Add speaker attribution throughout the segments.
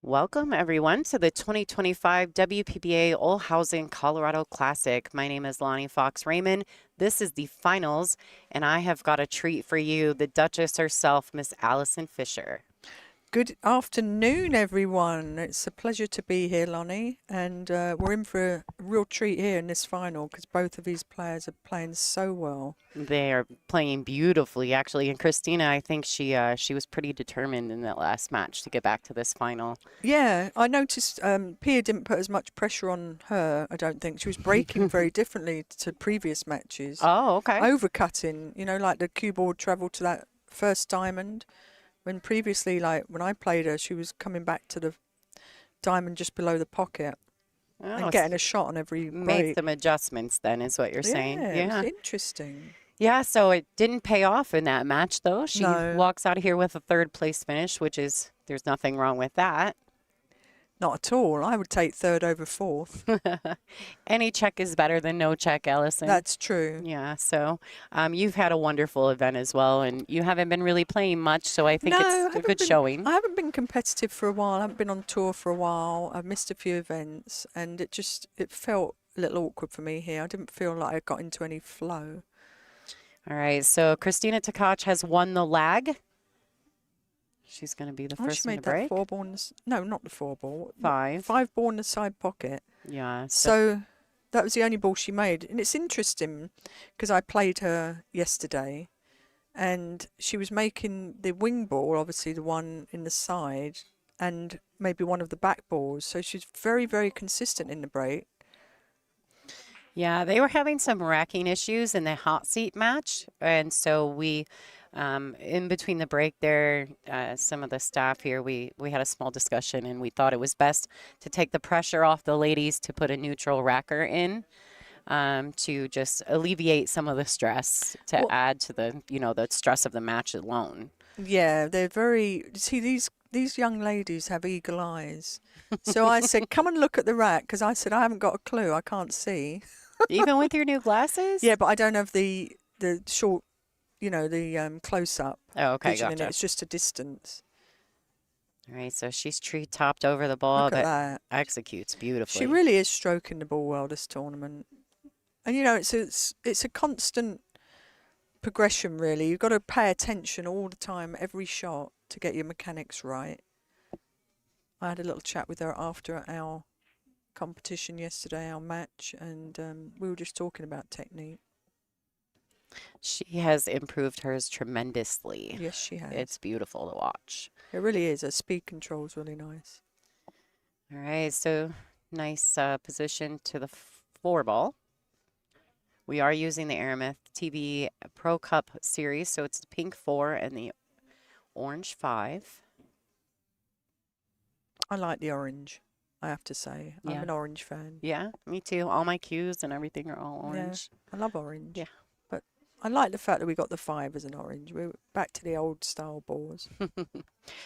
Speaker 1: Welcome, everyone, to the 2025 WPBA Olhausen Colorado Classic. My name is Lonnie Fox Raymond. This is the finals, and I have got a treat for you, the Duchess herself, Miss Allison Fisher.
Speaker 2: Good afternoon, everyone. It's a pleasure to be here, Lonnie, and we're in for a real treat here in this final because both of these players are playing so well.
Speaker 1: They are playing beautifully, actually, and Kristina, I think she was pretty determined in that last match to get back to this final.
Speaker 2: Yeah, I noticed Pia didn't put as much pressure on her, I don't think. She was breaking very differently to previous matches.
Speaker 1: Oh, okay.
Speaker 2: Overcutting, like the cue ball travel to that first diamond. When previously, like when I played her, she was coming back to the diamond just below the pocket and getting a shot on every
Speaker 1: Made
Speaker 2: break.
Speaker 1: some adjustments then, is what you're saying.
Speaker 2: Yeah, it's interesting.
Speaker 1: Yeah, so it didn't pay off in that match, though. She walks out of here with a third place finish, which is, there's nothing wrong with that.
Speaker 2: Not at all. I would take third over fourth.
Speaker 1: Any check is better than no check, Allison.
Speaker 2: That's true.
Speaker 1: Yeah, so you've had a wonderful event as well, and you haven't been really playing much, so I think it's a good showing.
Speaker 2: I haven't been competitive for a while. I haven't been on tour for a while. I've missed a few events, and it felt a little awkward for me here. I didn't feel like I got into any flow.
Speaker 1: All right, so Kristina Tkach has won the lag. She's going to be the first
Speaker 2: she made
Speaker 1: to break.
Speaker 2: That four ball. No, not the four ball.
Speaker 1: Five.
Speaker 2: 5 ball in the side pocket.
Speaker 1: Yeah.
Speaker 2: So that was the only ball she made. And it's interesting because I played her yesterday and she was making the wing ball, obviously the one in the side, and maybe one of the back balls. So she's very, very consistent in the break.
Speaker 1: Yeah, they were having some racking issues in the hot seat match. And so we... in between the break there, some of the staff here, we had a small discussion and we thought it was best to take the pressure off the ladies to put a neutral racker in to just alleviate some of the stress to add to the, the stress of the match alone.
Speaker 2: Yeah, they're very, see, these young ladies have eagle eyes. So I said, come and look at the rack because I said, I haven't got a clue. I can't see.
Speaker 1: Even with your new glasses?
Speaker 2: Yeah, but I don't have the short, the close-up.
Speaker 1: Oh, okay,
Speaker 2: vision,
Speaker 1: gotcha.
Speaker 2: and it's just a distance.
Speaker 1: All right, so she's tree-topped over the ball,
Speaker 2: but that.
Speaker 1: Executes beautifully.
Speaker 2: She really is stroking the ball well this tournament. And, it's a constant progression, really. You've got to pay attention all the time, every shot, to get your mechanics right. I had a little chat with her after our competition yesterday, our match, and we were just talking about technique.
Speaker 1: She has improved hers tremendously.
Speaker 2: Yes, she has.
Speaker 1: It's beautiful to watch.
Speaker 2: It really is. Her speed control is really nice.
Speaker 1: All right, so nice position to the 4-ball. We are using the Aramith TV Pro Cup series, so it's the pink 4 and the orange 5.
Speaker 2: I like the orange, I have to say. I'm an orange fan.
Speaker 1: Yeah, me too. All my cues and everything are all orange.
Speaker 2: Yeah, I love orange.
Speaker 1: Yeah.
Speaker 2: But I like the fact that we got the 5 as an orange. We're back to the old style balls.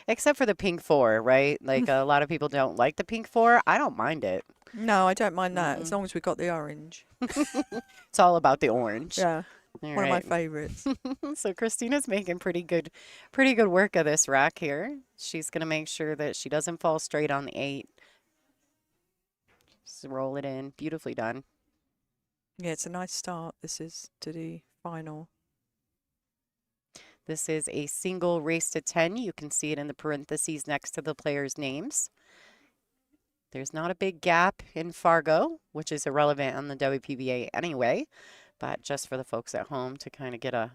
Speaker 1: Except for the pink 4, right? Like a lot of people don't like the pink 4. I don't mind it.
Speaker 2: No, I don't mind that as long as we got the orange.
Speaker 1: It's all about the orange.
Speaker 2: Yeah. One of my favorites.
Speaker 1: So Kristina's making pretty good work of this rack here. She's going to make sure that she doesn't fall straight on the 8. Just roll it in. Beautifully done.
Speaker 2: Yeah, it's a nice start. This is to the final.
Speaker 1: This is a single race to 10. You can see it in the parentheses next to the players' names. There's not a big gap in Fargo, which is irrelevant on the WPBA anyway, but just for the folks at home to kind of get a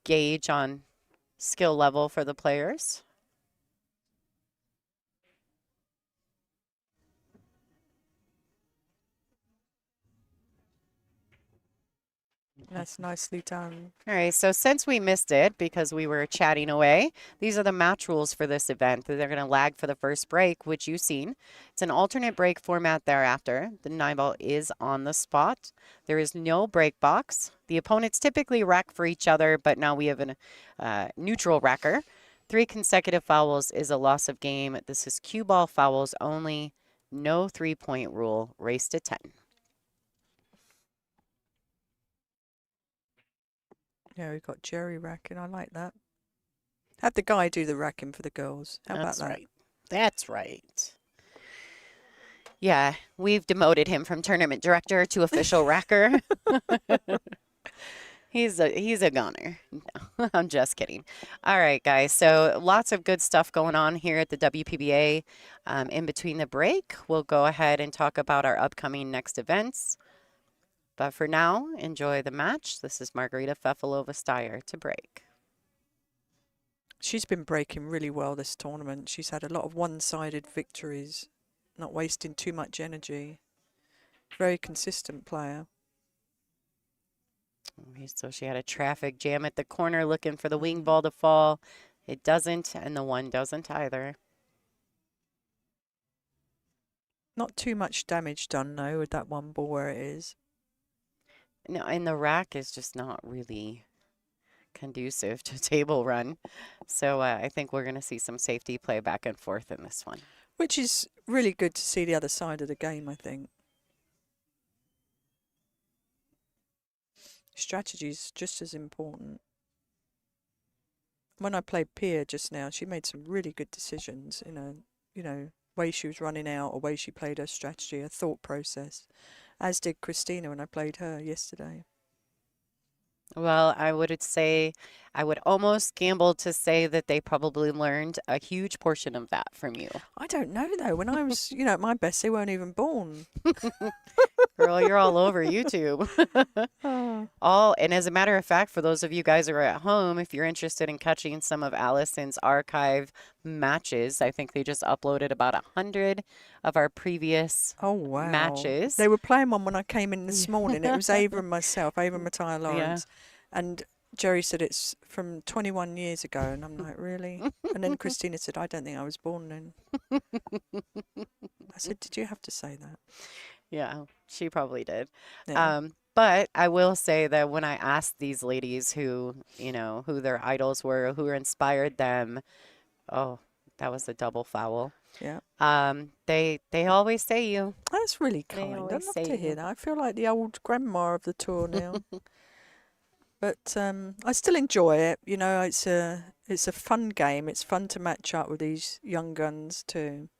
Speaker 1: gauge on skill level for the players.
Speaker 2: That's nicely done.
Speaker 1: All right, so since we missed it because we were chatting away, these are the match rules for this event. They're going to lag for the first break, which you've seen. It's an alternate break format thereafter. The 9-ball is on the spot. There is no break box. The opponents typically rack for each other, but now we have a neutral racker. 3 consecutive fouls is a loss of game. This is cue ball fouls only. No 3-point rule. Race to 10.
Speaker 2: Yeah, we've got Jerry racking. I like that. Have the guy do the racking for the girls. How about that?
Speaker 1: Right. That's right. Yeah, we've demoted him from tournament director to official racker. He's a gunner. No, I'm just kidding. All right, guys. So lots of good stuff going on here at the WPBA. In between the break, we'll go ahead and talk about our upcoming next events. But for now, enjoy the match. This is Margarita Fefilova Styer to break.
Speaker 2: She's been breaking really well this tournament. She's had a lot of one-sided victories, not wasting too much energy. Very consistent player.
Speaker 1: So she had a traffic jam at the corner looking for the wing ball to fall. It doesn't, and the one doesn't either.
Speaker 2: Not too much damage done, though, with that one ball where it is.
Speaker 1: No, and the rack is just not really conducive to table run. So I think we're going to see some safety play back and forth in this one.
Speaker 2: Which is really good to see the other side of the game, I think. Strategy's just as important. When I played Pia just now, she made some really good decisions, you know, way she was running out or way she played her strategy, her thought process, as did Kristina when I played her yesterday.
Speaker 1: Well, I would almost gamble to say that they probably learned a huge portion of that from you.
Speaker 2: I don't know, though. When I was, at my best, they weren't even born.
Speaker 1: Girl, you're all over YouTube. And as a matter of fact, for those of you guys who are at home, if you're interested in catching some of Allison's archive matches, I think they just uploaded about 100 of our previous matches.
Speaker 2: They were playing one when I came in this morning. It was Ava and myself, Ava Matthias Lawrence. Yeah. And Jerry said it's from 21 years ago. And I'm like, really? And then Kristina said, I don't think I was born then. I said, did you have to say that?
Speaker 1: Yeah, she probably did.
Speaker 2: Yeah.
Speaker 1: But I will say that when I asked these ladies who their idols were, who inspired them, oh, that was a double foul.
Speaker 2: Yeah.
Speaker 1: They always say you.
Speaker 2: That's really kind. I'd love to hear that. I feel like the old grandma of the tour now. But I still enjoy it. It's a fun game. It's fun to match up with these young guns too.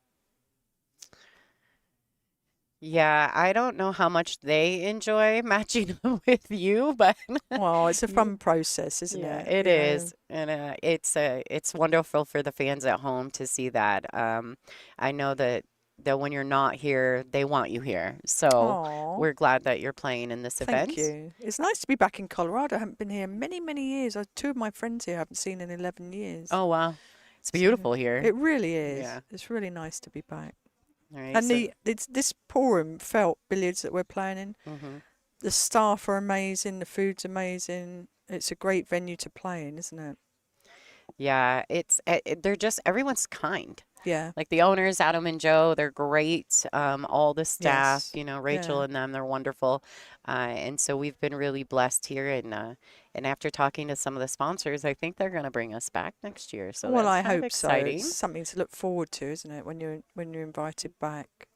Speaker 1: Yeah, I don't know how much they enjoy matching with you, but
Speaker 2: well, it's a fun process, isn't it?
Speaker 1: It is, and it's wonderful for the fans at home to see that. I know that when you're not here, they want you here. So
Speaker 2: Aww.
Speaker 1: We're glad that you're playing in this event.
Speaker 2: Thank you. It's nice to be back in Colorado. I haven't been here many, many years. Two of my friends here I haven't seen in 11 years.
Speaker 1: Oh, wow. It's beautiful here.
Speaker 2: It really is.
Speaker 1: Yeah.
Speaker 2: It's really nice to be back.
Speaker 1: All right,
Speaker 2: and this Purim felt billiards that we're playing in.
Speaker 1: Mm-hmm.
Speaker 2: The staff are amazing. The food's amazing. It's a great venue to play in, isn't it?
Speaker 1: Yeah, they're just, everyone's kind.
Speaker 2: Yeah.
Speaker 1: Like the owners, Adam and Joe, they're great. All the staff,
Speaker 2: yes.
Speaker 1: Rachel and them, they're wonderful. And so we've been really blessed here. And after talking to some of the sponsors, I think they're going to bring us back next year. So
Speaker 2: well,
Speaker 1: that's
Speaker 2: I hope
Speaker 1: exciting.
Speaker 2: So. It's something to look forward to, isn't it? When you're invited back.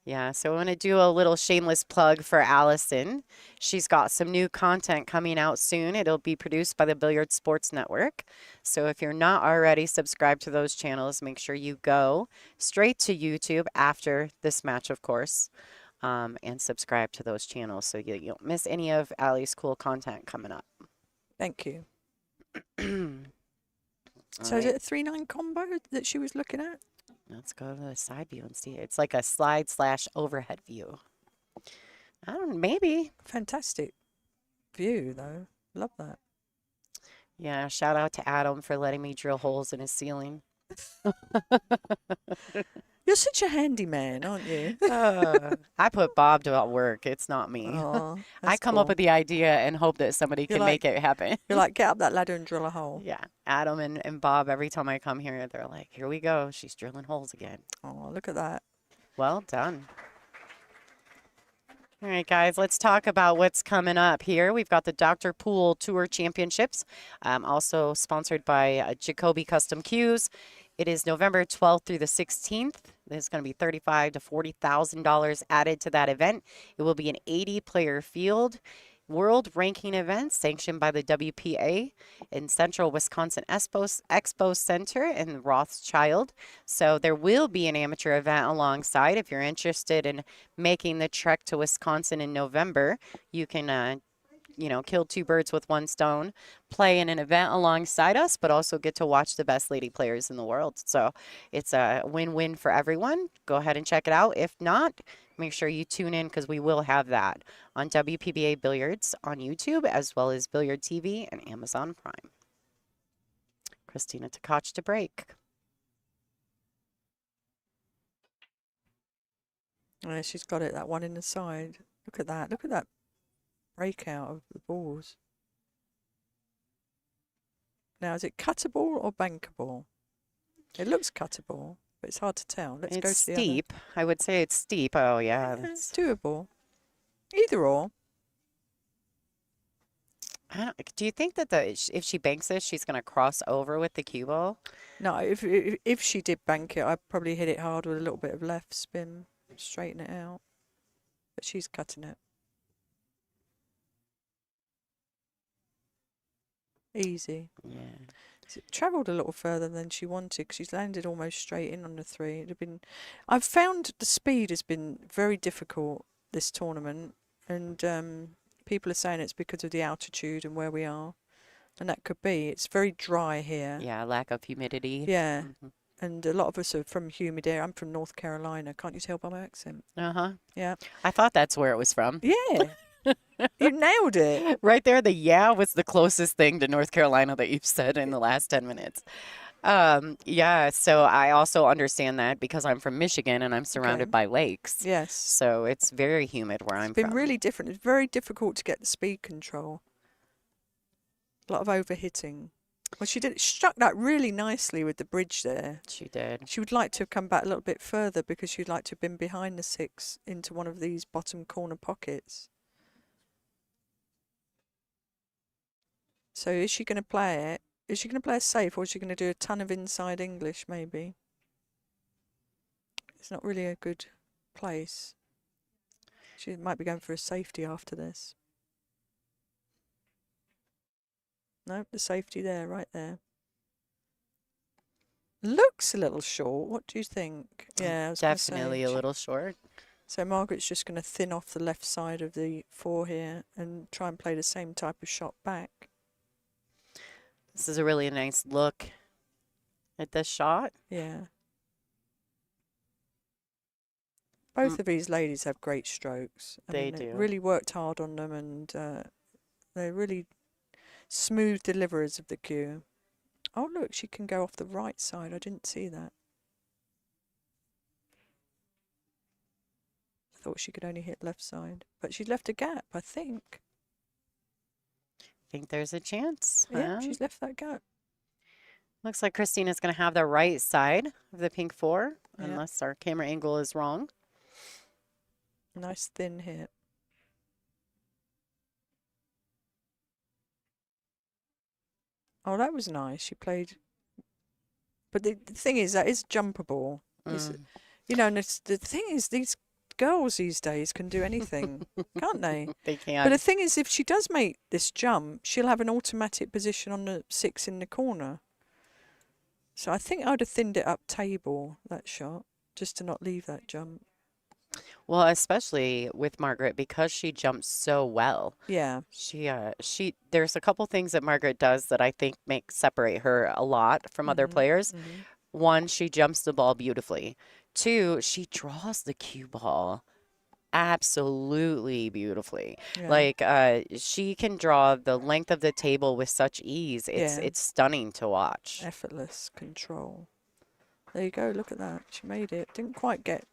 Speaker 1: Yeah, so I want to do a little shameless plug for Allison. She's got some new content coming out soon. It'll be produced by the Billiards Sports Network. So if you're not already subscribed to those channels, make sure you go straight to YouTube after this match, of course, and subscribe to those channels so you don't miss any of Allie's cool content coming up.
Speaker 2: Thank you. So
Speaker 1: right.
Speaker 2: Is it a 3-9 combo that she was looking at?
Speaker 1: Let's go to the side view and see. It's like a slide/overhead view. I don't know, maybe.
Speaker 2: Fantastic view, though. Love that.
Speaker 1: Yeah, shout out to Adam for letting me drill holes in his ceiling.
Speaker 2: You're such a handyman, aren't you?
Speaker 1: I put Bob to work. It's not me.
Speaker 2: Oh,
Speaker 1: I come up with the idea and hope that somebody can make it happen.
Speaker 2: You're like, get up that ladder and drill a hole.
Speaker 1: Yeah. Adam and Bob, every time I come here, they're like, here we go. She's drilling holes again.
Speaker 2: Oh, look at that.
Speaker 1: Well done. All right, guys, let's talk about what's coming up here. We've got the DigitalPool Tour Championships, also sponsored by Jacoby Custom Cues. It is November 12th through the 16th. There's going to be $35,000 to $40,000 added to that event. It will be an 80-player field. world ranking event sanctioned by the WPA in Central Wisconsin Expo Center in Rothschild. So there will be an amateur event alongside. If you're interested in making the trek to Wisconsin in November, you can kill two birds with one stone, play in an event alongside us, but also get to watch the best lady players in the world. So it's a win-win for everyone. Go ahead and check it out. If not, make sure you tune in because we will have that on WPBA Billiards on YouTube, as well as Billiard TV and Amazon Prime. Kristina Tkach to break.
Speaker 2: Yeah, she's got it, that one in the side. Look at that. Look at that breakout of the balls. Now, is it cuttable or bankable? It looks cuttable, but it's hard to tell. Let's go
Speaker 1: It's
Speaker 2: to the
Speaker 1: steep. I would say it's steep. Oh, yeah.
Speaker 2: other. It's doable. Either or.
Speaker 1: Do you think that if she banks this, she's going to cross over with the cue ball?
Speaker 2: No, if she did bank it, I'd probably hit it hard with a little bit of left spin, straighten it out. But she's cutting it. Easy.
Speaker 1: Yeah.
Speaker 2: It travelled a little further than she wanted because she's landed almost straight in on the 3. It'd have been. I've found the speed has been very difficult this tournament, and people are saying it's because of the altitude and where we are, and that could be. It's very dry here.
Speaker 1: Yeah, lack of humidity.
Speaker 2: Yeah, and a lot of us are from humid air. I'm from North Carolina. Can't you tell by my accent?
Speaker 1: Uh-huh.
Speaker 2: Yeah.
Speaker 1: I thought that's where it was from.
Speaker 2: Yeah. You nailed it.
Speaker 1: Right there, the yeah was the closest thing to North Carolina that you've said in the last 10 minutes. Yeah, so I also understand that because I'm from Michigan and I'm surrounded by lakes.
Speaker 2: Yes.
Speaker 1: So it's very humid where I'm
Speaker 2: It's been
Speaker 1: from.
Speaker 2: really different. It's very difficult to get the speed control. A lot of overhitting. Well, she struck that really nicely with the bridge there.
Speaker 1: She did.
Speaker 2: She would like to have come back a little bit further because she'd like to have been behind the 6 into one of these bottom corner pockets. So is she going to play it? Is she going to play it safe, or is she going to do a ton of inside English, maybe? It's not really a good place. She might be going for a safety after this. Nope, the safety there, right there. Looks a little short. What do you think? Yeah, I was gonna say,
Speaker 1: Definitely a little short.
Speaker 2: So Margaret's just going to thin off the left side of the 4 here and try and play the same type of shot back.
Speaker 1: This is a really nice look at this shot.
Speaker 2: Yeah. Both of these ladies have great strokes.
Speaker 1: They do.
Speaker 2: Really worked hard on them, and they're really smooth deliverers of the cue. Oh, look, she can go off the right side. I didn't see that. I thought she could only hit left side, but she's left a gap, I think.
Speaker 1: Think there's a chance.
Speaker 2: Yeah,
Speaker 1: huh?
Speaker 2: she's left that gap.
Speaker 1: Looks like Kristina's going to have the right side of the pink 4,
Speaker 2: Yeah.
Speaker 1: unless our camera angle is wrong.
Speaker 2: Nice thin hit. Oh, that was nice. She played. But the thing is, that is jumpable. And the thing is, these girls these days can do anything, can't they?
Speaker 1: They can.
Speaker 2: But the thing is, if she does make this jump, she'll have an automatic position on the 6 in the corner. So I think I'd have thinned it up table, that shot, just to not leave that jump.
Speaker 1: Well, especially with Margaret, because she jumps so well.
Speaker 2: Yeah.
Speaker 1: There's a couple things that Margaret does that I think separate her a lot from other players. One, she jumps the ball beautifully. 2, she draws the cue ball absolutely beautifully.
Speaker 2: Yeah.
Speaker 1: Like she can draw the length of the table with such ease. It's stunning to watch.
Speaker 2: Effortless control. There you go. Look at that. She made it. Didn't quite get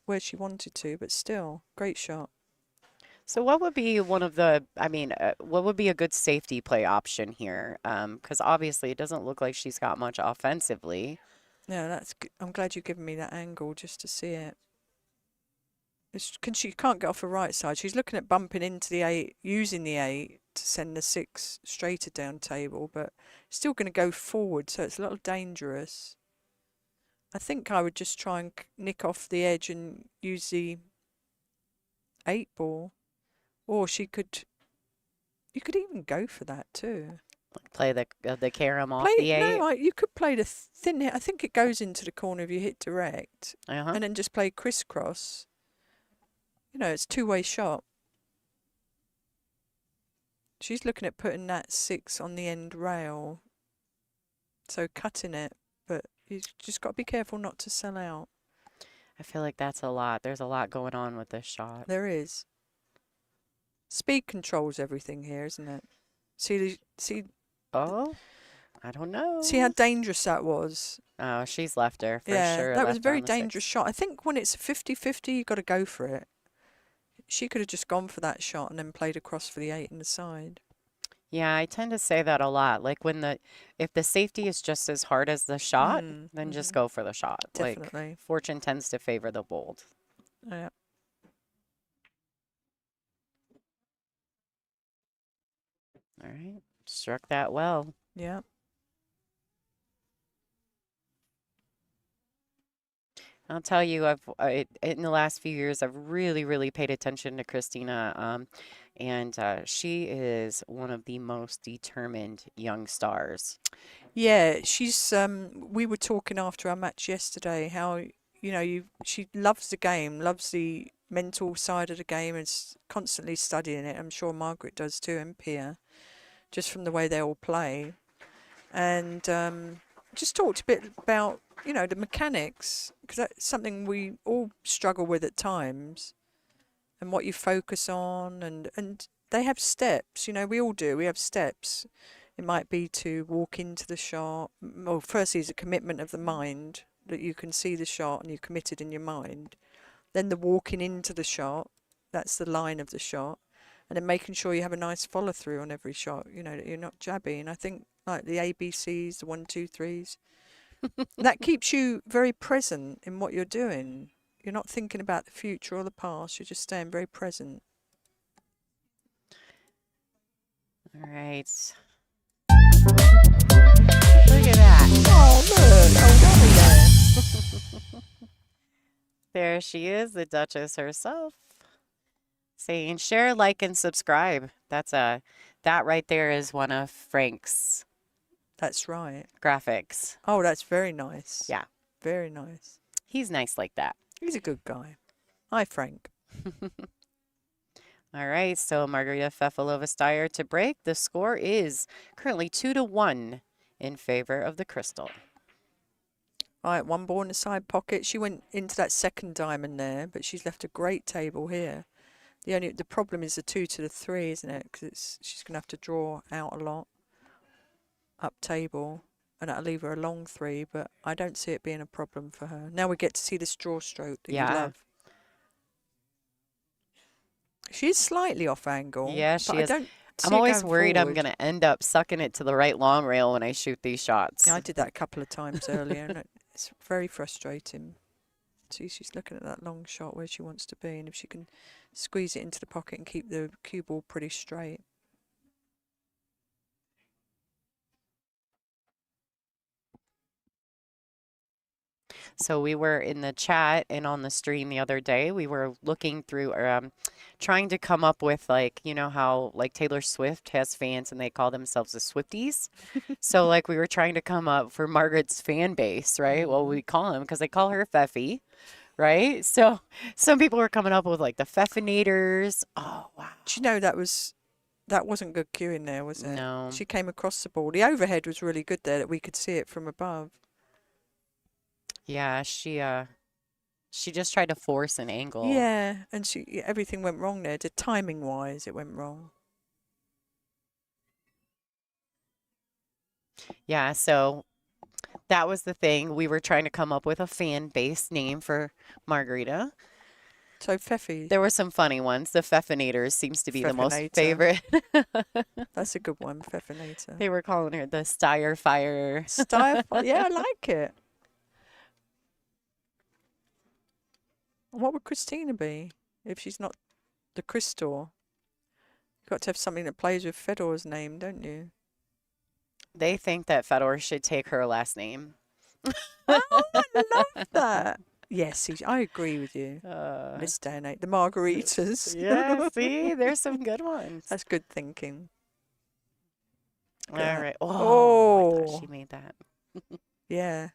Speaker 2: where she wanted to, but still, great shot.
Speaker 1: So what would be what would be a good safety play option here? Because obviously it doesn't look like she's got much offensively.
Speaker 2: No, that's good. I'm glad you've given me that angle just to see it. She can't get off the right side. She's looking at bumping into the 8, using the 8 to send the 6 straighter down table, but still going to go forward, so it's a little dangerous. I think I would just try and nick off the edge and use the 8 ball. Or she could You could even go for that too.
Speaker 1: Play the carom off the eight.
Speaker 2: No, you could play the thin hit. I think it goes into the corner if you hit direct,
Speaker 1: Uh-huh.
Speaker 2: and then just play crisscross. You know, it's two-way shot. She's looking at putting that 6 on the end rail, so cutting it, but you just got to be careful not to sell out.
Speaker 1: I feel like that's a lot. There's a lot going on with this shot.
Speaker 2: There is. Speed controls everything here, isn't it? See,
Speaker 1: Oh, I don't know.
Speaker 2: see how dangerous that was.
Speaker 1: Oh, she's left her for
Speaker 2: Yeah,
Speaker 1: sure.
Speaker 2: that was a
Speaker 1: left
Speaker 2: very
Speaker 1: on the
Speaker 2: dangerous
Speaker 1: 6.
Speaker 2: shot. I think when it's a 50-50, you got to go for it. She could have just gone for that shot and then played across for the 8 in the side.
Speaker 1: Yeah, I tend to say that a lot. Like if the safety is just as hard as the shot, then just go for the shot.
Speaker 2: Definitely.
Speaker 1: Like fortune tends to favor the bold.
Speaker 2: Yeah.
Speaker 1: All right, struck that well.
Speaker 2: Yeah.
Speaker 1: I'll tell you, in the last few years, I've really, really paid attention to Kristina, and she is one of the most determined young stars.
Speaker 2: Yeah, she's we were talking after our match yesterday how she loves the game, loves the mental side of the game and constantly studying it. I'm sure Margaret does too, and Pia, just from the way they all play. And just talked a bit about, the mechanics, because that's something we all struggle with at times, and what you focus on, and they have steps, we all do. We have steps. It might be to walk into the shot. Well, firstly, it's a commitment of the mind that you can see the shot and you're committed in your mind. Then the walking into the shot, that's the line of the shot. And then making sure you have a nice follow through on every shot, that you're not jabby. And I think like the ABCs, the 1, 2, 3s, that keeps you very present in what you're doing. You're not thinking about the future or the past. You're just staying very present.
Speaker 1: All right. Look at that.
Speaker 2: Oh, look. Oh,
Speaker 1: There she is, the Duchess herself, saying share, like, and subscribe. That right there is one of Frank's
Speaker 2: that's right.
Speaker 1: graphics.
Speaker 2: Oh, that's very nice.
Speaker 1: Yeah.
Speaker 2: Very nice.
Speaker 1: He's nice like that.
Speaker 2: He's a good guy. Hi, Frank.
Speaker 1: All right, so Margarita Fefilova Styer to break. The score is currently 2-1 in favor of the crystal.
Speaker 2: All right, one ball in the side pocket. She went into that second diamond there, but she's left a great table here. The problem is the 2 to the 3, isn't it? Because she's going to have to draw out a lot up table, and that'll leave her a long 3. But I don't see it being a problem for her. Now we get to see this draw stroke that you love. She is slightly off angle.
Speaker 1: Yeah, she is. I'm
Speaker 2: I'm
Speaker 1: always worried I'm going to end up sucking it to the right long rail when I shoot these shots.
Speaker 2: Yeah, I did that a couple of times earlier, and it's very frustrating. See, she's looking at that long shot where she wants to be, and if she can squeeze it into the pocket and keep the cue ball pretty straight.
Speaker 1: So we were in the chat and on the stream the other day, we were looking through, trying to come up with, like, how like Taylor Swift has fans and they call themselves the Swifties. So like we were trying to come up for Margaret's fan base, right? Well, we call them because they call her Feffy, right? So some people were coming up with like the Feffinators. Oh, wow.
Speaker 2: Do you know that wasn't good cueing there, was it?
Speaker 1: No.
Speaker 2: She came across the ball. The overhead was really good there, that we could see it from above.
Speaker 1: Yeah, she just tried to force an angle.
Speaker 2: Yeah, and everything went wrong there. The timing wise, it went wrong.
Speaker 1: Yeah, so that was the thing. We were trying to come up with a fan base name for Margarita.
Speaker 2: So Feffy.
Speaker 1: There were some funny ones. The Feffinators seems to be the most
Speaker 2: Feffinator.
Speaker 1: favorite.
Speaker 2: That's a good one, Feffinator.
Speaker 1: They were calling her the Styer Fire.
Speaker 2: Styer, yeah, I like it. What would Kristina be if she's not the crystal? You've got to have something that plays with Fedor's name, don't you?
Speaker 1: They think that Fedor should take her last name.
Speaker 2: Oh, I love that. Yes, I agree with you. This day and age, the Margaritas.
Speaker 1: Yeah, see, there's some good ones.
Speaker 2: That's good thinking.
Speaker 1: All right. Oh, I thought she
Speaker 2: Oh,
Speaker 1: made that.
Speaker 2: yeah.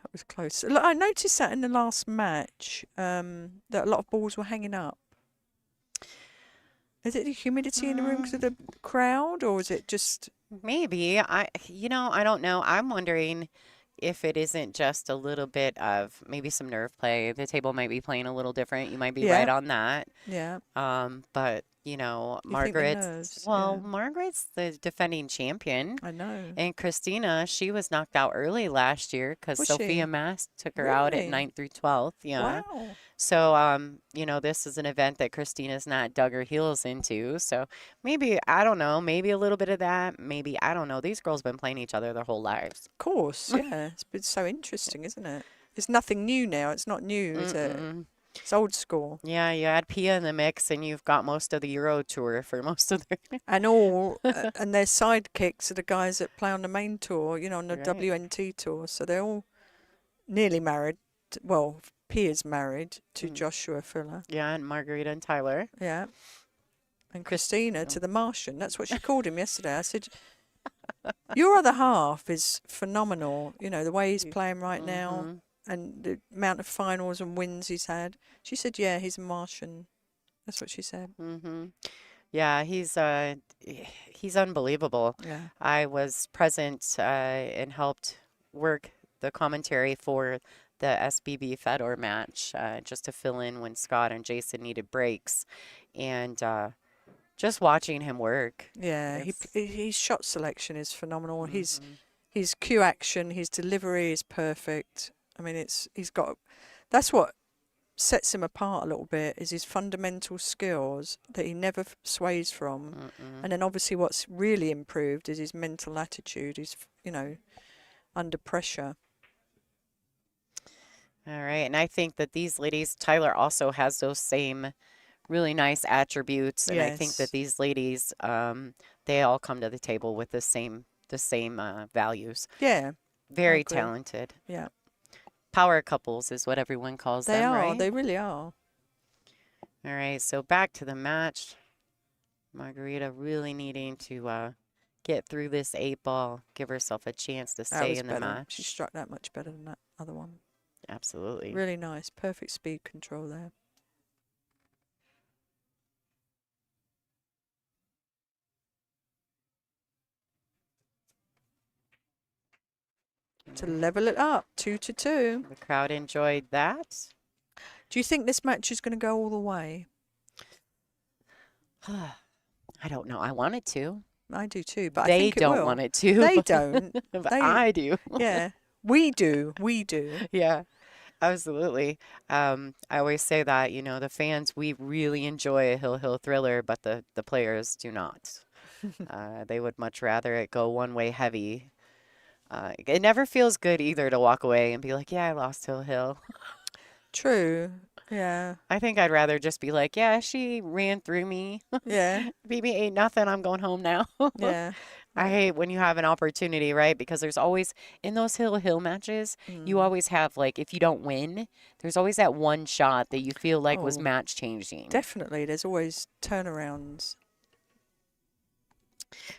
Speaker 2: That was close. Look, I noticed that in the last match, that a lot of balls were hanging up. Is it the humidity in the room because of
Speaker 1: Mm,
Speaker 2: the crowd, or is it just
Speaker 1: maybe. I don't know. I'm wondering if it isn't just a little bit of maybe some nerve play. The table might be playing a little different. You might be right
Speaker 2: yeah,
Speaker 1: on that.
Speaker 2: yeah?
Speaker 1: But
Speaker 2: You think the nerves? Yeah,
Speaker 1: Margaret's the defending champion.
Speaker 2: I know.
Speaker 1: And Kristina, she was knocked out early last year because
Speaker 2: Was
Speaker 1: Sophia
Speaker 2: she
Speaker 1: Mast took her out at
Speaker 2: really?
Speaker 1: 9th through 12th. Yeah.
Speaker 2: Wow.
Speaker 1: So, this is an event that Christina's not dug her heels into. So maybe, I don't know, maybe a little bit of that. Maybe, I don't know. These girls been playing each other their whole lives.
Speaker 2: Of course, yeah. It's been so interesting, isn't it? It's nothing new now. It's not new, is it?
Speaker 1: Mm-mm.
Speaker 2: It's old school.
Speaker 1: Yeah, you add Pia in the mix and you've got most of the Euro tour for most of their.
Speaker 2: And their sidekicks are the guys that play on the main tour, on the
Speaker 1: Right.
Speaker 2: WNT tour. So they're all nearly married. Well, Pia's married to
Speaker 1: Mm.
Speaker 2: Joshua Fuller.
Speaker 1: Yeah, and Margarita and Tyler.
Speaker 2: Yeah. And
Speaker 1: Chris.
Speaker 2: Kristina to the Martian. That's what she called him yesterday. I said, your other half is phenomenal. The way he's playing right now
Speaker 1: Mm-hmm.
Speaker 2: and the amount of finals and wins he's had. She said, yeah, he's a Martian. That's what she said.
Speaker 1: Mm-hmm. Yeah, he's unbelievable.
Speaker 2: Yeah.
Speaker 1: I was present and helped work the commentary for the SBB Fedor match just to fill in when Scott and Jason needed breaks, and just watching him work.
Speaker 2: Yeah,
Speaker 1: It's
Speaker 2: his shot selection is phenomenal.
Speaker 1: mm-hmm.
Speaker 2: His cue action, his delivery is perfect. I mean, that's what sets him apart a little bit is his fundamental skills that he never sways from.
Speaker 1: Mm-mm.
Speaker 2: And then obviously what's really improved is his mental attitude. Under pressure.
Speaker 1: All right, and I think that these ladies, Tyler also has those same really nice attributes, and I think that
Speaker 2: Yes.
Speaker 1: these ladies, they all come to the table with the same values.
Speaker 2: Yeah, I
Speaker 1: Very
Speaker 2: agree.
Speaker 1: talented.
Speaker 2: Yeah,
Speaker 1: Power couples is what everyone calls
Speaker 2: they
Speaker 1: them,
Speaker 2: are.
Speaker 1: right?
Speaker 2: They really are.
Speaker 1: All right, so back to the match. Margarita really needing to get through this 8 ball, give herself a chance to
Speaker 2: That
Speaker 1: stay
Speaker 2: was
Speaker 1: in the
Speaker 2: better. She
Speaker 1: match.
Speaker 2: struck that much better than that other one.
Speaker 1: Absolutely.
Speaker 2: Really nice. Perfect speed control there. To level it up, 2-2.
Speaker 1: The crowd enjoyed that.
Speaker 2: Do you think this match is going to go all the way?
Speaker 1: I don't know. I want it to.
Speaker 2: I do too, but I
Speaker 1: They
Speaker 2: think it
Speaker 1: don't want
Speaker 2: will.
Speaker 1: it to,
Speaker 2: They don't.
Speaker 1: but
Speaker 2: They,
Speaker 1: I do.
Speaker 2: yeah. We do. We do.
Speaker 1: Yeah, absolutely. I always say that, the fans, we really enjoy a Hill thriller, but the players do not. They would much rather it go one way heavy. It never feels good either to walk away and be like, yeah, I lost Hill.
Speaker 2: True. Yeah.
Speaker 1: I think I'd rather just be like, yeah, she ran through me.
Speaker 2: Yeah.
Speaker 1: Beat me 8-0. I'm going home now.
Speaker 2: Yeah.
Speaker 1: I hate when you have an opportunity, right? Because there's always, in those Hill matches, you
Speaker 2: Mm.
Speaker 1: always have, like, if you don't win, there's always that one shot that you feel like was
Speaker 2: Oh,
Speaker 1: match changing.
Speaker 2: definitely. There's always turnarounds.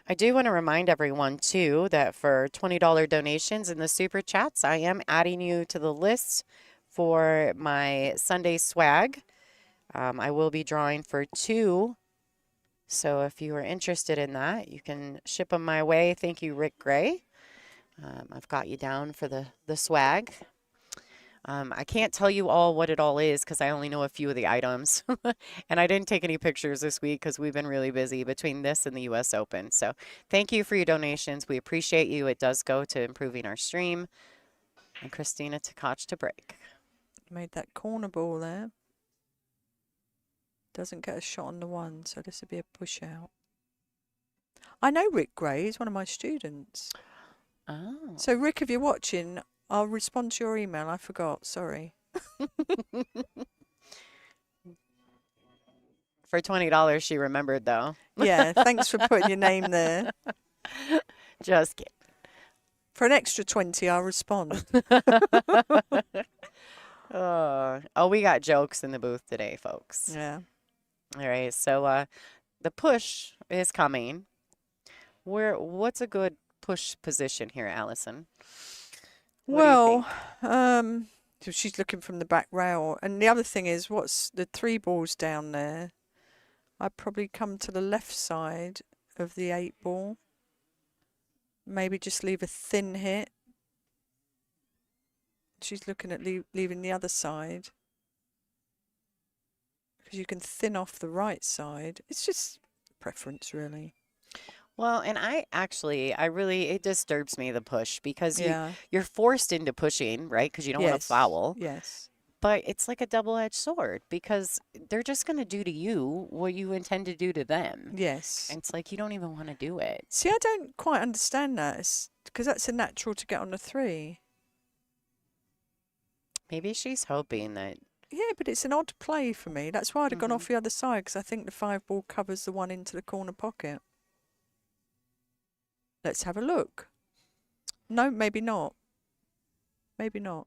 Speaker 1: I do want to remind everyone, too, that for $20 donations in the super chats, I am adding you to the list for my Sunday swag. I will be drawing for 2. So if you are interested in that, you can ship them my way. Thank you, Rick Gray. I've got you down for the swag. I can't tell you all what it all is because I only know a few of the items. And I didn't take any pictures this week because we've been really busy between this and the U.S. Open. So thank you for your donations. We appreciate you. It does go to improving our stream. And Kristina Tkach to break.
Speaker 2: Made that corner ball there. Doesn't get a shot on the one, so this would be a push out. I know Rick Gray. He's one of my students.
Speaker 1: Oh.
Speaker 2: So, Rick, if you're watching, I'll respond to your email. I forgot. Sorry.
Speaker 1: For $20, she remembered, though.
Speaker 2: Yeah, thanks for putting your name there.
Speaker 1: Just kidding.
Speaker 2: For an extra 20, I'll respond.
Speaker 1: Oh, we got jokes in the booth today, folks.
Speaker 2: Yeah.
Speaker 1: All right, so the push is coming. What's a good push position here, Allison? What do you
Speaker 2: Well,
Speaker 1: think?
Speaker 2: so she's looking from the back rail. And the other thing is, what's the three balls down there? I'd probably come to the left side of the eight ball. Maybe just leave a thin hit. She's looking at leaving the other side. Because you can thin off the right side. It's just preference, really.
Speaker 1: Well, and I really, it disturbs me the push because
Speaker 2: Yeah.
Speaker 1: you're forced into pushing, right? Because you don't want to
Speaker 2: Yes.
Speaker 1: foul.
Speaker 2: Yes.
Speaker 1: But it's like a double-edged sword because they're just going to do to you what you intend to do to them.
Speaker 2: Yes.
Speaker 1: And it's like you don't even want to do it.
Speaker 2: See, I don't quite understand that. Because that's a natural to get on the three.
Speaker 1: Maybe she's hoping that.
Speaker 2: Yeah, but it's an odd play for me. That's why I'd have gone
Speaker 1: Mhm.
Speaker 2: off the other side, because I think the five ball covers the one into the corner pocket. Let's have a look. No, maybe not. Maybe not.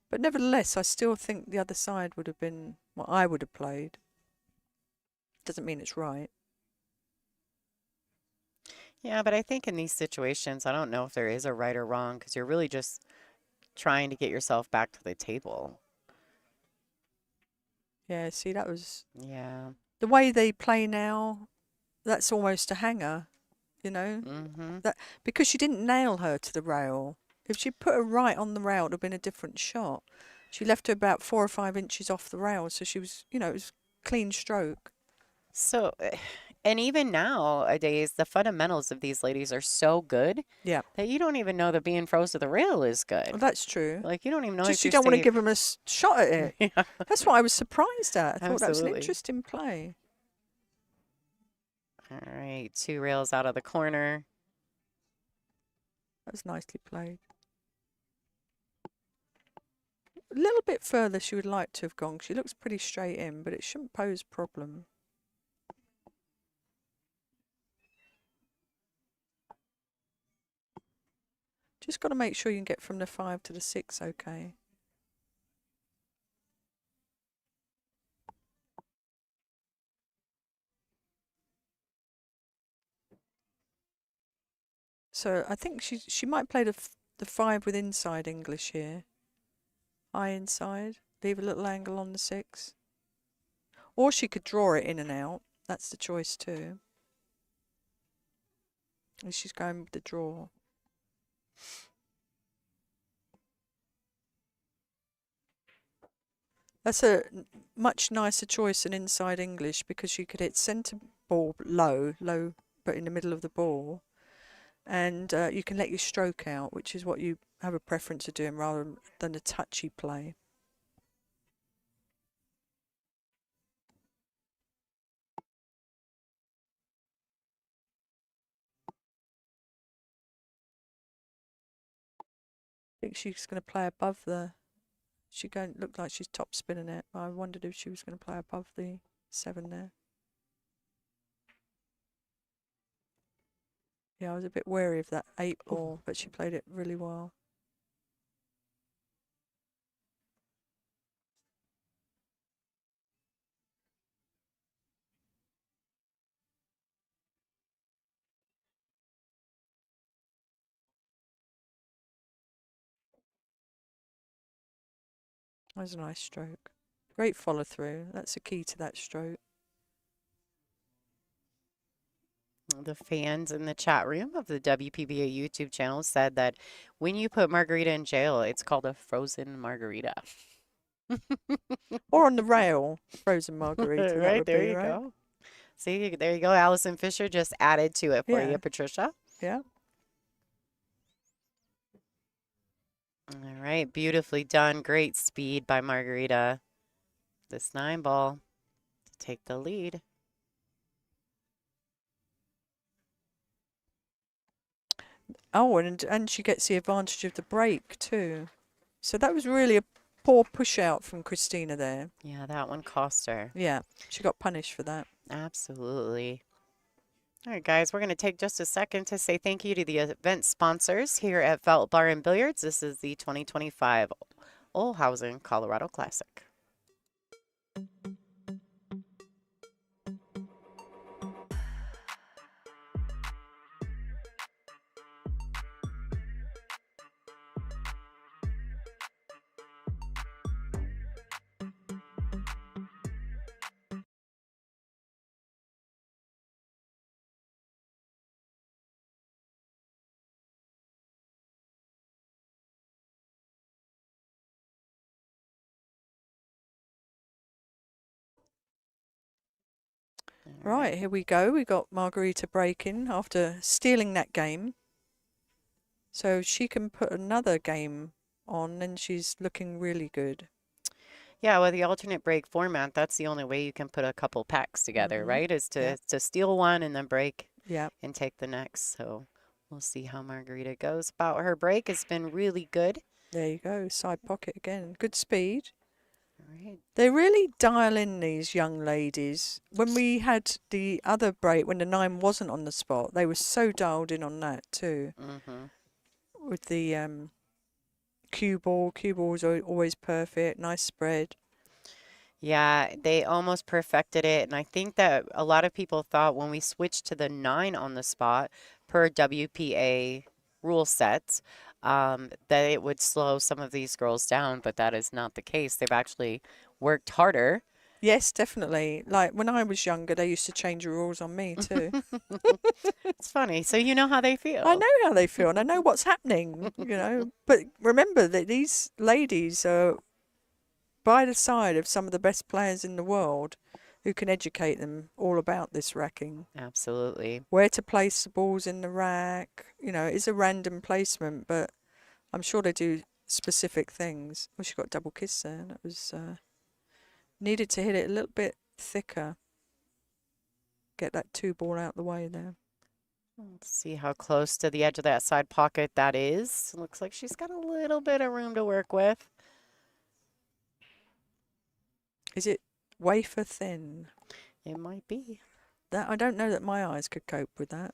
Speaker 2: But nevertheless, I still think the other side would have been what I would have played. Doesn't mean it's right.
Speaker 1: Yeah, but I think in these situations, I don't know if there is a right or wrong because you're really just trying to get yourself back to the table.
Speaker 2: Yeah, see, that was
Speaker 1: Yeah.
Speaker 2: the way they play now. That's almost a hanger, you know.
Speaker 1: Mm-hmm.
Speaker 2: That because she didn't nail her to the rail. If she put her right on the rail, it would have been a different shot. She left her about 4 or 5 inches off the rail, so she was, it was clean stroke.
Speaker 1: So, and even nowadays, the fundamentals of these ladies are so good
Speaker 2: Yeah,
Speaker 1: that you don't even know that being froze to the rail is
Speaker 2: well,
Speaker 1: good.
Speaker 2: that's true.
Speaker 1: Like, you don't even know
Speaker 2: Just
Speaker 1: if
Speaker 2: you
Speaker 1: you're
Speaker 2: don't want to
Speaker 1: safe.
Speaker 2: give them a shot at it.
Speaker 1: Yeah,
Speaker 2: That's what I was surprised at. I thought that was an
Speaker 1: absolutely.
Speaker 2: interesting play.
Speaker 1: All right, two rails out of the corner.
Speaker 2: That was nicely played. A little bit further she would like to have gone. She looks pretty straight in, but it shouldn't pose problem. Just got to make sure you can get from the 5 to the 6 okay. So I think she might play the 5 with inside English here. High inside. Leave a little angle on the 6. Or she could draw it in and out. That's the choice too. And she's going with the draw. That's a much nicer choice than inside English because you could hit centre ball low, but in the middle of the ball. And you can let your stroke out, which is what you have a preference of doing rather than a touchy play. I think she's going to play above the. She going look like she's top spinning it. I wondered if she was going to play above the 7 there. Yeah, I was a bit wary of that 8 ball, but she played it really well. That was a nice stroke. Great follow through. That's the key to that stroke.
Speaker 1: The fans in the chat room of the WPBA YouTube channel said that when you put Margarita in jail, it's called a frozen margarita.
Speaker 2: Or on the rail, frozen margarita, that
Speaker 1: Right,
Speaker 2: would
Speaker 1: there
Speaker 2: be,
Speaker 1: you
Speaker 2: right?
Speaker 1: go. See, there you go. Allison Fisher just added to it for you,
Speaker 2: Yeah,
Speaker 1: Patricia.
Speaker 2: yeah.
Speaker 1: All right, beautifully done. Great speed by Margarita. This 9 ball to take the lead.
Speaker 2: Oh, and she gets the advantage of the break too. So that was really a poor push out from Kristina there.
Speaker 1: Yeah, that one cost her.
Speaker 2: Yeah, she got punished for that.
Speaker 1: Absolutely. All right, guys, we're going to take just a second to say thank you to the event sponsors here at Felt Bar and Billiards. This is the 2025 Olhausen Colorado Classic.
Speaker 2: Right, here we go. We got Margarita breaking after stealing that game. So she can put another game on and she's looking really good.
Speaker 1: Yeah, with the alternate break format, that's the only way you can put a couple packs together, right? Is
Speaker 2: Yeah.
Speaker 1: to steal one and then break
Speaker 2: Yeah.
Speaker 1: and take the next. So we'll see how Margarita goes about her break. It's been really good.
Speaker 2: There you go. Side pocket again. Good speed.
Speaker 1: All right.
Speaker 2: They really dial in, these young ladies. When we had the other break, when the 9 wasn't on the spot, they were so dialed in on that too.
Speaker 1: Mm-hmm.
Speaker 2: With the cue ball. Cue ball was always perfect. Nice spread.
Speaker 1: Yeah, they almost perfected it. And I think that a lot of people thought when we switched to the 9 on the spot per WPA rule sets, that it would slow some of these girls down, but that is not the case. They've actually worked harder.
Speaker 2: Yes, definitely. Like when I was younger, they used to change the rules on me too.
Speaker 1: It's funny. So you know how they feel.
Speaker 2: I know how they feel and I know what's happening, But remember that these ladies are by the side of some of the best players in the world who can educate them all about this racking.
Speaker 1: Absolutely.
Speaker 2: Where to place the balls in the rack. It is a random placement, but I'm sure they do specific things. Well, she got double kiss there. That was needed to hit it a little bit thicker. Get that 2 ball out the way there.
Speaker 1: Let's see how close to the edge of that side pocket that is. Looks like she's got a little bit of room to work with.
Speaker 2: Is it wafer thin?
Speaker 1: It might be.
Speaker 2: That I don't know that my eyes could cope with that.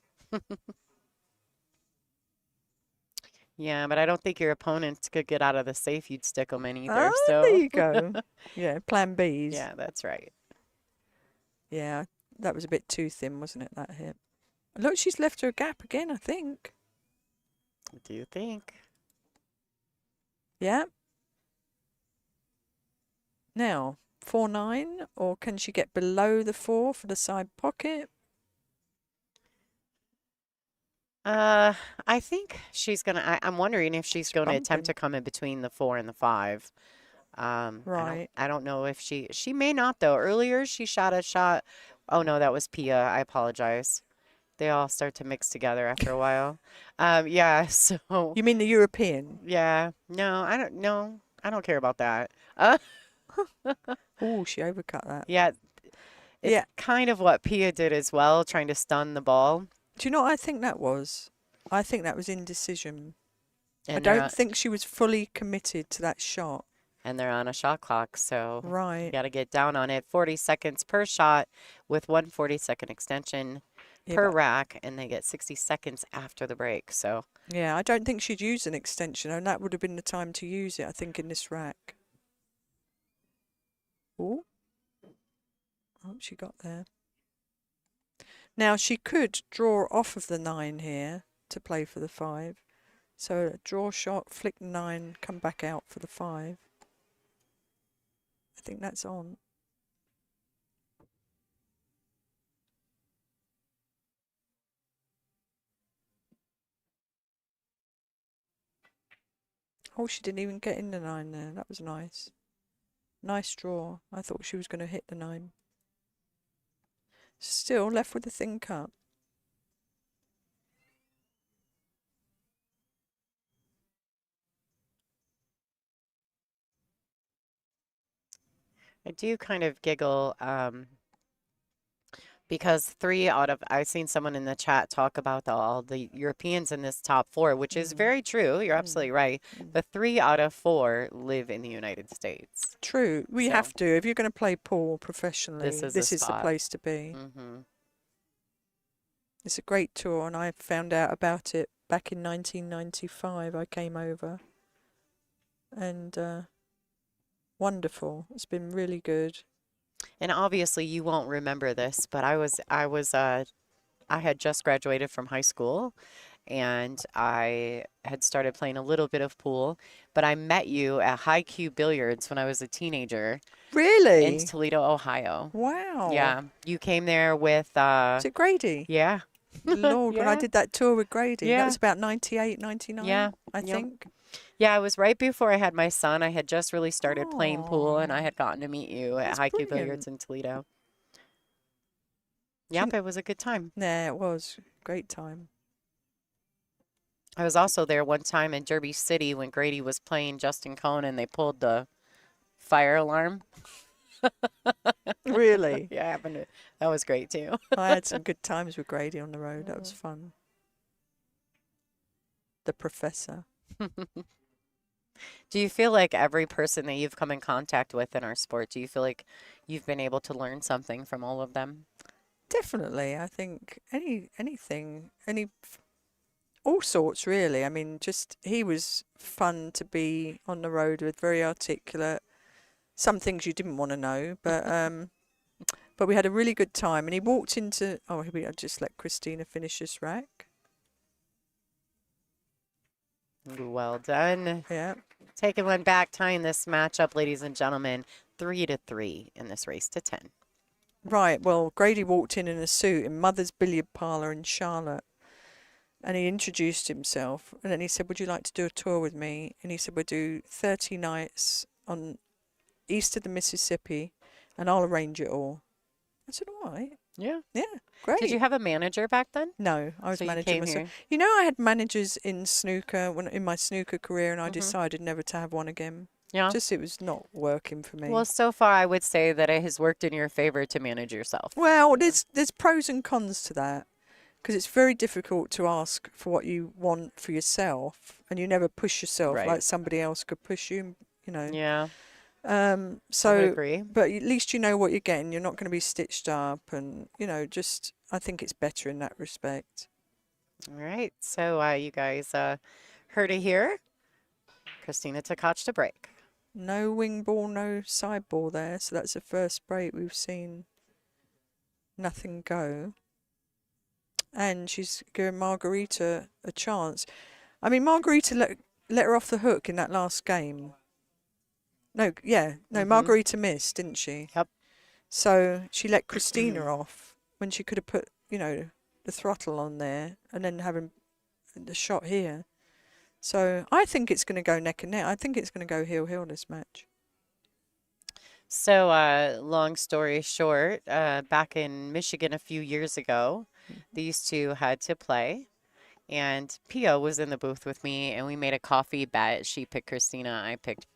Speaker 1: Yeah, but I don't think your opponents could get out of the safe you'd stick them in either.
Speaker 2: Oh,
Speaker 1: So
Speaker 2: there you go. Yeah, plan Bs.
Speaker 1: yeah, that's right.
Speaker 2: Yeah, that was a bit too thin, wasn't it, that hit? Look, she's left her a gap again, I think.
Speaker 1: What do you think?
Speaker 2: Yeah. Now, 4-9, or can she get below the 4 for the side pocket?
Speaker 1: I think she's gonna. I'm wondering if she's going to attempt to
Speaker 2: Bumping.
Speaker 1: come in between the 4 and the 5.
Speaker 2: Right.
Speaker 1: I don't know if she may not though. Earlier she shot a shot. Oh no, that was Pia. I apologize. They all start to mix together after a while. Yeah. So
Speaker 2: You mean the European?
Speaker 1: yeah. No, I don't. No, I don't care about that. Uh,
Speaker 2: Oh, she overcut that.
Speaker 1: yeah. It's
Speaker 2: Yeah.
Speaker 1: kind of what Pia did as well, trying to stun the ball.
Speaker 2: Do you know what I think that was? I think that was indecision. I
Speaker 1: And they're
Speaker 2: don't think she was fully committed to that shot.
Speaker 1: and they're on a shot clock, so you
Speaker 2: Right.
Speaker 1: got to get down on it. 40 seconds per shot with one 40-second extension
Speaker 2: Yeah,
Speaker 1: per
Speaker 2: but-
Speaker 1: rack, and they get 60 seconds after the break. So
Speaker 2: yeah, I don't think she'd use an extension, and that would have been the time to use it, I think, in this rack. Oh, she got there. Now, she could draw off of the 9 here to play for the 5. So, a draw shot, flick 9, come back out for the 5. I think that's on. Oh, she didn't even get in the 9 there. That was nice. Nice draw. I thought she was going to hit the 9. Still left with a thin cut.
Speaker 1: I do kind of giggle because I've seen someone in the chat talk about all the Europeans in this top 4, which is very true. You're absolutely right. The 3 out of 4 live in the United States.
Speaker 2: True. We
Speaker 1: So-
Speaker 2: have to. If you're going to play pool professionally,
Speaker 1: This is the
Speaker 2: the
Speaker 1: spot.
Speaker 2: place to be.
Speaker 1: Mm-hmm.
Speaker 2: It's a great tour, and I found out about it back in 1995. I came over, and wonderful. It's been really good.
Speaker 1: And obviously you won't remember this, but I had just graduated from high school and I had started playing a little bit of pool, but I met you at High Q Billiards when I was a teenager
Speaker 2: Really?
Speaker 1: in Toledo, Ohio.
Speaker 2: Wow.
Speaker 1: Yeah, you came there with
Speaker 2: Is it Grady?
Speaker 1: yeah.
Speaker 2: Lord, when I
Speaker 1: Yeah.
Speaker 2: did that tour with Grady,
Speaker 1: Yeah.
Speaker 2: that was about 98, 99,
Speaker 1: Yeah.
Speaker 2: I
Speaker 1: Yep.
Speaker 2: think.
Speaker 1: Yeah, it was right before I had my son. I had just really started playing pool and I
Speaker 2: Aw.
Speaker 1: had gotten to meet you at
Speaker 2: That's
Speaker 1: High Q
Speaker 2: brilliant.
Speaker 1: Billiards in Toledo. Yep, it was a good time.
Speaker 2: Yeah, it was. Great time.
Speaker 1: I was also there one time in Derby City when Grady was playing Justin Cohn and they pulled the fire alarm.
Speaker 2: Really?
Speaker 1: Yeah, happened to, that was great too.
Speaker 2: I had some good times with Grady on the road. That was fun. The professor.
Speaker 1: Do you feel like every person that you've come in contact with in our sport, do you feel like you've been able to learn something from all of them?
Speaker 2: Definitely. I think all sorts really. I mean, just he was fun to be on the road with, very articulate. Some things you didn't want to know, but we had a really good time. And he walked into. Oh, here we. I'll just let Kristina finish this rack.
Speaker 1: Well done.
Speaker 2: Yeah.
Speaker 1: Taking one back, tying this match up, ladies and gentlemen, 3-3 in this race to 10.
Speaker 2: Right. Well, Grady walked in a suit in Mother's Billiard Parlour in Charlotte. And he introduced himself. And then he said, would you like to do a tour with me? And he said, we'll do 30 nights on east of the Mississippi and I'll arrange it all. I said, all right.
Speaker 1: Yeah.
Speaker 2: Yeah, great.
Speaker 1: Did you have a manager back then?
Speaker 2: No, I was
Speaker 1: So you
Speaker 2: managing
Speaker 1: came
Speaker 2: myself.
Speaker 1: here.
Speaker 2: You know, I had managers in snooker in my snooker career, and I
Speaker 1: Mhm.
Speaker 2: decided never to have one again.
Speaker 1: Yeah.
Speaker 2: Just it was not working for me.
Speaker 1: Well, so far I would say that it has worked in your favor to manage yourself.
Speaker 2: Well, there's pros and cons to that, because it's very difficult to ask for what you want for yourself, and you never push yourself
Speaker 1: Right.
Speaker 2: like somebody else could push you. You know.
Speaker 1: Yeah, I would
Speaker 2: So,
Speaker 1: agree.
Speaker 2: but at least you know what you're getting. You're not going to be stitched up, and just I think it's better in that respect.
Speaker 1: All right. So you guys heard it here. Kristina Tkach to break.
Speaker 2: No wing ball, no side ball there. So that's the first break we've seen. Nothing go. And she's giving Margarita a chance. I mean, Margarita let her off the hook in that last game. No, yeah. No, Margarita missed, didn't she?
Speaker 1: Yep.
Speaker 2: So she let Kristina off when she could have put, the throttle on there and then having the shot here. So I think it's going to go neck and neck. I think it's going to go heel this match.
Speaker 1: So long story short, back in Michigan a few years ago, these two had to play. And Pio was in the booth with me, and we made a coffee bet. She picked Kristina, I picked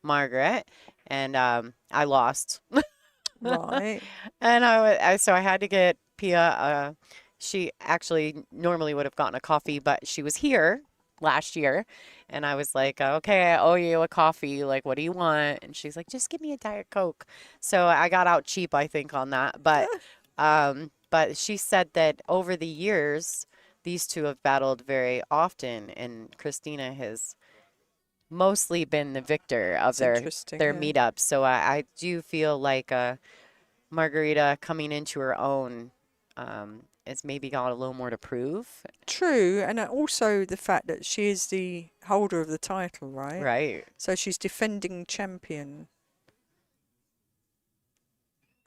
Speaker 1: Margaret, and I lost.
Speaker 2: Right.
Speaker 1: And so I had to get Pia. She actually normally would have gotten a coffee, but she was here last year, and I was like, okay, I owe you a coffee. Like, what do you want? And she's like, just give me a Diet Coke. So I got out cheap, I think, on that. But she said that over the years, these two have battled very often, and Kristina has mostly been the victor of
Speaker 2: It's
Speaker 1: their
Speaker 2: interesting, yeah.
Speaker 1: meetups. So I do feel like Margarita coming into her own has maybe got a little more to prove.
Speaker 2: True, and also the fact that she is the holder of the title, right?
Speaker 1: Right.
Speaker 2: So she's defending champion.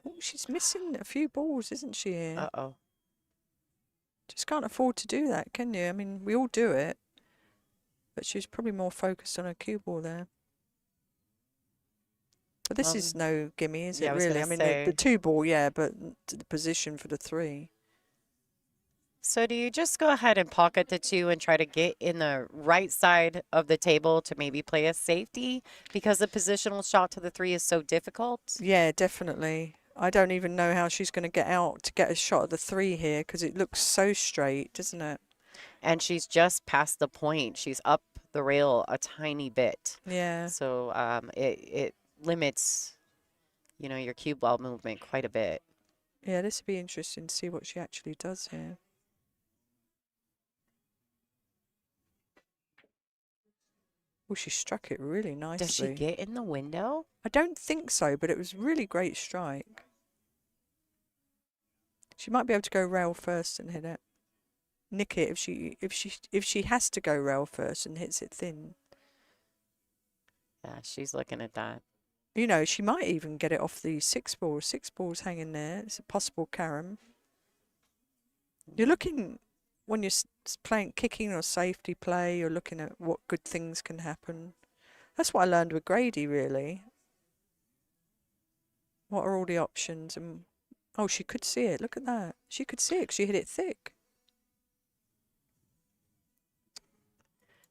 Speaker 2: Oh, she's missing a few balls, isn't she? Here?
Speaker 1: Uh-oh.
Speaker 2: Just can't afford to do that, can you? I mean, we all do it, but she's probably more focused on her cue ball there. But this is no gimme, is
Speaker 1: yeah, I
Speaker 2: it
Speaker 1: was
Speaker 2: really?
Speaker 1: gonna
Speaker 2: I mean,
Speaker 1: say.
Speaker 2: the two ball, yeah, but the position for the three.
Speaker 1: So do you just go ahead and pocket the two and try to get in the right side of the table to maybe play a safety because the positional shot to the three is so difficult?
Speaker 2: Yeah, definitely. I don't even know how she's going to get out to get a shot at the three here because it looks so straight, doesn't it?
Speaker 1: And she's just past the point. She's up the rail a tiny bit.
Speaker 2: Yeah.
Speaker 1: So it limits, your cue ball movement quite a bit.
Speaker 2: Yeah, this would be interesting to see what she actually does here. Oh, she struck it really nicely.
Speaker 1: Does she get in the window?
Speaker 2: I don't think so, but it was really great strike. She might be able to go rail first and hit it. Nick it if she has to go rail first and hits it thin.
Speaker 1: Yeah, she's looking at that.
Speaker 2: She might even get it off the six ball. Six balls hanging there. It's a possible carom. You're looking, when you're playing kicking or safety play, you're looking at what good things can happen. That's what I learned with Grady, really. What are all the options and Oh, she could see it. Look at that. She could see it 'cause she hit it thick.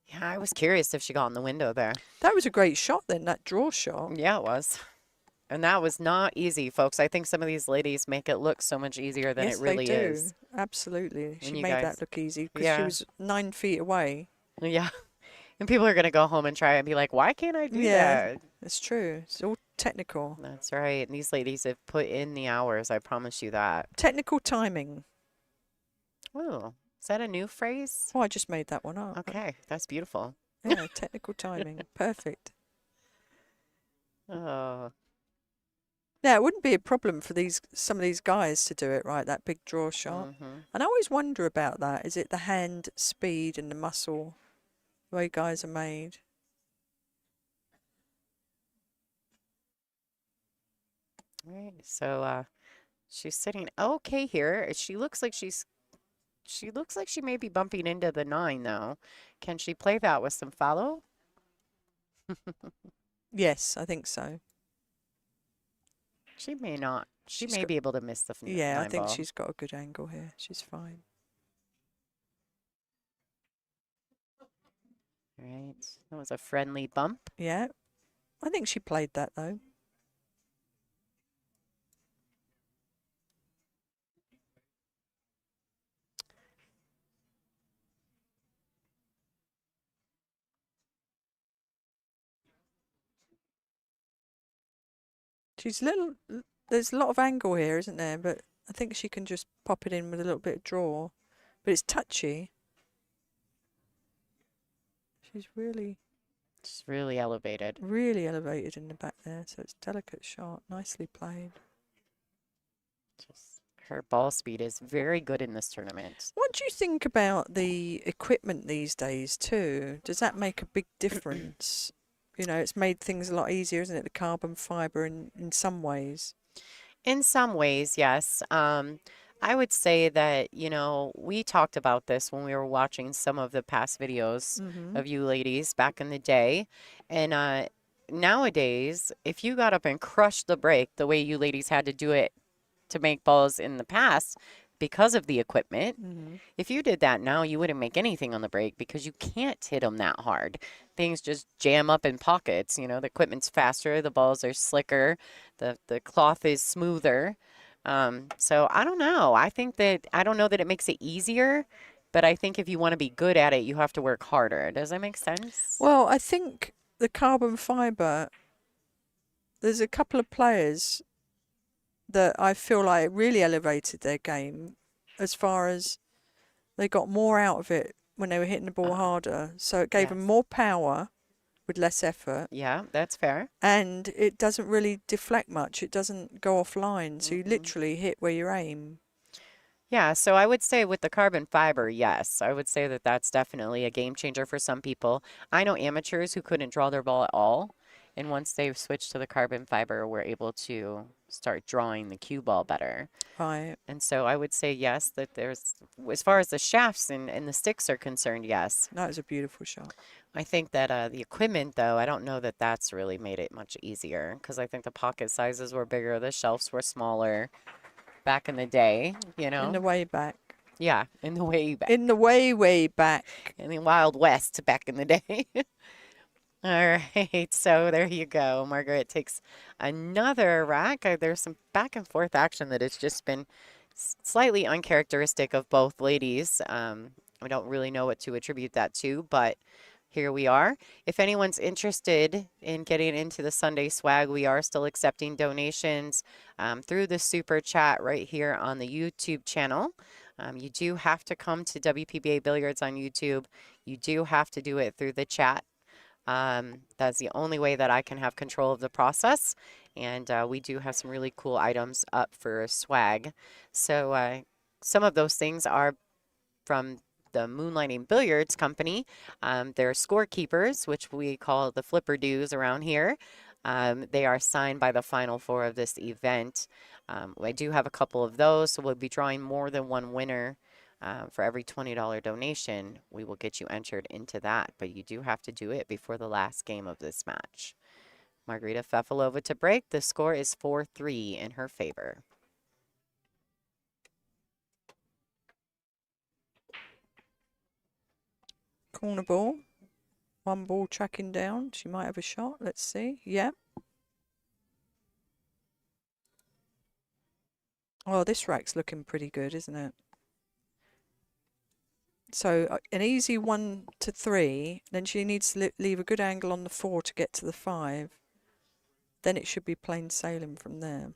Speaker 1: Yeah, I was curious if she got in the window there.
Speaker 2: That was a great shot then, that draw shot.
Speaker 1: Yeah, it was. And that was not easy, folks. I think some of these ladies make it look so much easier than it
Speaker 2: Yes, they
Speaker 1: really
Speaker 2: do.
Speaker 1: is.
Speaker 2: Absolutely. She
Speaker 1: And you
Speaker 2: made
Speaker 1: guys,
Speaker 2: that look easy because she
Speaker 1: yeah,
Speaker 2: was 9 feet away.
Speaker 1: yeah. And people are going to go home and try and be like, why can't I do
Speaker 2: Yeah,
Speaker 1: that?
Speaker 2: that's true. It's all technical.
Speaker 1: That's right. And these ladies have put in the hours. I promise you that.
Speaker 2: Technical timing.
Speaker 1: Oh, is that a new phrase?
Speaker 2: Oh, I just made that one up.
Speaker 1: Okay, that's beautiful.
Speaker 2: Yeah, technical timing. Perfect.
Speaker 1: Oh,
Speaker 2: Yeah, it wouldn't be a problem for some of these guys to do it, right? That big draw shot.
Speaker 1: mm-hmm.
Speaker 2: And I always wonder about that. Is it the hand speed and the muscle, the way guys are made?
Speaker 1: Right. So she's sitting okay here. She looks like she may be bumping into the 9 though. Can she play that with some follow?
Speaker 2: Yes, I think so.
Speaker 1: She may not. She
Speaker 2: She's
Speaker 1: may
Speaker 2: got,
Speaker 1: be able to miss the
Speaker 2: yeah, I
Speaker 1: 9
Speaker 2: think
Speaker 1: ball.
Speaker 2: she's got a good angle here. She's fine.
Speaker 1: Right. That was a friendly bump.
Speaker 2: Yeah, I think she played that though. There's a lot of angle here, isn't there? But I think she can just pop it in with a little bit of draw. But it's touchy. She's really,
Speaker 1: She's really elevated.
Speaker 2: really elevated in the back there. So it's a delicate shot. Nicely played.
Speaker 1: Just her ball speed is very good in this tournament.
Speaker 2: What do you think about the equipment these days too? Does that make a big difference? You know, it's made things a lot easier, isn't it? The carbon fiber in some ways.
Speaker 1: In some ways, yes. I would say that, we talked about this when we were watching some of the past videos
Speaker 2: Mm-hmm.
Speaker 1: of you ladies back in the day. And nowadays, if you got up and crushed the break the way you ladies had to do it to make balls in the past because of the equipment,
Speaker 2: Mm-hmm.
Speaker 1: if you did that now, you wouldn't make anything on the break because you can't hit them that hard. Things just jam up in pockets. The equipment's faster, the balls are slicker, the cloth is smoother. So I don't know. I don't know that it makes it easier, but I think if you want to be good at it, you have to work harder. Does that make sense?
Speaker 2: Well, I think the carbon fiber, there's a couple of players that I feel like really elevated their game as far as they got more out of it when they were hitting the ball harder. So it gave them
Speaker 1: Yes.
Speaker 2: more power with less effort.
Speaker 1: Yeah, that's fair.
Speaker 2: And it doesn't really deflect much. It doesn't go offline. So you
Speaker 1: Mhm.
Speaker 2: literally hit where you aim.
Speaker 1: Yeah, so I would say with the carbon fiber, yes, I would say that that's definitely a game changer for some people. I know amateurs who couldn't draw their ball at all, and once they've switched to the carbon fiber, we're able to start drawing the cue ball better.
Speaker 2: Right.
Speaker 1: And so I would say yes, that as far as the shafts and the sticks are concerned, yes.
Speaker 2: That was a beautiful shot.
Speaker 1: I think that the equipment, though, I don't know that that's really made it much easier because I think the pocket sizes were bigger, the shelves were smaller back in the day,
Speaker 2: In the way back.
Speaker 1: Yeah, in the way back.
Speaker 2: In the way back.
Speaker 1: In the Wild West back in the day. All right, so there you go. Margaret takes another rack. There's some back and forth action that has just been slightly uncharacteristic of both ladies. I don't really know what to attribute that to, but here we are. If anyone's interested in getting into the Sunday swag, we are still accepting donations through the super chat right here on the YouTube channel. You do have to come to WPBA Billiards on YouTube. You do have to do it through the chat. That's the only way that I can have control of the process. And we do have some really cool items up for swag. So some of those things are from the Moonlighting Billiards Company. They're scorekeepers, which we call the flipper dues around here. They are signed by the final four of this event. I do have a couple of those, so we'll be drawing more than one winner. For every $20 donation, we will get you entered into that, but you do have to do it before the last game of this match. Margarita Fefilova to break. The score is 4-3 in her favor.
Speaker 2: Corner ball. One ball tracking down. She might have a shot. Let's see. Yeah. Well, this rack's looking pretty good, isn't it? So an easy 1 to 3. Then she needs to leave a good angle on the 4 to get to the 5. Then it should be plain sailing from there.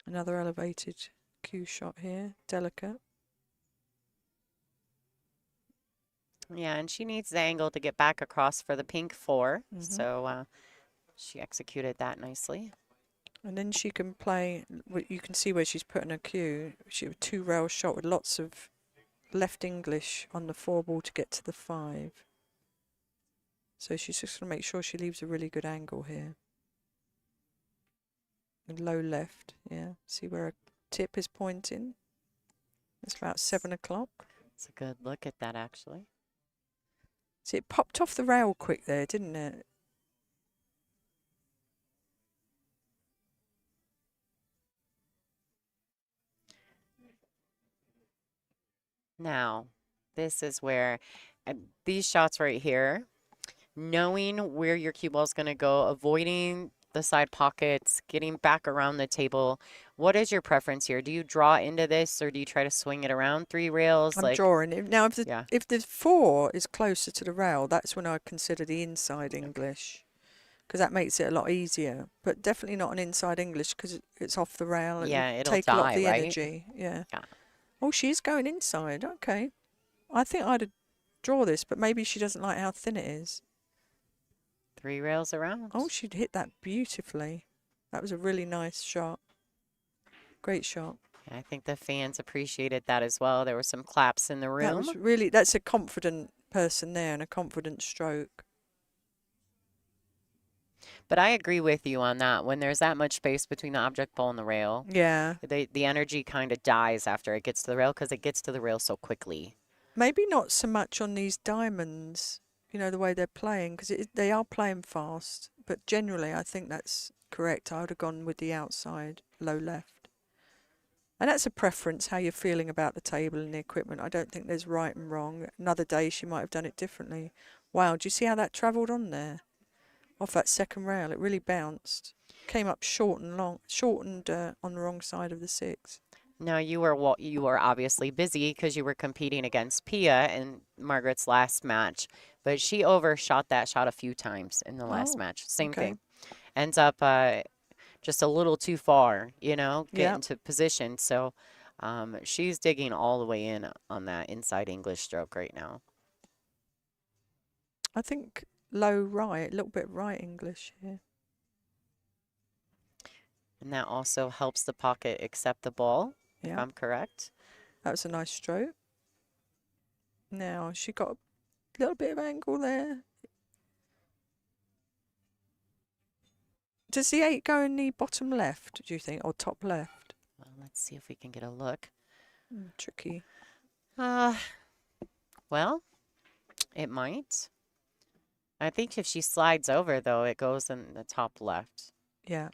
Speaker 2: Another elevated cue shot here. Delicate.
Speaker 1: Yeah, and she needs the angle to get back across for the pink 4. So she executed that nicely.
Speaker 2: And then she can play, you can see where she's putting her cue. She had a 2-rail shot with lots of left English on the 4 ball to get to the 5. So she's just going to make sure she leaves a really good angle here. And low left, yeah. See where her tip is pointing? It's about 7 o'clock.
Speaker 1: It's a good look at that, actually.
Speaker 2: See, it popped off the rail quick there, didn't it?
Speaker 1: Now, this is where these shots right here, knowing where your cue ball is going to go, avoiding the side pockets, getting back around the table. What is your preference here? Do you draw into this or do you try to swing it around 3 rails?
Speaker 2: I'm drawing it. Now, if the 4 is closer to the rail, that's when I consider the inside English, because that makes it a lot easier. But definitely not an inside English because it's off the rail.
Speaker 1: Yeah, it'll
Speaker 2: take a lot of the
Speaker 1: right?
Speaker 2: energy. Yeah.
Speaker 1: Yeah.
Speaker 2: Oh, she is going inside. Okay. I think I'd draw this, but maybe she doesn't like how thin it is.
Speaker 1: 3 rails around.
Speaker 2: Oh, she'd hit that beautifully. That was a really nice shot. Great shot.
Speaker 1: I think the fans appreciated that as well. There were some claps in the room.
Speaker 2: That was really, that's a confident person there and a confident stroke.
Speaker 1: But I agree with you on that. When there's that much space between the object ball and the rail,
Speaker 2: yeah,
Speaker 1: the energy kind of dies after it gets to the rail because it gets to the rail so quickly.
Speaker 2: Maybe not so much on these diamonds, you know, the way they're playing, because they are playing fast. But generally, I think that's correct. I would have gone with the outside, low left. And that's a preference, how you're feeling about the table and the equipment. I don't think there's right and wrong. Another day, she might have done it differently. Wow, do you see how that travelled on there? Off that second rail, it really bounced. Came up shortened on the wrong side of the 6.
Speaker 1: Now, you were obviously busy because you were competing against Pia in Margaret's last match, but she overshot that shot a few times in the last match. Same thing. Ends up just a little too far, you know, get into position. So she's digging all the way in on that inside English stroke right now.
Speaker 2: I think low right, a little bit right English here.
Speaker 1: And that also helps the pocket accept the ball,
Speaker 2: if
Speaker 1: I'm correct.
Speaker 2: That was a nice stroke. Now, she got a little bit of angle there. Does the 8 go in the bottom left, do you think, or top left?
Speaker 1: Well, let's see if we can get a look.
Speaker 2: Tricky.
Speaker 1: Well, it might. I think if she slides over, though, it goes in the top left.
Speaker 2: Yeah.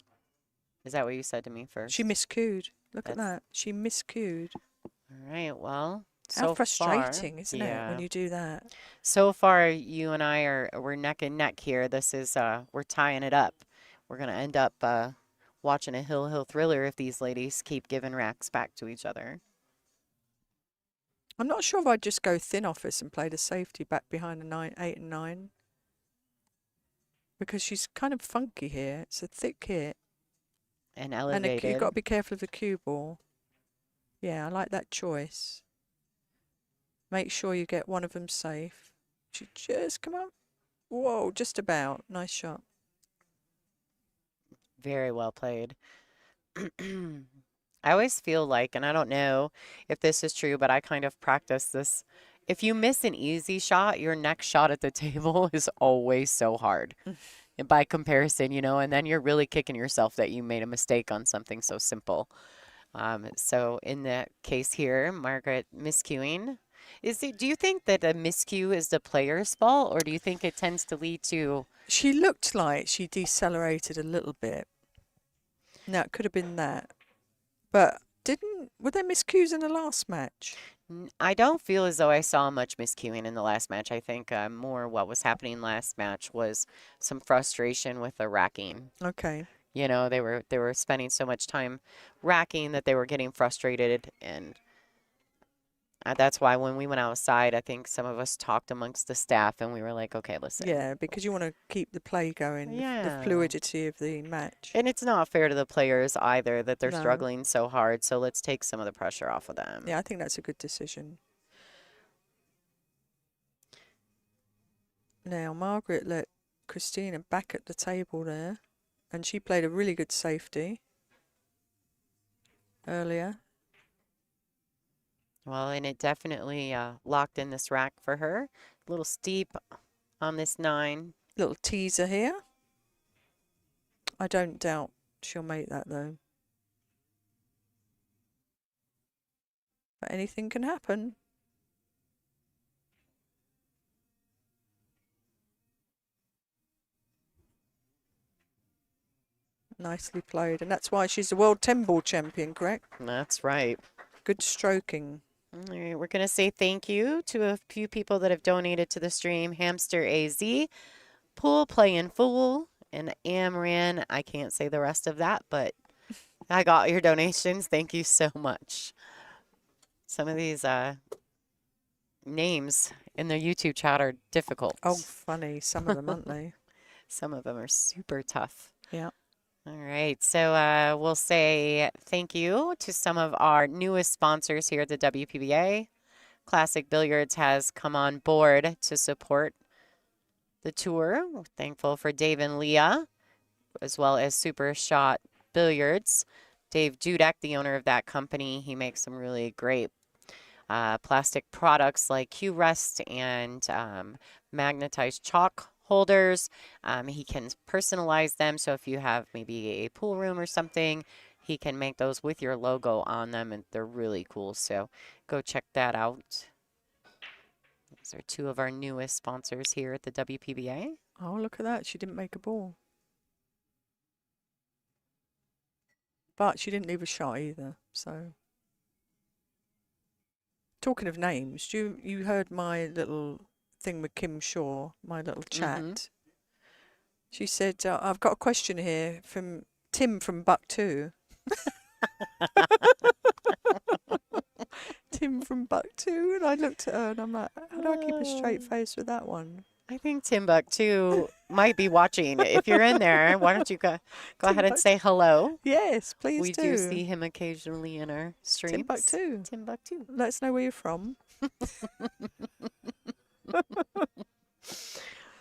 Speaker 1: Is that what you said to me first?
Speaker 2: She miscued. Look at that. She miscued.
Speaker 1: All right, well,
Speaker 2: how frustrating, isn't it, when you do that?
Speaker 1: So far, you and I we're neck and neck here. This is, we're tying it up. We're going to end up watching a hill thriller if these ladies keep giving racks back to each other.
Speaker 2: I'm not sure if I'd just go thin office and play the safety back behind the 8 and 9. Because she's kind of funky here. It's a thick hit.
Speaker 1: And elevated.
Speaker 2: And you've got to be careful of the cue ball. Yeah, I like that choice. Make sure you get one of them safe. She just, come on. Whoa, just about. Nice shot.
Speaker 1: Very well played. I always feel like, and I don't know if this is true, but I kind of practice this. If you miss an easy shot, your next shot at the table is always so hard. By comparison, you know, and then you're really kicking yourself that you made a mistake on something so simple. So in that case here, Margaret miscuing. Do you think that a miscue is the player's fault, or do you think it tends to lead to?
Speaker 2: She looked like she decelerated a little bit. Now, it could have been that. But were there miscues in the last match?
Speaker 1: I don't feel as though I saw much miscuing in the last match. I think more what was happening last match was some frustration with the racking.
Speaker 2: Okay.
Speaker 1: You know, they were spending so much time racking that they were getting frustrated, and that's why when we went outside, I think some of us talked amongst the staff, and we were like, okay, listen.
Speaker 2: Yeah, because you want to keep the play going, the
Speaker 1: Yeah.
Speaker 2: fluidity of the match.
Speaker 1: And it's not fair to the players either that they're
Speaker 2: No.
Speaker 1: struggling so hard, so let's take some of the pressure off of them.
Speaker 2: Yeah, I think that's a good decision. Now, Margaret let Kristina back at the table there, and she played a really good safety earlier.
Speaker 1: Well, and it definitely locked in this rack for her. A little steep on this 9.
Speaker 2: Little teaser here. I don't doubt she'll make that though. But anything can happen. Nicely played. And that's why she's the World 10-ball champion, correct?
Speaker 1: That's right.
Speaker 2: Good stroking.
Speaker 1: All right, we're going to say thank you to a few people that have donated to the stream. Hamster AZ, Pool Playing Fool, and Amran. I can't say the rest of that, but I got your donations. Thank you so much. Some of these names in the YouTube chat are difficult.
Speaker 2: Oh, funny. Some of them, aren't they?
Speaker 1: Some of them are super tough.
Speaker 2: Yeah.
Speaker 1: All right, so we'll say thank you to some of our newest sponsors here at the WPBA. Classic Billiards has come on board to support the tour. We're thankful for Dave and Leah, as well as Super Shot Billiards. Dave Dudek, the owner of that company, he makes some really great plastic products like Q-Rest and magnetized chalk holders. He can personalize them, so if you have maybe a pool room or something, he can make those with your logo on them, and they're really cool, so go check that out. These are two of our newest sponsors here at the WPBA.
Speaker 2: Oh, look at that. She didn't make a ball. But she didn't leave a shot either, so. Talking of names, you heard my little thing with Kim Shaw, my little chat. She said, I've got a question here from Tim from Buck 2. Tim from Buck 2, and I looked at her and I'm like, how do I keep a straight face with that one?
Speaker 1: I think Timbuktu might be watching. If you're in there, why don't you go ahead and say hello?
Speaker 2: Yes, please
Speaker 1: We do see him occasionally in our streams.
Speaker 2: Timbuktu.
Speaker 1: Timbuktu.
Speaker 2: Let us know where you're from.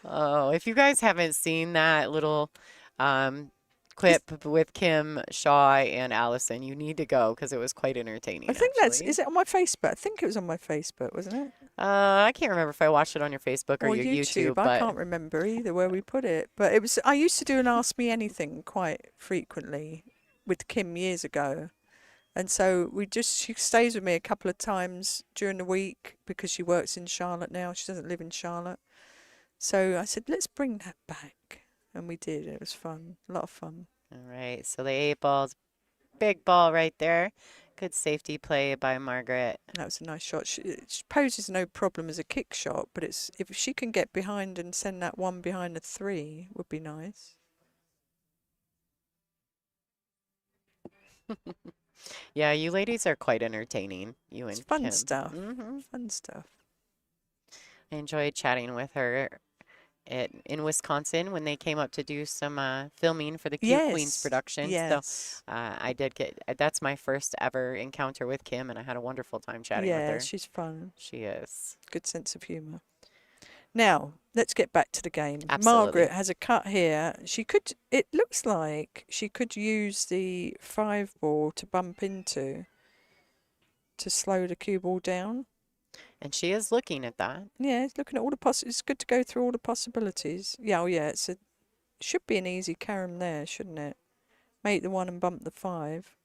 Speaker 1: Oh, if you guys haven't seen that little clip with Kim, Shaw, and Allison, you need to go because it was quite entertaining.
Speaker 2: I think
Speaker 1: actually.
Speaker 2: is it on my Facebook? I think it was on my Facebook, wasn't it?
Speaker 1: I can't remember if I watched it on your Facebook or your YouTube. But
Speaker 2: I can't remember either where we put it. But it was. I used to do an Ask Me Anything quite frequently with Kim years ago. And so she stays with me a couple of times during the week because she works in Charlotte now. She doesn't live in Charlotte. So I said, let's bring that back. And we did. It was fun. A lot of fun.
Speaker 1: All right. So the 8 ball's big ball right there. Good safety play by Margaret.
Speaker 2: That was a nice shot. She poses no problem as a kick shot, but if she can get behind and send that one behind the 3, would be nice.
Speaker 1: Yeah, you ladies are quite entertaining.
Speaker 2: It's
Speaker 1: and
Speaker 2: fun
Speaker 1: Kim.
Speaker 2: stuff. Fun stuff.
Speaker 1: I enjoyed chatting with her in Wisconsin when they came up to do some filming for the Cute Queens production.
Speaker 2: Yes.
Speaker 1: So I did that's my first ever encounter with Kim, and I had a wonderful time chatting with her.
Speaker 2: Yeah, she's fun.
Speaker 1: She is.
Speaker 2: Good sense of humour. Now, let's get back to the game.
Speaker 1: Absolutely.
Speaker 2: Margaret has a cut here. It looks like she could use the 5 ball to bump into to slow the cue ball down.
Speaker 1: And she is looking at that.
Speaker 2: Yeah, it's looking at all the it's good to go through all the possibilities. Yeah, yeah, should be an easy carom there, shouldn't it? Make the 1 and bump the 5.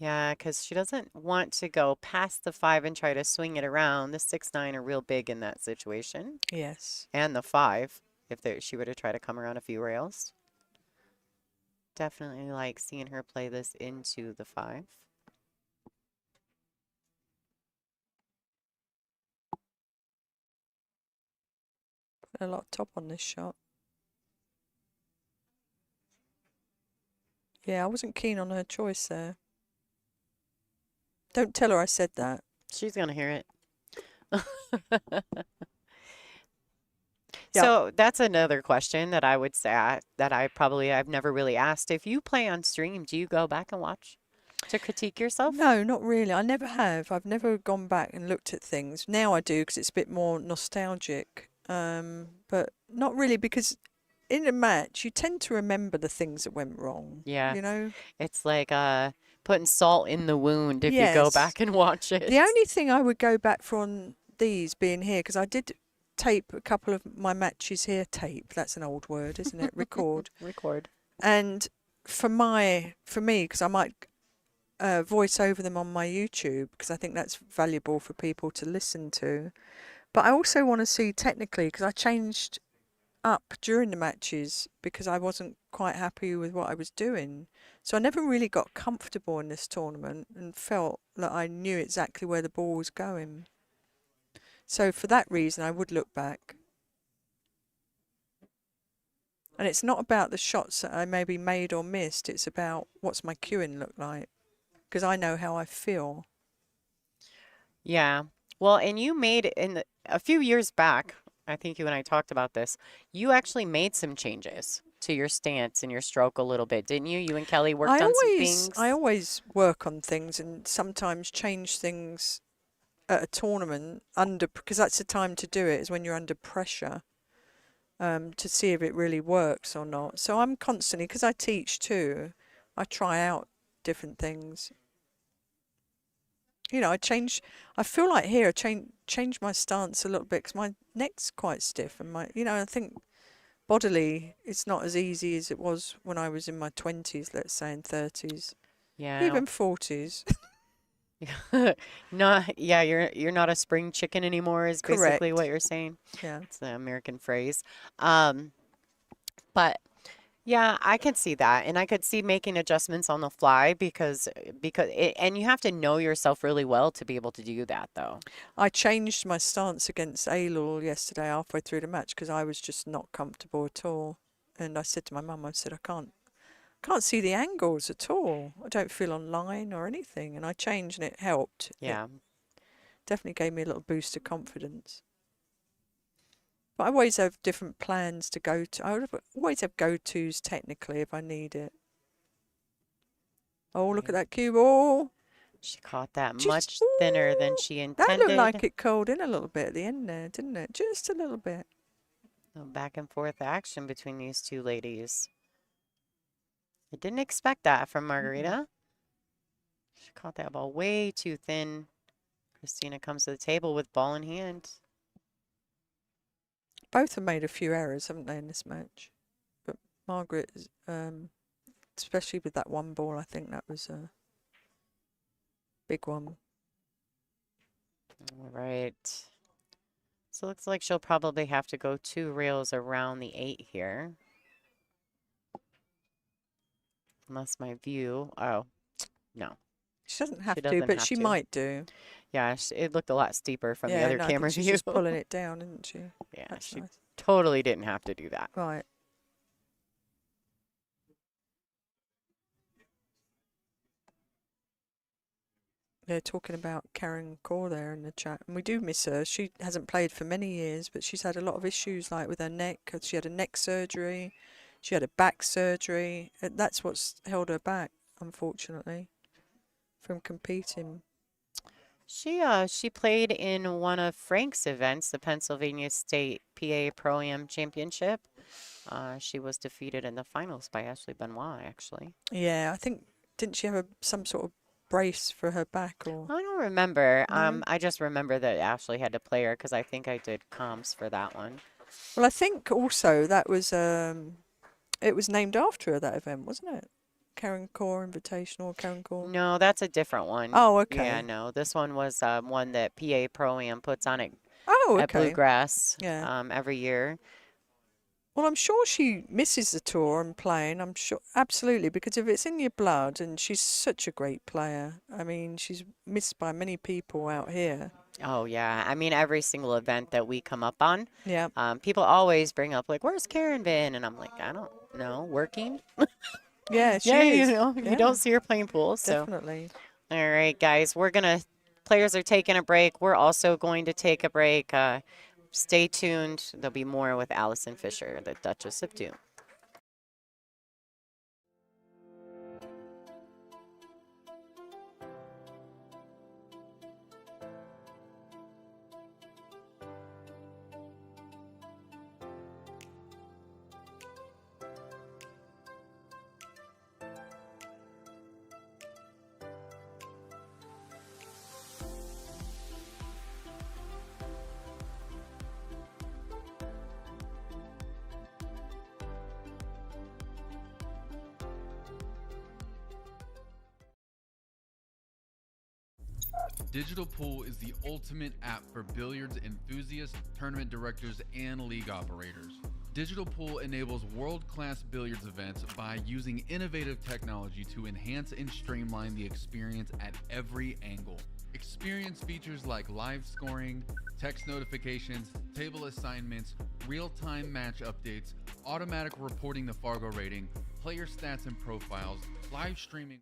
Speaker 1: Yeah, because she doesn't want to go past the 5 and try to swing it around. The 6-9 are real big in that situation.
Speaker 2: Yes.
Speaker 1: And the 5, if she were to try to come around a few rails. Definitely like seeing her play this into the 5.
Speaker 2: Put a lot of top on this shot. Yeah, I wasn't keen on her choice there. Don't tell her I said that.
Speaker 1: She's going to hear it.
Speaker 2: Yeah.
Speaker 1: So that's another question that I would say that I've never really asked. If you play on stream, do you go back and watch to critique yourself?
Speaker 2: No, not really. I never have. I've never gone back and looked at things. Now I do because it's a bit more nostalgic. But not really because in a match you tend to remember the things that went wrong.
Speaker 1: Yeah.
Speaker 2: You know?
Speaker 1: It's like putting salt in the wound if you go
Speaker 2: Yes.
Speaker 1: back and watch it.
Speaker 2: The only thing I would go back for on these being here, because I did tape a couple of my matches here. Tape, that's an old word, isn't it? Record.
Speaker 1: Record.
Speaker 2: And for me, because I might voice over them on my YouTube, because I think that's valuable for people to listen to. But I also want to see technically, because I changed up during the matches because I wasn't quite happy with what I was doing. So I never really got comfortable in this tournament and felt that I knew exactly where the ball was going. So for that reason, I would look back. And it's not about the shots that I maybe made or missed. It's about what's my cueing look like. Because I know how I feel.
Speaker 1: Yeah. Well, and you made a few years back, I think you and I talked about this, you actually made some changes to your stance and your stroke a little bit, didn't you? You and Kelly worked on some things.
Speaker 2: I always work on things and sometimes change things at a tournament because that's the time to do it, is when you're under pressure, to see if it really works or not. So I'm constantly, because I teach too, I try out different things. You know, I feel like here I change my stance a little bit because my neck's quite stiff and I think bodily it's not as easy as it was when I was in my 20s, let's say, and 30s,
Speaker 1: Yeah.
Speaker 2: even 40s.
Speaker 1: Yeah, you're not a spring chicken anymore is basically
Speaker 2: Correct.
Speaker 1: what you're saying.
Speaker 2: Yeah.
Speaker 1: It's the American phrase. But yeah, I could see that, and I could see making adjustments on the fly because and you have to know yourself really well to be able to do that, though.
Speaker 2: I changed my stance against Aylul yesterday halfway through the match because I was just not comfortable at all. And I said to my mum, I said, I can't see the angles at all. I don't feel online or anything. And I changed and it helped.
Speaker 1: Yeah.
Speaker 2: It definitely gave me a little boost of confidence. But I always have different plans to go to. I would always have go-tos technically if I need it. Oh, look at that cue ball.
Speaker 1: She caught that
Speaker 2: Just-
Speaker 1: much thinner than she
Speaker 2: That
Speaker 1: intended.
Speaker 2: looked like it curled in a little bit at the end there, didn't it? Just a little bit.
Speaker 1: Back and forth action between these two ladies. I didn't expect that from Margarita. She caught that ball way too thin. Kristina comes to the table with ball in hand.
Speaker 2: Both have made a few errors, haven't they, in this match? But Margaret, especially with that one ball, I think that was a big one.
Speaker 1: All right. So it looks like she'll probably have to go 2 rails around the 8 here. Unless my view. Oh, no.
Speaker 2: She doesn't have to,
Speaker 1: doesn't
Speaker 2: but
Speaker 1: have
Speaker 2: she
Speaker 1: to.
Speaker 2: might do.
Speaker 1: Yeah, it looked a lot steeper from the other
Speaker 2: no, I
Speaker 1: camera
Speaker 2: think she's
Speaker 1: view.
Speaker 2: just pulling it down, isn't she?
Speaker 1: Yeah,
Speaker 2: That's
Speaker 1: she
Speaker 2: nice.
Speaker 1: totally didn't have to do that.
Speaker 2: Right. They're talking about Karen Kaur there in the chat, and we do miss her. She hasn't played for many years, but she's had a lot of issues, like with her neck. She had a neck surgery, she had a back surgery. That's what's held her back, unfortunately, from competing.
Speaker 1: She played in one of Frank's events, the Pennsylvania State PA Pro-Am Championship. She was defeated in the finals by Ashley Benoit, actually.
Speaker 2: Yeah, I think, didn't she have some sort of brace for her back? Or
Speaker 1: I don't remember.
Speaker 2: No?
Speaker 1: I just remember that Ashley had to play her because I think I did comps for that one.
Speaker 2: Well, I think also that was it was named after her, that event, wasn't it? Core Invitational, Core?
Speaker 1: No, that's a different one.
Speaker 2: Oh,
Speaker 1: Yeah,
Speaker 2: okay.
Speaker 1: no, this one was one that PA Pro-Am puts on
Speaker 2: Oh,
Speaker 1: at
Speaker 2: okay.
Speaker 1: Bluegrass
Speaker 2: Yeah.
Speaker 1: every year.
Speaker 2: Well, I'm sure she misses the tour and playing. I'm sure, absolutely, because if it's in your blood, and she's such a great player. I mean, she's missed by many people out here.
Speaker 1: Oh, yeah. I mean, every single event that we come up on,
Speaker 2: Yeah.
Speaker 1: people always bring up, like, where's Karen been? And I'm like, I don't know, working?
Speaker 2: Yeah,
Speaker 1: Yeah,
Speaker 2: she is.
Speaker 1: you
Speaker 2: Yeah,
Speaker 1: don't see her playing pool. So,
Speaker 2: definitely.
Speaker 1: all right, guys, players are taking a break. We're also going to take a break. Stay tuned. There'll be more with Allison Fisher, the Duchess of Doom.
Speaker 3: DigitalPool is the ultimate app for billiards enthusiasts, tournament directors, and league operators. DigitalPool enables world-class billiards events by using innovative technology to enhance and streamline the experience at every angle. Experience features like live scoring, text notifications, table assignments, real-time match updates, automatic reporting the Fargo rating, player stats and profiles, live streaming.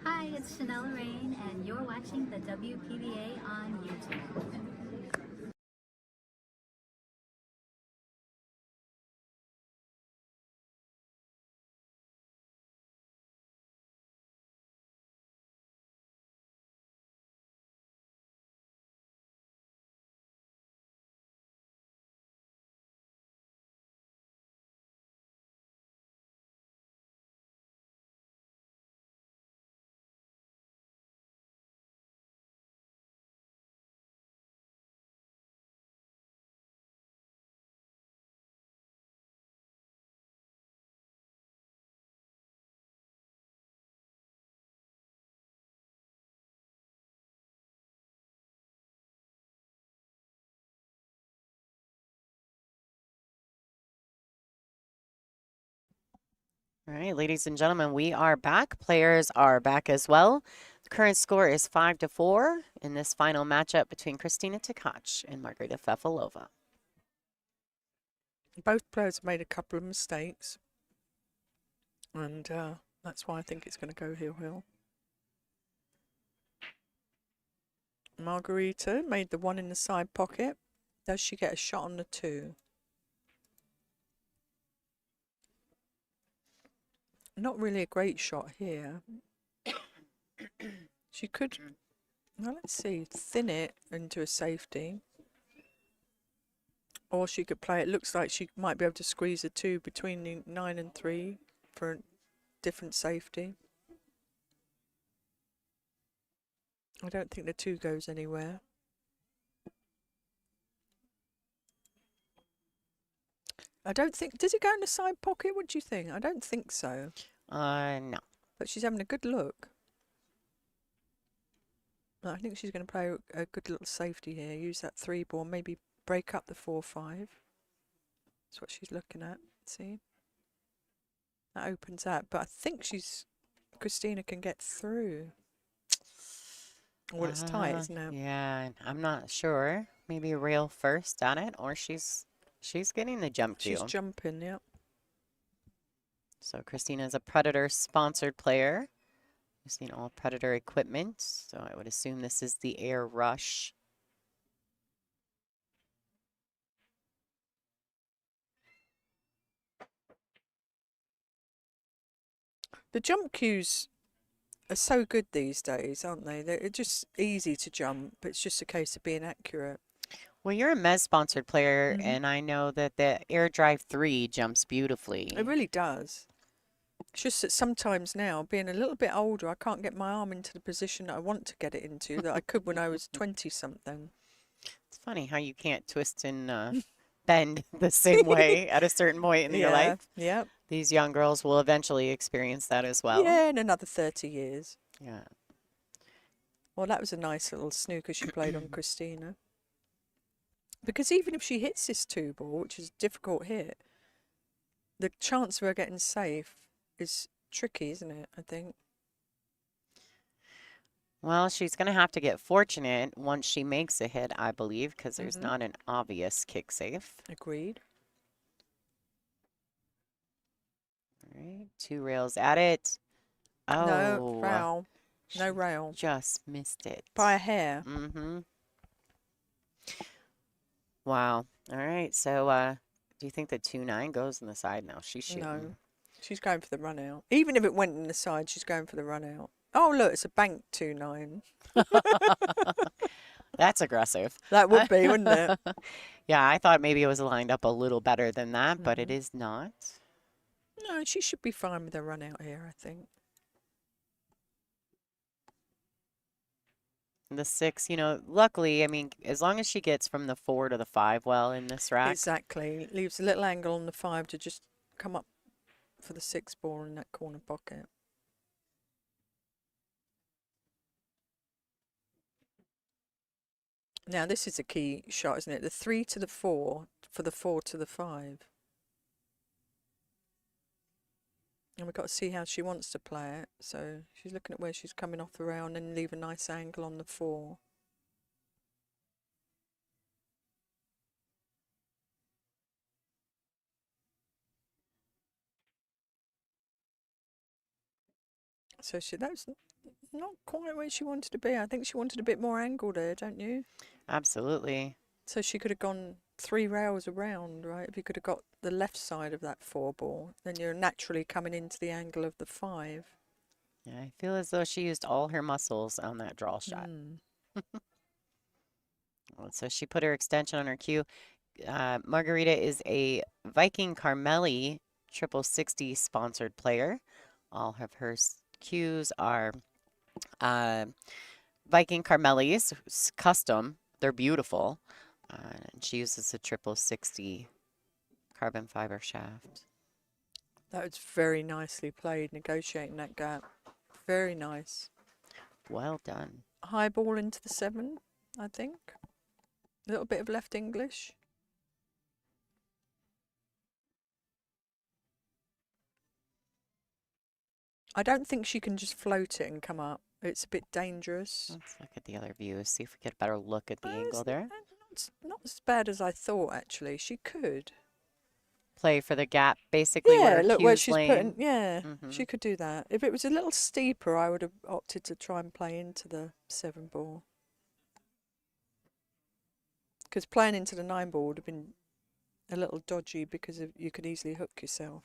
Speaker 4: Hi, it's Chanel Lorraine, and you're watching the WPBA on YouTube.
Speaker 1: All right, ladies and gentlemen, we are back. Players are back as well. The current score is 5-4 in this final matchup between Kristina Tkach and Margarita Fefilova.
Speaker 2: Both players made a couple of mistakes, and that's why I think it's going to go hill-hill. Margarita made the one in the side pocket. Does she get a shot on the two? Not really a great shot here. She could, well, let's see, thin it into a safety. Or she could play, it looks like she might be able to squeeze a two between the 9 and 3 for a different safety. I don't think the two goes anywhere. I don't think, does it go in the side pocket? What do you think? I don't think so.
Speaker 1: No.
Speaker 2: But she's having a good look. I think she's going to play a good little safety here. Use that 3 ball, maybe break up the 4-5. That's what she's looking at. See? That opens that. But I think Kristina can get through. Well, it's tight, isn't it?
Speaker 1: Yeah, I'm not sure. Maybe rail first on it, or she's getting the jump
Speaker 2: She's
Speaker 1: cue.
Speaker 2: jumping, yeah.
Speaker 1: So Kristina is a Predator sponsored player using all Predator equipment. So I would assume this is the Air Rush.
Speaker 2: The jump cues are so good these days, aren't they? They're just easy to jump. It's just a case of being accurate.
Speaker 1: Well, you're a Mez sponsored player,
Speaker 2: Mhm.
Speaker 1: and I know that the Air Drive 3 jumps beautifully.
Speaker 2: It really does. It's just that sometimes now, being a little bit older, I can't get my arm into the position that I want to get it into that I could when I was 20-something.
Speaker 1: It's funny how you can't twist and bend the same way at a certain point in your life.
Speaker 2: Yeah.
Speaker 1: These young girls will eventually experience that as well.
Speaker 2: Yeah, in another 30 years.
Speaker 1: Yeah.
Speaker 2: Well, that was a nice little snooker she played on Kristina. Because even if she hits this 2-ball, which is a difficult hit, the chance of her getting safe is tricky, isn't it, I think?
Speaker 1: Well, she's going to have to get fortunate once she makes a hit, I believe, because there's
Speaker 2: Mhm.
Speaker 1: not an obvious kick safe.
Speaker 2: Agreed.
Speaker 1: All right, 2 rails at it.
Speaker 2: No,
Speaker 1: Oh,
Speaker 2: rail. No
Speaker 1: she
Speaker 2: rail.
Speaker 1: just missed it.
Speaker 2: By a hair.
Speaker 1: Mm-hmm. Wow. All right, so do you think that 2-9 goes in the side now? She's shooting.
Speaker 2: No. She's going for the run out. Even if it went in the side, she's going for the run out. Oh, look, it's a bank 2-9.
Speaker 1: That's aggressive.
Speaker 2: That would be, wouldn't it?
Speaker 1: Yeah, I thought maybe it was lined up a little better than that, but it
Speaker 2: Mhm.
Speaker 1: is not.
Speaker 2: No, she should be fine with a run out here, I think.
Speaker 1: The 6, luckily, I mean, as long as she gets from the 4 to the 5 well in this rack.
Speaker 2: Exactly. Leaves a little angle on the 5 to just come up for the 6-ball in that corner pocket. Now, this is a key shot, isn't it? The 3 to the 4 for the 4 to the 5. And we've got to see how she wants to play it. So she's looking at where she's coming off the rail and then leave a nice angle on the 4. So that's not quite where she wanted to be. I think she wanted a bit more angle there, don't you?
Speaker 1: Absolutely.
Speaker 2: So she could have gone 3 rails around, right? If you could have got the left side of that 4-ball, then you're naturally coming into the angle of the 5.
Speaker 1: Yeah, I feel as though she used all her muscles on that draw shot. So she put her extension on her cue. Margarita is a Viking Carmeli 60 sponsored player. All of her cues are Viking Carmelis, custom. They're beautiful. And she uses a 60 carbon fiber shaft.
Speaker 2: That was very nicely played, negotiating that gap. Very nice.
Speaker 1: Well done.
Speaker 2: High ball into the 7, I think. A little bit of left English. I don't think she can just float it and come up. It's a bit dangerous.
Speaker 1: Let's look at the other views, see if we get a better look at the angle there.
Speaker 2: Not as bad as I thought, actually. She could.
Speaker 1: Play for the gap, basically,
Speaker 2: Yeah,
Speaker 1: where
Speaker 2: look where
Speaker 1: cues
Speaker 2: she's
Speaker 1: lane.
Speaker 2: putting. Yeah,
Speaker 1: Mhm.
Speaker 2: she could do that. If it was a little steeper, I would have opted to try and play into the 7-ball. Because playing into the 9-ball would have been a little dodgy because you could easily hook yourself.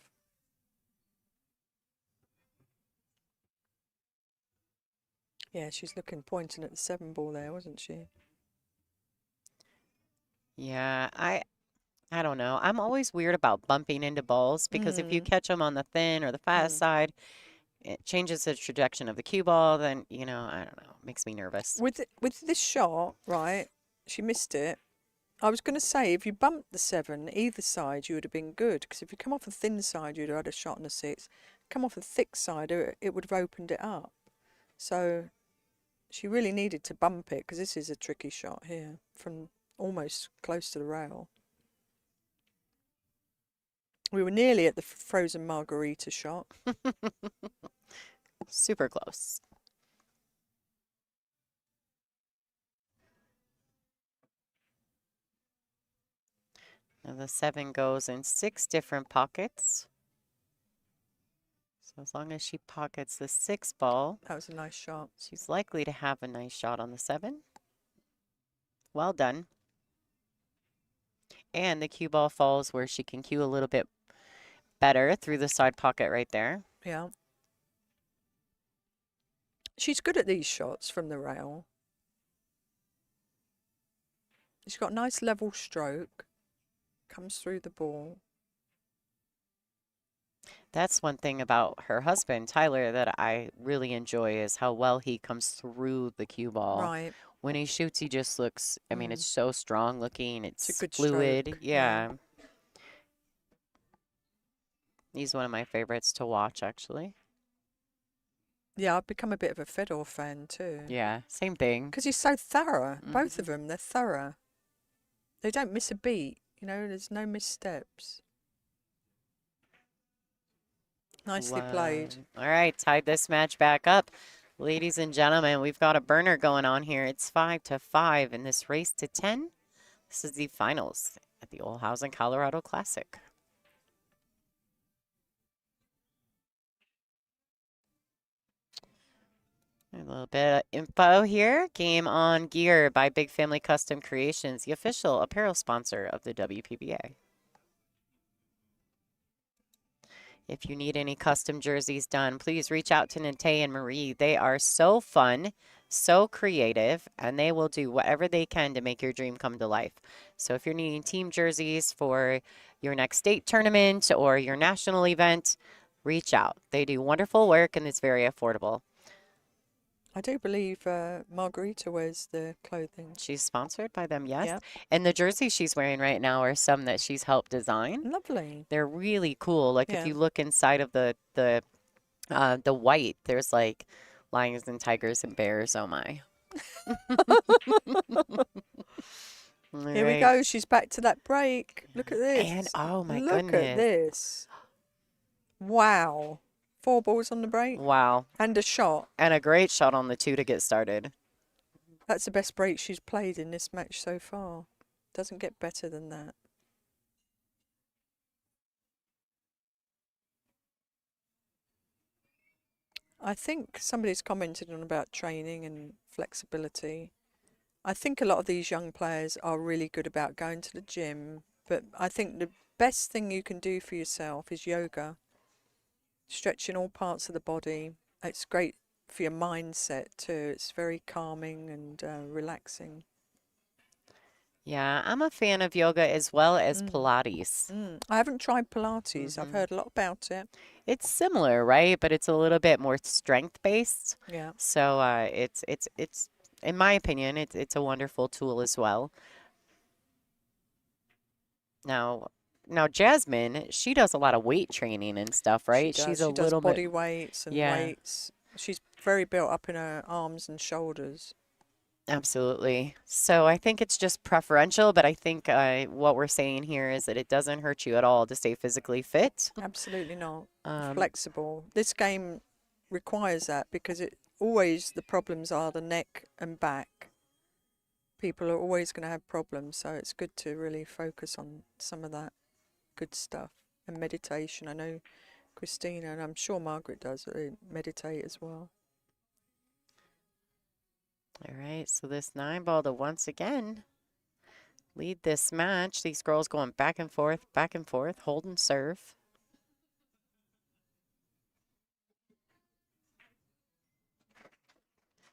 Speaker 2: Yeah, she's pointing at the 7-ball there, wasn't she?
Speaker 1: Yeah, I don't know. I'm always weird about bumping into balls because if you catch them on the thin or the fast side, it changes the trajectory of the cue ball. Then, I don't know. It makes me nervous.
Speaker 2: With this shot, right, she missed it. I was going to say, if you bumped the 7 either side, you would have been good. Because if you come off the thin side, you'd have had a shot on a 6. Come off the thick side, it would have opened it up. So she really needed to bump it, because this is a tricky shot here from almost close to the rail. We were nearly at the frozen Margarita shot.
Speaker 1: Super close. And the 7 goes in 6 different pockets. So as long as she pockets the 6 ball,
Speaker 2: That was a nice shot.
Speaker 1: she's likely to have a nice shot on the 7. Well done. And the cue ball falls where she can cue a little bit better through the side pocket right there.
Speaker 2: Yeah. She's good at these shots from the rail. She's got a nice level stroke. Comes through the ball.
Speaker 1: That's one thing about her husband, Tyler, that I really enjoy is how well he comes through the cue ball.
Speaker 2: Right.
Speaker 1: When he shoots, he just looks, I mean, it's so strong looking. It's
Speaker 2: a good
Speaker 1: fluid.
Speaker 2: stroke,
Speaker 1: Yeah. He's one of my favorites to watch, actually.
Speaker 2: Yeah, I've become a bit of a Fedor fan too.
Speaker 1: Yeah, same thing.
Speaker 2: Because he's so thorough. Both of them, they're thorough. They don't miss a beat. You know, there's no missteps. Nicely played.
Speaker 1: All right, tied this match back up. Ladies and gentlemen, we've got a burner going on here. It's 5-5 in this race to 10. This is the finals at the Olhausen, Colorado Classic. A little bit of info here. Game on Gear by Big Family Custom Creations, the official apparel sponsor of the WPBA. If you need any custom jerseys done, please reach out to Nate and Marie. They are so fun, so creative, and they will do whatever they can to make your dream come to life. So if you're needing team jerseys for your next state tournament or your national event, reach out. They do wonderful work, and it's very affordable.
Speaker 2: I do believe Margarita wears the clothing.
Speaker 1: She's sponsored by them, yes.
Speaker 2: Yeah.
Speaker 1: And the jerseys she's wearing right now are some that she's helped design.
Speaker 2: Lovely.
Speaker 1: They're really cool. Like
Speaker 2: Yeah.
Speaker 1: if you look inside of the white, there's like lions and tigers and bears. Oh my.
Speaker 2: Here we go. She's back to that break. Look at this.
Speaker 1: And oh my
Speaker 2: Look
Speaker 1: goodness.
Speaker 2: at this. Wow. 4 balls on the break.
Speaker 1: Wow.
Speaker 2: And a shot.
Speaker 1: And a great shot on the 2 to get started.
Speaker 2: That's the best break she's played in this match so far. Doesn't get better than that. I think somebody's commented on about training and flexibility. I think a lot of these young players are really good about going to the gym, but I think the best thing you can do for yourself is yoga. Stretching all parts of the body. It's great for your mindset too. It's very calming and relaxing.
Speaker 1: Yeah, I'm a fan of yoga as well as Pilates.
Speaker 2: I haven't tried Pilates. I've heard a lot about it.
Speaker 1: It's similar, right? But it's a little bit more strength based.
Speaker 2: Yeah.
Speaker 1: So it's in my opinion, it's a wonderful tool as well. Now Jasmine, she does a lot of weight training and stuff, right?
Speaker 2: She does.
Speaker 1: She's a
Speaker 2: She does
Speaker 1: little
Speaker 2: body
Speaker 1: bit,
Speaker 2: weights and
Speaker 1: Yeah.
Speaker 2: weights. She's very built up in her arms and shoulders.
Speaker 1: absolutely. So I think it's just preferential, but I think what we're saying here is that it doesn't hurt you at all to stay physically fit.
Speaker 2: Absolutely not.
Speaker 1: Um,
Speaker 2: Flexible. This game requires that because the problems are the neck and back. People are always going to have problems, so it's good to really focus on some of that good stuff. And meditation. I know Kristina, and I'm sure Margaret does, meditate as well.
Speaker 1: All right, so this 9-ball to once again lead this match. These girls going back and forth, hold and serve.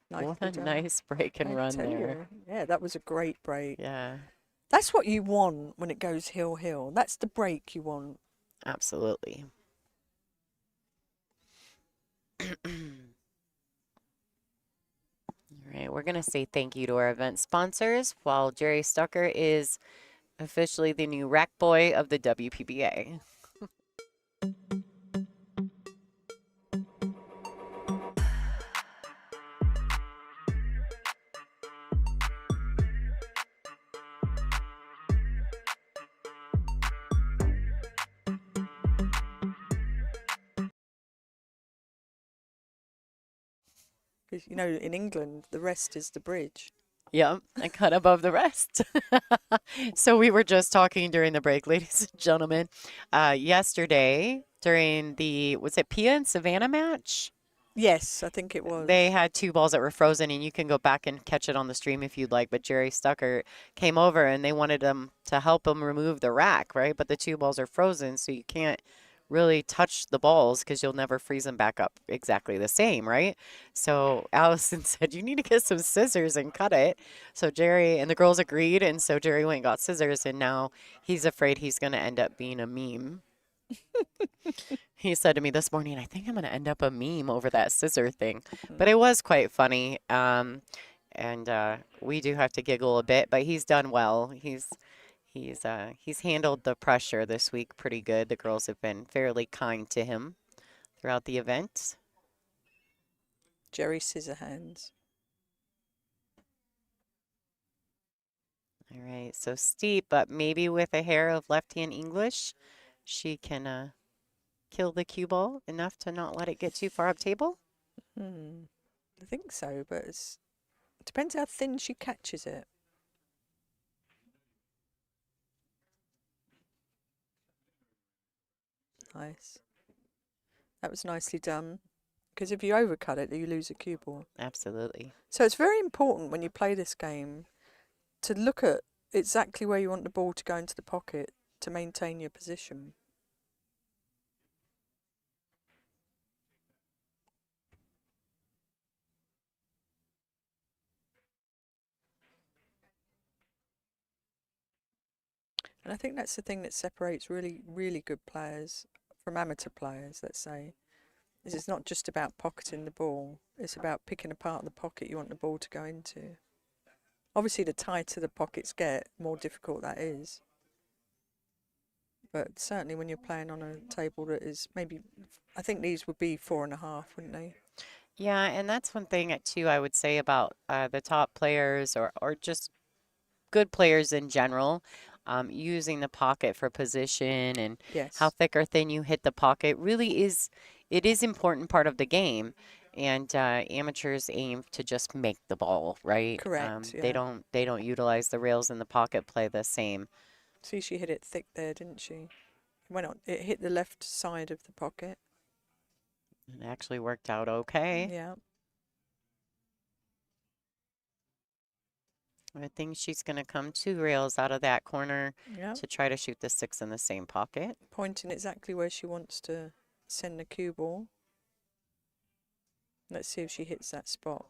Speaker 1: What a nice break and run there.
Speaker 2: Yeah, that was a great break.
Speaker 1: Yeah,
Speaker 2: That's what you want when it goes hill. That's the break you want.
Speaker 1: absolutely. All right, we're going to say thank you to our event sponsors while Jerry Stucker is officially the new rack boy of the WPBA.
Speaker 2: Because, you know, in England, the rest is the bridge.
Speaker 1: Yep, I cut above the rest. So we were just talking during the break, ladies and gentlemen. Yesterday during the, was it Pia and Savannah match?
Speaker 2: Yes, I think it
Speaker 1: They
Speaker 2: was.
Speaker 1: had two balls that were frozen, and you can go back and catch it on the stream if you'd like. But Jerry Stucker came over, and they wanted him to help him remove the rack, right? But the two balls are frozen, so you can't really touch the balls because you'll never freeze them back up exactly the same, right? So Allison said, you need to get some scissors and cut it. So Jerry and the girls agreed, and so Jerry went and got scissors, and now he's afraid he's going to end up being a meme. He said to me this morning, I think I'm going to end up a meme over that scissor thing. But it was quite funny. And we do have to giggle a bit, but he's done well. He's handled the pressure this week pretty good. The girls have been fairly kind to him throughout the event.
Speaker 2: Jerry Scissorhands.
Speaker 1: All right, so steep, but maybe with a hair of left-hand English, she can kill the cue ball enough to not let it get too far up table.
Speaker 2: I think so, but it depends how thin she catches it. Nice. That was nicely done. Because if you overcut it, you lose a cue ball.
Speaker 1: Absolutely.
Speaker 2: So it's very important when you play this game to look at exactly where you want the ball to go into the pocket to maintain your position. And I think that's the thing that separates really, really good players from amateur players, let's say, is it's not just about pocketing the ball. It's about picking apart the pocket you want the ball to go into. Obviously, the tighter the pockets get, more difficult that is. But certainly when you're playing on a table that is maybe, I think these would be 4.5, wouldn't they?
Speaker 1: Yeah, and that's one thing too I would say about the top players or just good players in general, using the pocket for position and how
Speaker 2: Yes.
Speaker 1: thick or thin you hit the pocket really is, it is important part of the game. And amateurs aim to just make the ball, right?
Speaker 2: Correct,
Speaker 1: They
Speaker 2: yeah.
Speaker 1: don't utilize the rails in the pocket play the same.
Speaker 2: See, she hit it thick there, didn't she? Went on. It hit the left side of the pocket.
Speaker 1: It actually worked out okay.
Speaker 2: Yeah.
Speaker 1: I think she's going to come 2 rails out of that corner
Speaker 2: Yeah.
Speaker 1: to try to shoot the 6 in the same pocket.
Speaker 2: Pointing exactly where she wants to send the cue ball. Let's see if she hits that spot.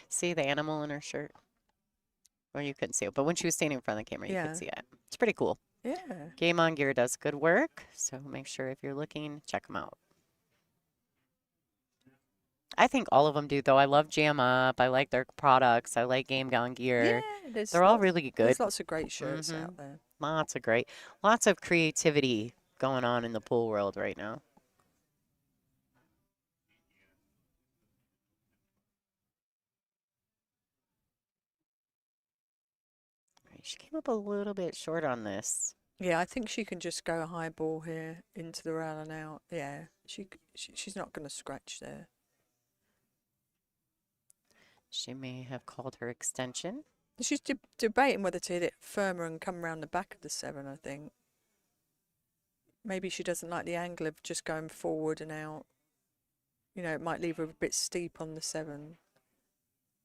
Speaker 1: See the animal in her shirt? Well, you couldn't see it, but when she was standing in front of the camera, you
Speaker 2: Yeah.
Speaker 1: could see it. It's pretty cool.
Speaker 2: Yeah.
Speaker 1: Game On Gear does good work, so make sure if you're looking, check them out. I think all of them do, though. I love Jam Up. I like their products. I like Game On Gear.
Speaker 2: Yeah,
Speaker 1: They're all really good.
Speaker 2: there's lots of great shirts out there.
Speaker 1: Lots of creativity going on in the pool world right now. She came up a little bit short on this.
Speaker 2: Yeah, I think she can just go high ball here into the rail and out. Yeah, she's not going to scratch there.
Speaker 1: She may have called her extension.
Speaker 2: She's debating whether to hit it firmer and come around the back of the 7, I think. Maybe she doesn't like the angle of just going forward and out. You know, it might leave her a bit steep on the 7.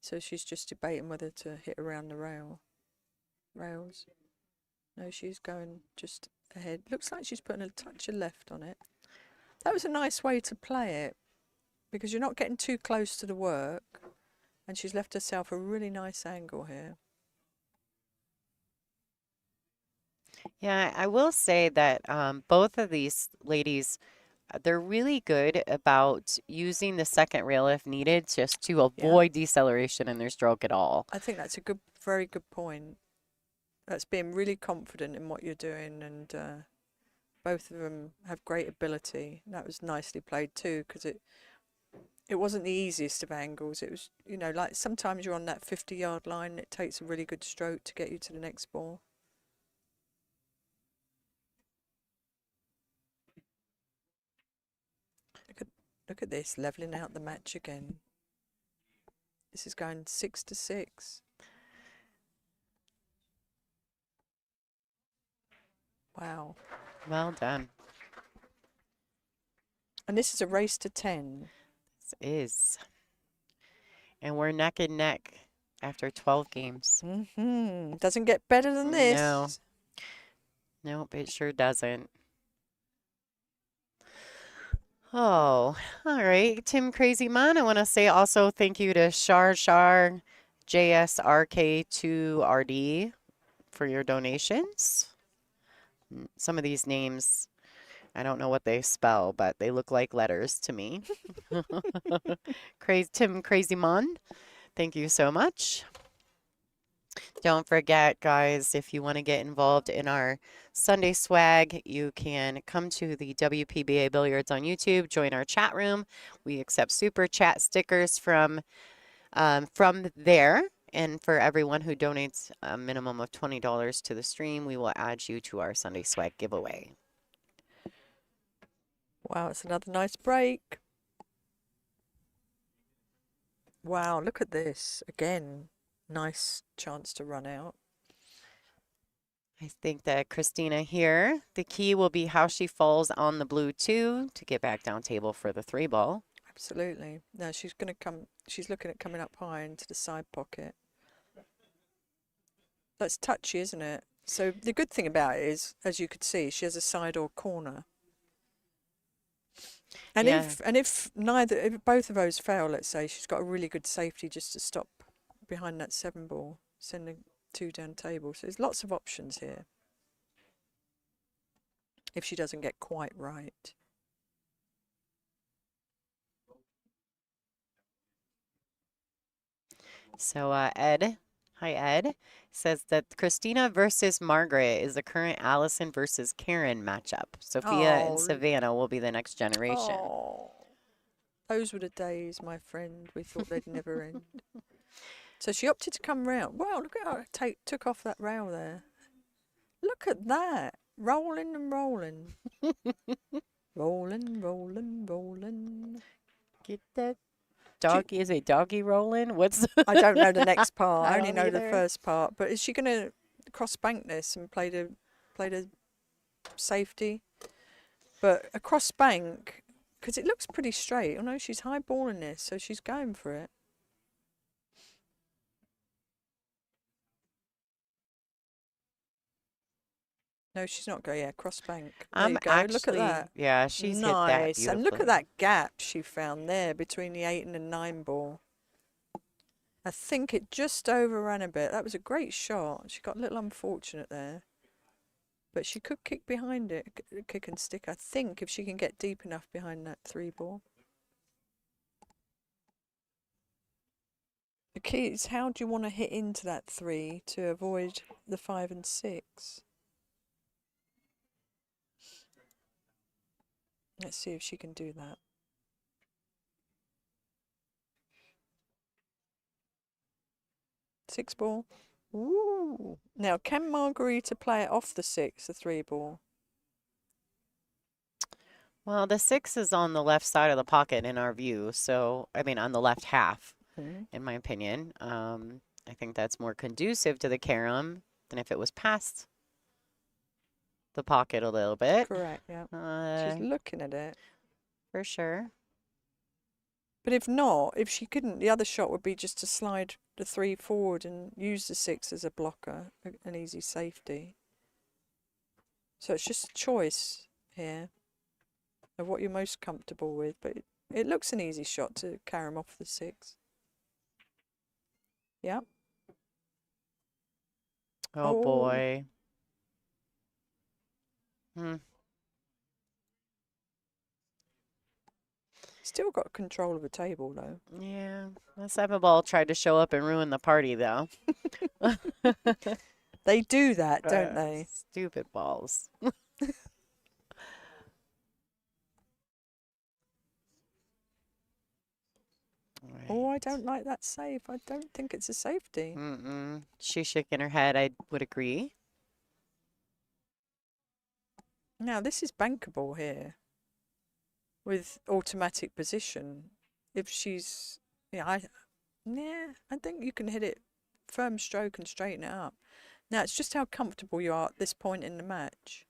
Speaker 2: So she's just debating whether to hit around the rails. No, she's going just ahead. Looks like she's putting a touch of left on it. That was a nice way to play it because you're not getting too close to the work, and she's left herself a really nice angle here.
Speaker 1: Yeah, I will say that both of these ladies, they're really good about using the second rail if needed, just to avoid deceleration in their stroke at all.
Speaker 2: I think that's a very good point. That's being really confident in what you're doing, and both of them have great ability. That was nicely played too, because it wasn't the easiest of angles. It was, you know, like sometimes you're on that 50-yard line and it takes a really good stroke to get you to the next ball. Look at this, leveling out the match again. This is going 6-6. Wow.
Speaker 1: Well done.
Speaker 2: And this is a race to 10.
Speaker 1: This is. And we're neck and neck after 12 games.
Speaker 2: Doesn't get better than this.
Speaker 1: No. Nope, it sure doesn't. Oh, all right. Tim Crazy Man, I want to say also thank you to Shar JSRK2RD for your donations. Some of these names, I don't know what they spell, but they look like letters to me. Tim Crazy Man, thank you so much. Don't forget, guys, if you want to get involved in our Sunday swag, you can come to the WPBA Billiards on YouTube, join our chat room. We accept super chat stickers from there. And for everyone who donates a minimum of $20 to the stream, we will add you to our Sunday swag giveaway.
Speaker 2: Wow, it's another nice break. Wow, look at this. Again, nice chance to run out.
Speaker 1: I think that Kristina here, the key will be how she falls on the blue 2 to get back down table for the 3 ball.
Speaker 2: Absolutely. No, she's going to come, she's looking at coming up high into the side pocket. That's touchy, isn't it? So the good thing about it is, as you could see, she has a side or corner. And
Speaker 1: Yeah.
Speaker 2: if both of those fail, let's say, she's got a really good safety just to stop behind that 7 ball, sending 2 down table. So there's lots of options here. If she doesn't get quite right.
Speaker 1: So Ed, hi Ed, says that Kristina versus Margaret is the current Allison versus Karen matchup. Sophia and Savannah will be the next generation.
Speaker 2: Oh, those were the days, my friend. We thought they'd never end. So she opted to come round. Wow, look at her took off that rail there. Look at that. Rolling and rolling. Rolling, rolling, rolling.
Speaker 1: Get that doggy, is it doggy rolling? What's
Speaker 2: I don't know the next part. I
Speaker 1: I
Speaker 2: only
Speaker 1: don't
Speaker 2: know the
Speaker 1: either.
Speaker 2: first part. But is she going to cross bank this and play the safety? But across bank, because it looks pretty straight. Oh no, she's high balling this, so she's going for it. No, she's not going. Yeah, cross bank. There you go. Look at that.
Speaker 1: Yeah, she's hit that
Speaker 2: Nice.
Speaker 1: beautifully.
Speaker 2: And look at that gap she found there between the 8 and the 9 ball. I think it just overran a bit. That was a great shot. She got a little unfortunate there. But she could kick behind it, kick and stick, I think, if she can get deep enough behind that 3 ball. The key is, how do you want to hit into that 3 to avoid the 5 and 6? Let's see if she can do that. Six ball. Ooh. Now, can Margarita play it off the 6, the 3 ball?
Speaker 1: Well, the 6 is on the left side of the pocket in our view. So, I mean, on the left half, in my opinion. I think that's more conducive to the carom than if it was past the pocket a little bit.
Speaker 2: Correct, yeah. She's looking at it.
Speaker 1: For sure.
Speaker 2: But if not, if she couldn't, the other shot would be just to slide the 3 forward and use the 6 as a blocker, an easy safety. So it's just a choice here of what you're most comfortable with. But it looks an easy shot to carry him off the 6. Yeah.
Speaker 1: Oh, boy.
Speaker 2: Still got control of the table, though.
Speaker 1: Yeah. The 7 ball tried to show up and ruin the party, though.
Speaker 2: They do that, don't they?
Speaker 1: Stupid balls.
Speaker 2: Oh, I don't like that save. I don't think it's a safety.
Speaker 1: She's shaking her head. I would agree.
Speaker 2: Now, this is bankable here with automatic position. If she's, I think you can hit it firm stroke and straighten it up. Now, it's just how comfortable you are at this point in the match.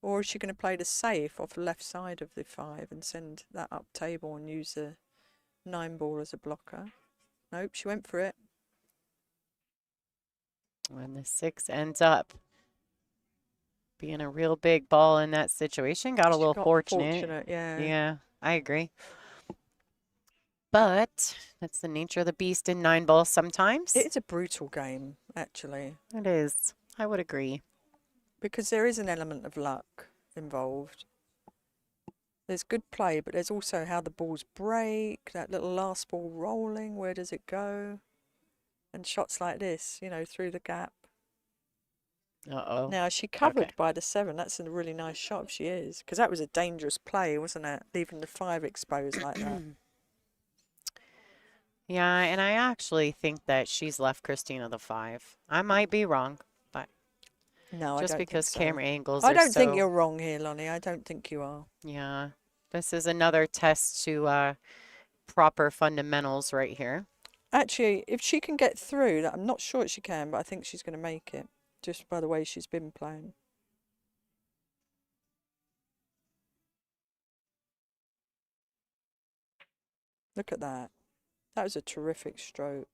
Speaker 2: Or is she going to play the safe off the left side of the 5 and send that up table and use the 9 ball as a blocker? Nope, she went for it.
Speaker 1: And the 6 ends up being a real big ball in that situation. Got a
Speaker 2: She
Speaker 1: little
Speaker 2: got
Speaker 1: fortunate.
Speaker 2: yeah.
Speaker 1: Yeah, I agree. But that's the nature of the beast in 9 balls sometimes.
Speaker 2: It is a brutal game, actually,
Speaker 1: It is. I would agree.
Speaker 2: because there is an element of luck involved. There's good play, but there's also how the balls break, that little last ball rolling, where does it go? And shots like this, you know, through the gap.
Speaker 1: Uh-oh.
Speaker 2: Now, is she covered
Speaker 1: Okay.
Speaker 2: by the 7? That's a really nice shot if she is, because that was a dangerous play, wasn't it? Leaving the 5 exposed like that.
Speaker 1: Yeah, and I actually think that she's left Kristina the 5. I might be wrong, but
Speaker 2: No, I
Speaker 1: just
Speaker 2: don't think
Speaker 1: because
Speaker 2: so.
Speaker 1: camera angles
Speaker 2: I
Speaker 1: are
Speaker 2: don't think
Speaker 1: so,
Speaker 2: you're wrong here, Lonnie. I don't think you are.
Speaker 1: yeah. This is another test to proper fundamentals right here.
Speaker 2: Actually, if she can get through, that I'm not sure she can, but I think she's going to make it, just by the way she's been playing. Look at that. That was a terrific stroke.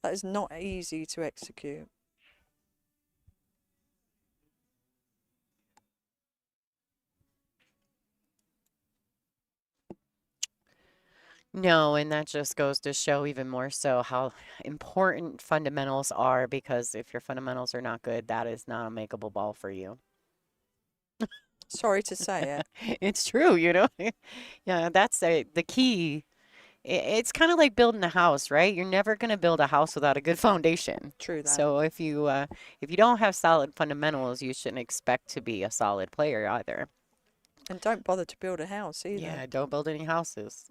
Speaker 2: That is not easy to execute.
Speaker 1: No, and that just goes to show even more so how important fundamentals are, because if your fundamentals are not good, that is not a makeable ball for you.
Speaker 2: Sorry to say it.
Speaker 1: It's true, you know? Yeah, that's the key. It's kind of like building a house, right? You're never going to build a house without a good foundation.
Speaker 2: True that.
Speaker 1: So if you don't have solid fundamentals, you shouldn't expect to be a solid player either.
Speaker 2: And don't bother to build a house either.
Speaker 1: Yeah, don't build any houses.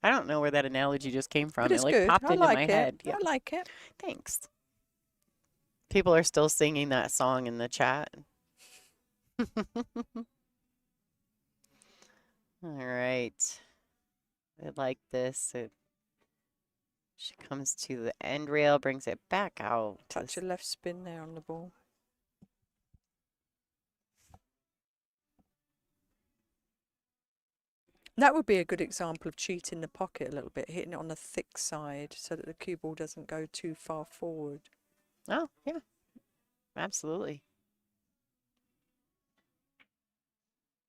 Speaker 1: I don't know where that analogy just came from.
Speaker 2: But it's
Speaker 1: It like
Speaker 2: good.
Speaker 1: popped
Speaker 2: I
Speaker 1: into my
Speaker 2: like it.
Speaker 1: head. Yeah,
Speaker 2: I like it.
Speaker 1: thanks. People are still singing that song in the chat. All right. I like this. She comes to the end rail, brings it back out.
Speaker 2: Touch a left spin there on the ball. That would be a good example of cheating the pocket a little bit, hitting it on the thick side so that the cue ball doesn't go too far forward.
Speaker 1: Oh, yeah. Absolutely.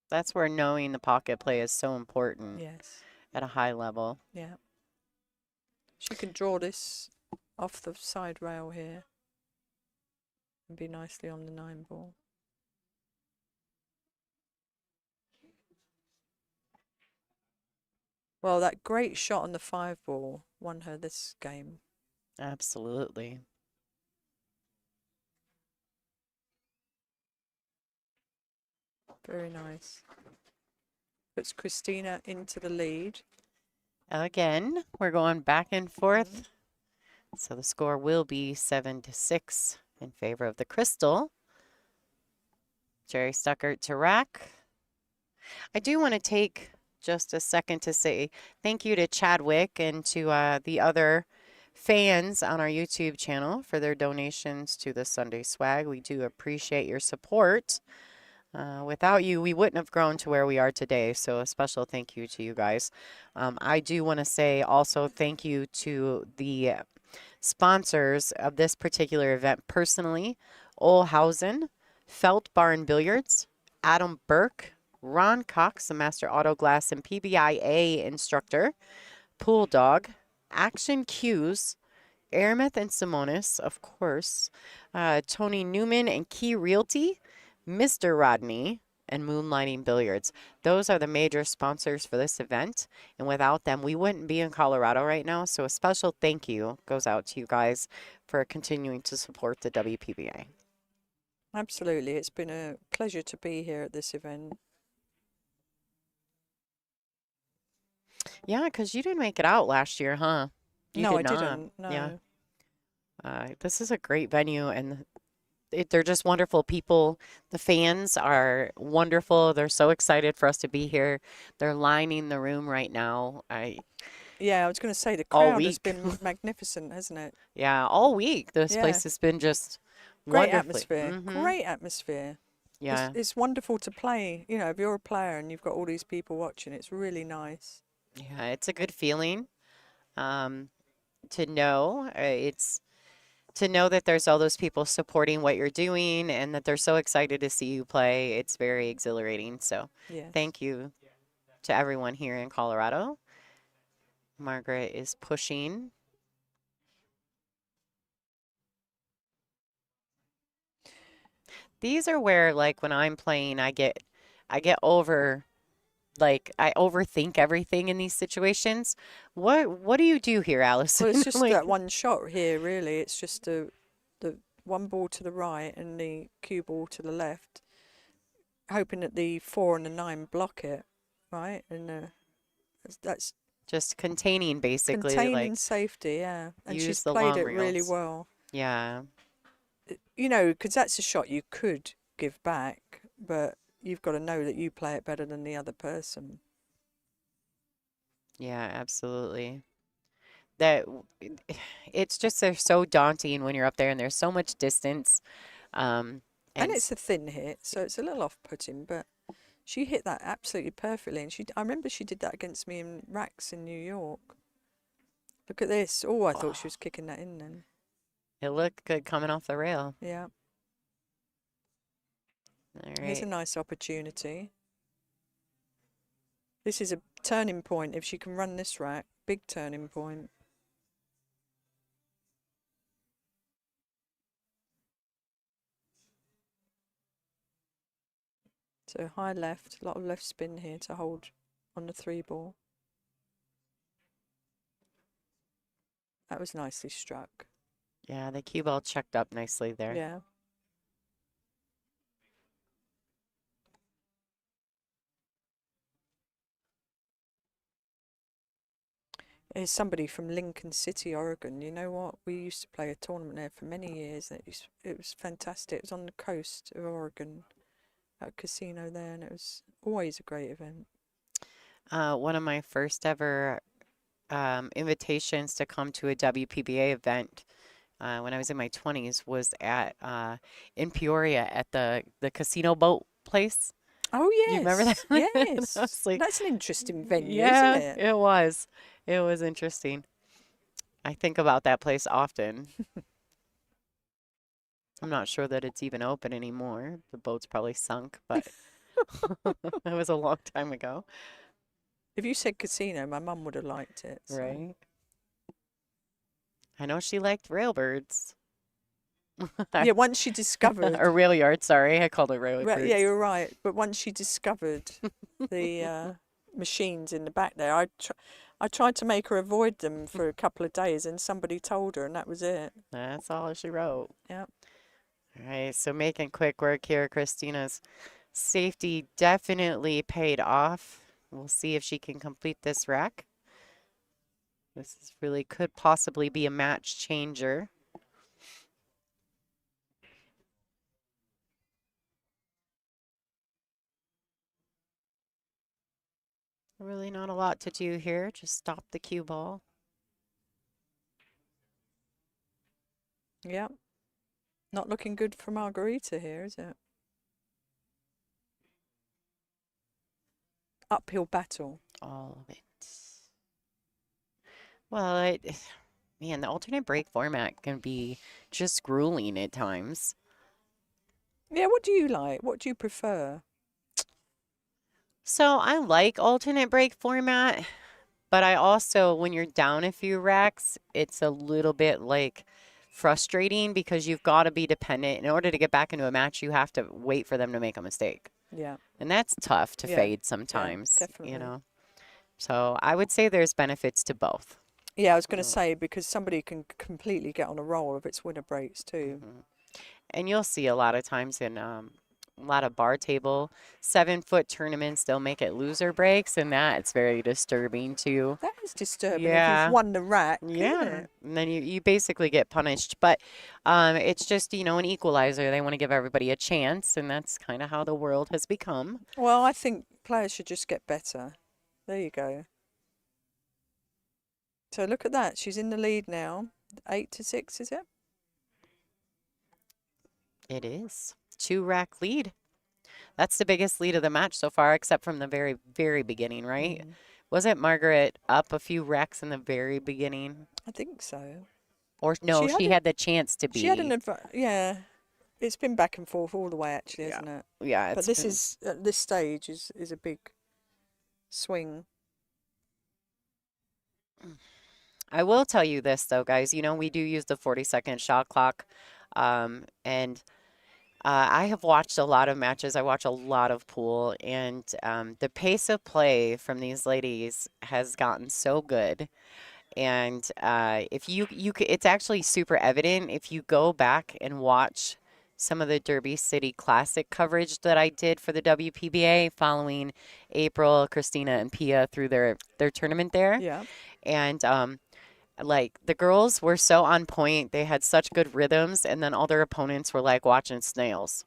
Speaker 1: That's where knowing the pocket play is so important
Speaker 2: Yes.
Speaker 1: at a high level.
Speaker 2: Yeah. She can draw this off the side rail here and be nicely on the 9 ball. Well, that great shot on the 5 ball won her this game.
Speaker 1: Absolutely.
Speaker 2: Very nice. Puts Kristina into the lead.
Speaker 1: Again, we're going back and forth. So the score will be 7-6 in favor of the Crystal. Jerry Stuckert to rack. I do want to take just a second to say thank you to Chadwick and to the other fans on our YouTube channel for their donations to the Sunday Swag. We do appreciate your support. Without you, we wouldn't have grown to where we are today. So a special thank you to you guys. I do want to say also thank you to the sponsors of this particular event personally: Olhausen, Felt Bar and Billiards, Adam Burke, Ron Cox, a master auto glass and PBIA instructor, Pool Dog, Action Cues, Aramith and Simonis, of course, Tony Newman and Key Realty, Mr. Rodney, and Moonlighting Billiards. Those are the major sponsors for this event, and without them, we wouldn't be in Colorado right now. So a special thank you goes out to you guys for continuing to support the WPBA.
Speaker 2: Absolutely. It's been a pleasure to be here at this event.
Speaker 1: Yeah, because you didn't make it out last year, huh? You
Speaker 2: No, I
Speaker 1: did not.
Speaker 2: didn't. No.
Speaker 1: Yeah. This is a great venue, and they're just wonderful people. The fans are wonderful. They're so excited for us to be here. They're lining the room right now.
Speaker 2: Yeah, I was going to say the
Speaker 1: All
Speaker 2: crowd has
Speaker 1: week.
Speaker 2: been magnificent, hasn't it?
Speaker 1: Yeah, all week this
Speaker 2: Yeah.
Speaker 1: place has been just
Speaker 2: Great
Speaker 1: wonderfully.
Speaker 2: atmosphere. Great atmosphere.
Speaker 1: Yeah.
Speaker 2: It's wonderful to play. You know, if you're a player and you've got all these people watching, it's really nice.
Speaker 1: Yeah, it's a good feeling to know. It's to know that there's all those people supporting what you're doing and that they're so excited to see you play. It's very exhilarating. So
Speaker 2: Yes.
Speaker 1: thank you to everyone here in Colorado. Margaret is pushing. These are where, like, when I'm playing, I get over, like, I overthink everything in these situations. What do you do here, Allison?
Speaker 2: Well, it's just
Speaker 1: Like,
Speaker 2: that one shot here, really. It's just the one ball to the right and the cue ball to the left, hoping that the 4 and the 9 block it, right? And that's
Speaker 1: just containing, basically,
Speaker 2: containing
Speaker 1: like,
Speaker 2: safety, yeah. And she's
Speaker 1: use the
Speaker 2: played
Speaker 1: long
Speaker 2: it really
Speaker 1: reels.
Speaker 2: well.
Speaker 1: Yeah.
Speaker 2: You know, because that's a shot you could give back, but you've got to know that you play it better than the other person.
Speaker 1: Yeah, absolutely. That it's just they're so daunting when you're up there and there's so much distance. Um,
Speaker 2: And
Speaker 1: and
Speaker 2: it's a thin hit, so it's a little off-putting, but she hit that absolutely perfectly. And I remember she did that against me in racks in New York. Look at this. Oh, I thought she was kicking that in then.
Speaker 1: it looked good coming off the rail.
Speaker 2: Yeah.
Speaker 1: All
Speaker 2: Here's a
Speaker 1: right.
Speaker 2: nice opportunity. This is a turning point if she can run this rack. Big turning point. So high left, a lot of left spin here to hold on the 3 ball. That was nicely struck.
Speaker 1: Yeah, the cue ball checked up nicely there.
Speaker 2: Yeah. There's somebody from Lincoln City, Oregon. You know what? We used to play a tournament there for many years. It was fantastic. It was on the coast of Oregon, at a casino there, and it was always a great event.
Speaker 1: One of my first ever invitations to come to a WPBA event when I was in my 20s was at in Peoria at the casino boat place.
Speaker 2: Oh,
Speaker 1: You remember that?
Speaker 2: yes,
Speaker 1: And I
Speaker 2: yes.
Speaker 1: was like,
Speaker 2: That's an interesting venue,
Speaker 1: yeah,
Speaker 2: isn't it?
Speaker 1: it was. It was interesting. I think about that place often. I'm not sure that it's even open anymore. The boat's probably sunk, but it was a long time ago,
Speaker 2: If you said casino, my mum would have liked it. So.
Speaker 1: right? I know she liked railbirds.
Speaker 2: Yeah, once she discovered,
Speaker 1: Or rail yard, sorry. I called it railbirds.
Speaker 2: yeah, you're right. But once she discovered the machines in the back there, I tried to make her avoid them for a couple of days, and somebody told her, and that was it.
Speaker 1: That's all she wrote.
Speaker 2: Yeah.
Speaker 1: All right, so making quick work here. Kristina's safety definitely paid off. We'll see if she can complete this rack. This is really could possibly be a match changer. Really not a lot to do here. Just stop the cue ball.
Speaker 2: Yeah. Not looking good for Margarita here, is it? Uphill battle.
Speaker 1: All of it. Well, man, the alternate break format can be just grueling at times.
Speaker 2: Yeah, what do you like? What do you prefer?
Speaker 1: So I like alternate break format, but I also, when you're down a few racks, it's a little bit like frustrating because you've got to be dependent. In order to get back into a match, you have to wait for them to make a mistake.
Speaker 2: Yeah.
Speaker 1: And that's tough to
Speaker 2: Yeah,
Speaker 1: fade sometimes,
Speaker 2: definitely.
Speaker 1: you know. So I would say there's benefits to both.
Speaker 2: Yeah, I was going to say, because somebody can completely get on a roll if it's winner breaks too.
Speaker 1: And you'll see a lot of times in a lot of bar table 7-foot tournaments, they'll make it loser breaks, and that's very disturbing too.
Speaker 2: That is disturbing if
Speaker 1: Yeah.
Speaker 2: you've won the rack. Isn't
Speaker 1: Yeah,
Speaker 2: it?
Speaker 1: and then you basically get punished. But it's just, you know, an equalizer. They want to give everybody a chance, and that's kind of how the world has become.
Speaker 2: Well, I think players should just get better. There you go. So look at that. She's in the lead now. 8-6, is it?
Speaker 1: It is. 2-rack lead. That's the biggest lead of the match so far, except from the very, very beginning, right? Wasn't Margaret up a few racks in the very beginning?
Speaker 2: I think so.
Speaker 1: Or no,
Speaker 2: Had
Speaker 1: she had the chance to
Speaker 2: she had an
Speaker 1: be.
Speaker 2: yeah. It's been back and forth all the way, actually,
Speaker 1: Yeah.
Speaker 2: hasn't it?
Speaker 1: Yeah,
Speaker 2: But
Speaker 1: it's
Speaker 2: this
Speaker 1: been.
Speaker 2: is at this stage is a big swing.
Speaker 1: I will tell you this though, guys. You know, we do use the 40-second shot clock, and I have watched a lot of matches. I watch a lot of pool, and the pace of play from these ladies has gotten so good. And if it's actually super evident if you go back and watch some of the Derby City Classic coverage that I did for the WPBA following April, Kristina, and Pia through their tournament there.
Speaker 2: Yeah.
Speaker 1: And like the girls were so on point. They had such good rhythms, and then all their opponents were like watching snails.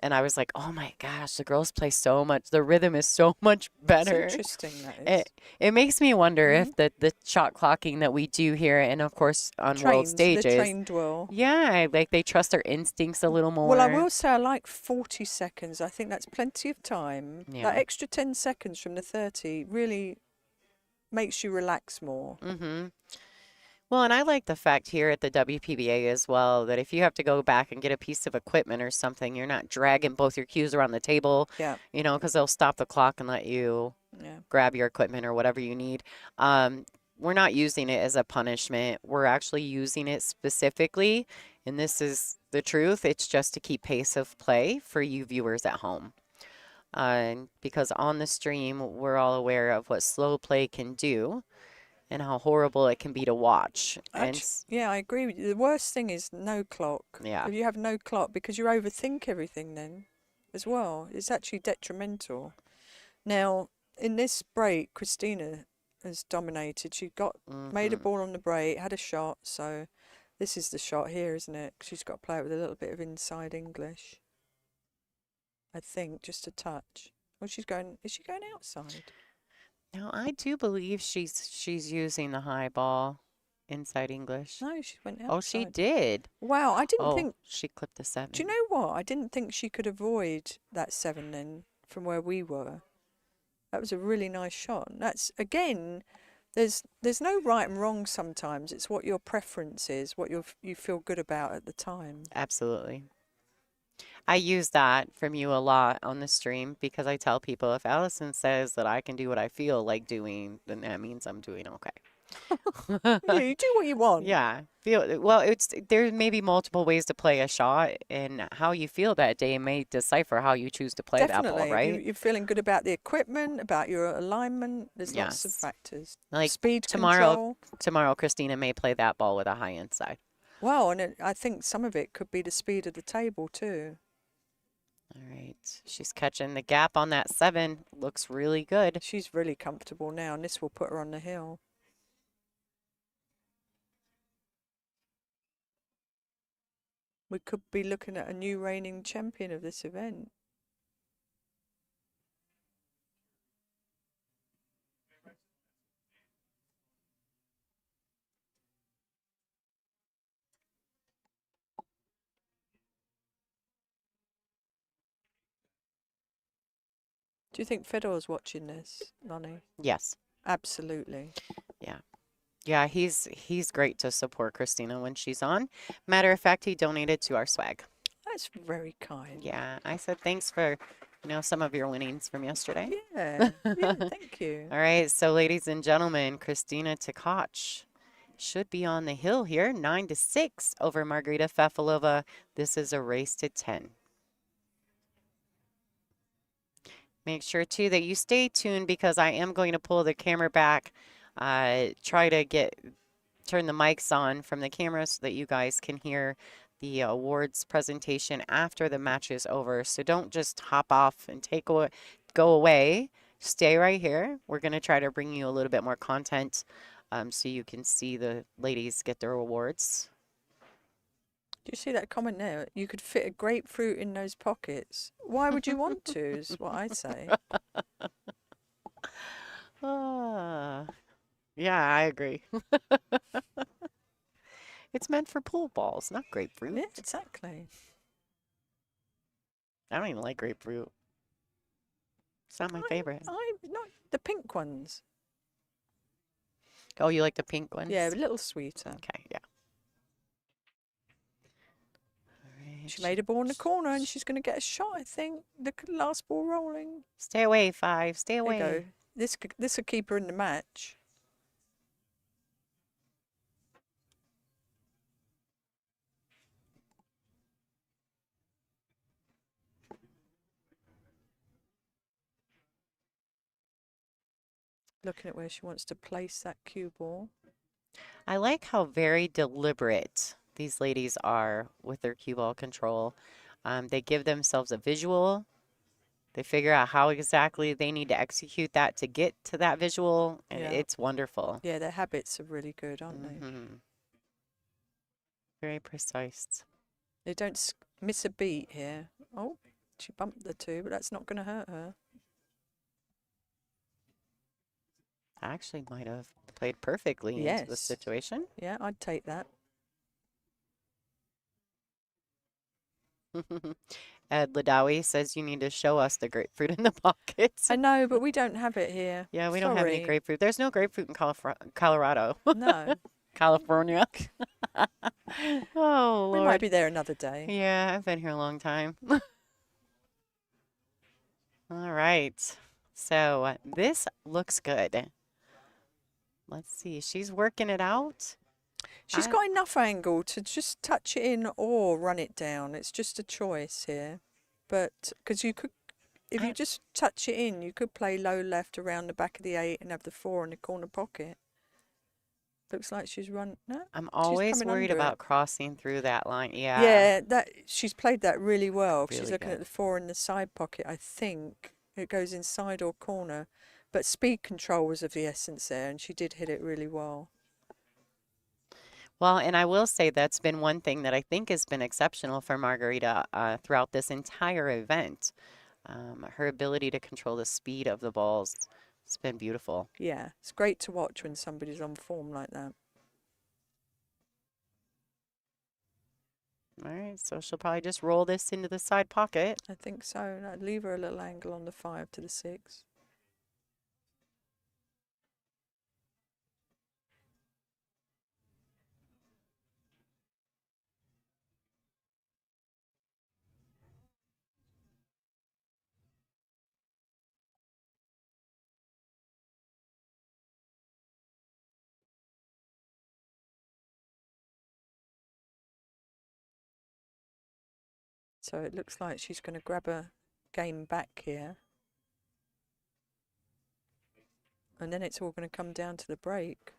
Speaker 1: And I was like, oh my gosh, the girls play so much. The rhythm is so much
Speaker 2: It's
Speaker 1: better.
Speaker 2: interesting, that is.
Speaker 1: It makes me wonder if the shot clocking that we do here, and of course on world
Speaker 2: They're
Speaker 1: stages,
Speaker 2: trained well.
Speaker 1: yeah, like they trust their instincts a little more.
Speaker 2: Well, I will say I like 40 seconds. I think that's plenty of time.
Speaker 1: Yeah.
Speaker 2: That extra 10 seconds from the 30 really makes you relax more.
Speaker 1: Mm-hmm. Well, and I like the fact here at the WPBA as well that if you have to go back and get a piece of equipment or something, you're not dragging both your cues around the table,
Speaker 2: Yeah.
Speaker 1: you know, because they'll stop the clock and let you
Speaker 2: Yeah.
Speaker 1: grab your equipment or whatever you need. We're not using it as a punishment. We're actually using it specifically, and this is the truth. It's just to keep pace of play for you viewers at home. Because on the stream, we're all aware of what slow play can do and how horrible it can be to watch. And
Speaker 2: Yeah, I agree with you. The worst thing is no clock.
Speaker 1: yeah,
Speaker 2: If you have no clock, because you overthink everything then as well. It's actually detrimental. Now, in this break, Kristina has dominated. She made a ball on the break, had a shot. So this is the shot here, isn't it? She's got to play it with a little bit of inside English. I think, just a touch. Well, is she going outside?
Speaker 1: now I do believe she's using the high ball inside English.
Speaker 2: No, she went outside.
Speaker 1: Oh, she did.
Speaker 2: Wow, I didn't
Speaker 1: Oh,
Speaker 2: think.
Speaker 1: she clipped the 7.
Speaker 2: Do you know what? I didn't think she could avoid that 7 then from where we were. That was a really nice shot. And that's, again, there's no right and wrong sometimes. It's what your preference is, what you feel good about at the time.
Speaker 1: Absolutely. I use that from you a lot on the stream because I tell people if Allison says that I can do what I feel like doing, then that means I'm doing okay.
Speaker 2: Yeah, you do what you want.
Speaker 1: Yeah. Well, there may be multiple ways to play a shot, and how you feel that day may decipher how you choose to play that ball, right?
Speaker 2: You're feeling good about the equipment, about your alignment. There's lots of
Speaker 1: Yes.
Speaker 2: factors.
Speaker 1: Like
Speaker 2: Speed
Speaker 1: tomorrow,
Speaker 2: control.
Speaker 1: Kristina may play that ball with a high inside.
Speaker 2: Well, and I think some of it could be the speed of the table too.
Speaker 1: All right. She's catching the gap on that 7. Looks really good.
Speaker 2: She's really comfortable now, and this will put her on the hill. We could be looking at a new reigning champion of this event. Do you think Fedor's watching this, Lonnie?
Speaker 1: Yes.
Speaker 2: Absolutely.
Speaker 1: Yeah. Yeah, he's great to support Kristina when she's on. Matter of fact, he donated to our swag.
Speaker 2: That's very kind.
Speaker 1: Yeah, I said thanks for, some of your winnings from yesterday.
Speaker 2: Yeah, yeah, thank you.
Speaker 1: All right, so ladies and gentlemen, Kristina Tkach should be on the hill here, 9-6 over Margarita Fefilova. This is a race to 10. Make sure too that you stay tuned because I am going to pull the camera back, try to turn the mics on from the camera so that you guys can hear the awards presentation after the match is over. So don't just hop off and go away. Stay right here. We're going to try to bring you a little bit more content so you can see the ladies get their awards.
Speaker 2: Do you see that comment there? You could fit a grapefruit in those pockets. Why would you want to, is what I say.
Speaker 1: Yeah, I agree. It's meant for pool balls, not grapefruit.
Speaker 2: Yeah, exactly.
Speaker 1: I don't even like grapefruit. It's not my favorite.
Speaker 2: I not the pink ones.
Speaker 1: Oh, you like the pink ones?
Speaker 2: Yeah, a little sweeter.
Speaker 1: Okay, yeah. All right.
Speaker 2: She made a ball in the corner and she's going to get a shot, I think. The last ball rolling.
Speaker 1: Stay away, 5. Stay
Speaker 2: There
Speaker 1: away.
Speaker 2: you go. This will keep her in the match. Looking at where she wants to place that cue ball.
Speaker 1: I like how very deliberate these ladies are with their cue ball control. They give themselves a visual. They figure out how exactly they need to execute that to get to that visual, and
Speaker 2: Yeah.
Speaker 1: it's wonderful.
Speaker 2: Yeah, their habits are really good, aren't they?
Speaker 1: Very precise.
Speaker 2: They don't miss a beat here. Oh, she bumped the 2, but that's not going to hurt her.
Speaker 1: I actually might have played perfectly into the
Speaker 2: Yes.
Speaker 1: situation.
Speaker 2: Yeah, I'd take that.
Speaker 1: Ed Ladawi says you need to show us the grapefruit in the pockets.
Speaker 2: I know, but we don't have it here.
Speaker 1: Yeah, we don't have any
Speaker 2: Sorry.
Speaker 1: grapefruit. There's no grapefruit in Colorado.
Speaker 2: No,
Speaker 1: California. Oh,
Speaker 2: we
Speaker 1: Lord.
Speaker 2: might be there another day.
Speaker 1: Yeah, I've been here a long time. All right. So this looks good. Let's see. She's working it out.
Speaker 2: She's got enough angle to just touch it in or run it down. It's just a choice here. But because you could, if you just touch it in, you could play low left around the back of the 8 and have the 4 in the corner pocket. Looks like she's run. No,
Speaker 1: I'm always
Speaker 2: coming
Speaker 1: worried
Speaker 2: under it.
Speaker 1: about crossing through that line. Yeah.
Speaker 2: Yeah, that she's played that really well. She's
Speaker 1: Really
Speaker 2: looking
Speaker 1: good.
Speaker 2: at the 4 in the side pocket. I think it goes inside or corner, but speed control was of the essence there, and she did hit it really well.
Speaker 1: Well, and I will say that's been one thing that I think has been exceptional for Margarita throughout this entire event. Her ability to control the speed of the balls. It's been beautiful.
Speaker 2: Yeah, it's great to watch when somebody's on form like that.
Speaker 1: All right, so she'll probably just roll this into the side pocket.
Speaker 2: I think so. And I'd leave her a little angle on the 5 to the 6. So it looks like she's going to grab a game back here. And then it's all going to come down to the break.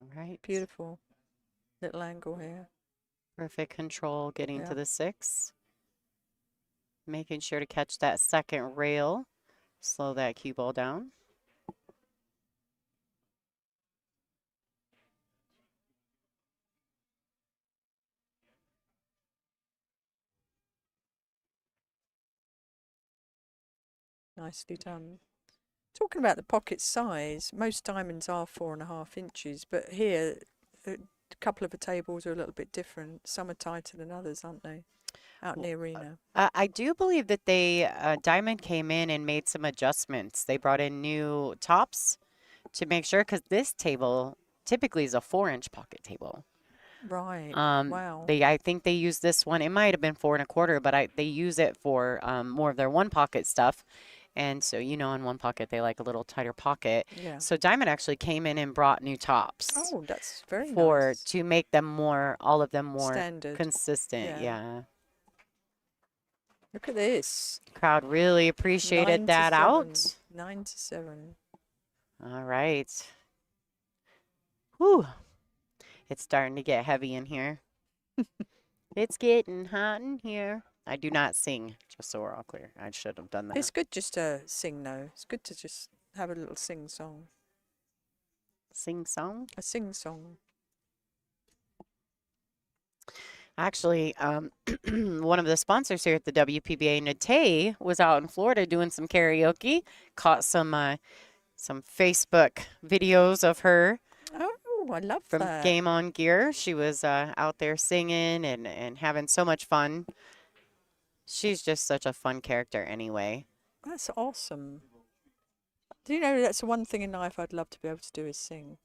Speaker 1: All right.
Speaker 2: Beautiful little angle here.
Speaker 1: Perfect control getting
Speaker 2: Yeah.
Speaker 1: to the 6. Making sure to catch that second rail. Slow that cue ball down.
Speaker 2: Nicely done. Talking about the pocket size, most diamonds are 4.5 inches, but here a couple of the tables are a little bit different. Some are tighter than others, aren't they? Out in the arena.
Speaker 1: I do believe that they Diamond came in and made some adjustments. They brought in new tops to make sure, because this table typically is a 4-inch pocket table.
Speaker 2: Right. Wow.
Speaker 1: I think they use this one. It might have been 4 1/4, but they use it for more of their one pocket stuff. And so, in one pocket, they like a little tighter pocket.
Speaker 2: Yeah.
Speaker 1: So Diamond actually came in and brought new tops
Speaker 2: Oh, that's very
Speaker 1: for
Speaker 2: nice.
Speaker 1: to make them all of them more
Speaker 2: Standard.
Speaker 1: consistent.
Speaker 2: Yeah.
Speaker 1: Yeah.
Speaker 2: Look at this.
Speaker 1: Crowd really appreciated
Speaker 2: 9 to
Speaker 1: that
Speaker 2: 7.
Speaker 1: out.
Speaker 2: 9 to 7.
Speaker 1: All right. Whew. It's starting to get heavy in here. It's getting hot in here. I do not sing, just so we're all clear. I should have done that.
Speaker 2: It's good just to sing, though. It's good to just have a little sing song.
Speaker 1: Sing song?
Speaker 2: A sing song.
Speaker 1: Actually, one of the sponsors here at the WPBA, Nate, was out in Florida doing some karaoke. Caught some some Facebook videos of her
Speaker 2: Oh, I love
Speaker 1: from
Speaker 2: that.
Speaker 1: Game On Gear. She was out there singing and having so much fun. She's just such a fun character anyway.
Speaker 2: That's awesome. Do you know that's the one thing in life I'd love to be able to do is sing?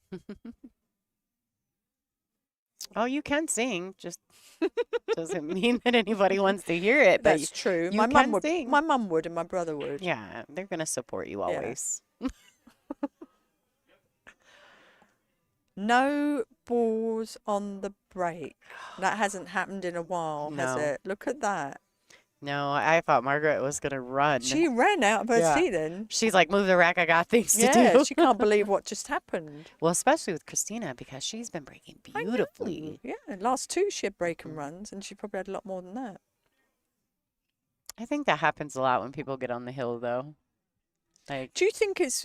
Speaker 1: Oh, you can sing, just doesn't mean that anybody wants to hear it, but
Speaker 2: That's true.
Speaker 1: you
Speaker 2: My mum
Speaker 1: can
Speaker 2: would.
Speaker 1: sing.
Speaker 2: My mum would, and my brother would.
Speaker 1: Yeah, they're going to support you
Speaker 2: Yeah.
Speaker 1: always.
Speaker 2: No balls on the break. That hasn't happened in a while, has
Speaker 1: No.
Speaker 2: it? Look at that.
Speaker 1: No, I thought Margaret was going to run.
Speaker 2: She ran out of her
Speaker 1: Yeah.
Speaker 2: seat then.
Speaker 1: She's like, move the rack, I got things to
Speaker 2: Yeah,
Speaker 1: do.
Speaker 2: she can't believe what just happened.
Speaker 1: Well, especially with Kristina, because she's been breaking
Speaker 2: I know.
Speaker 1: beautifully.
Speaker 2: Yeah, last two she had break and runs, and she probably had a lot more than that.
Speaker 1: I think that happens a lot when people get on the hill, though. Like,
Speaker 2: Do you think it's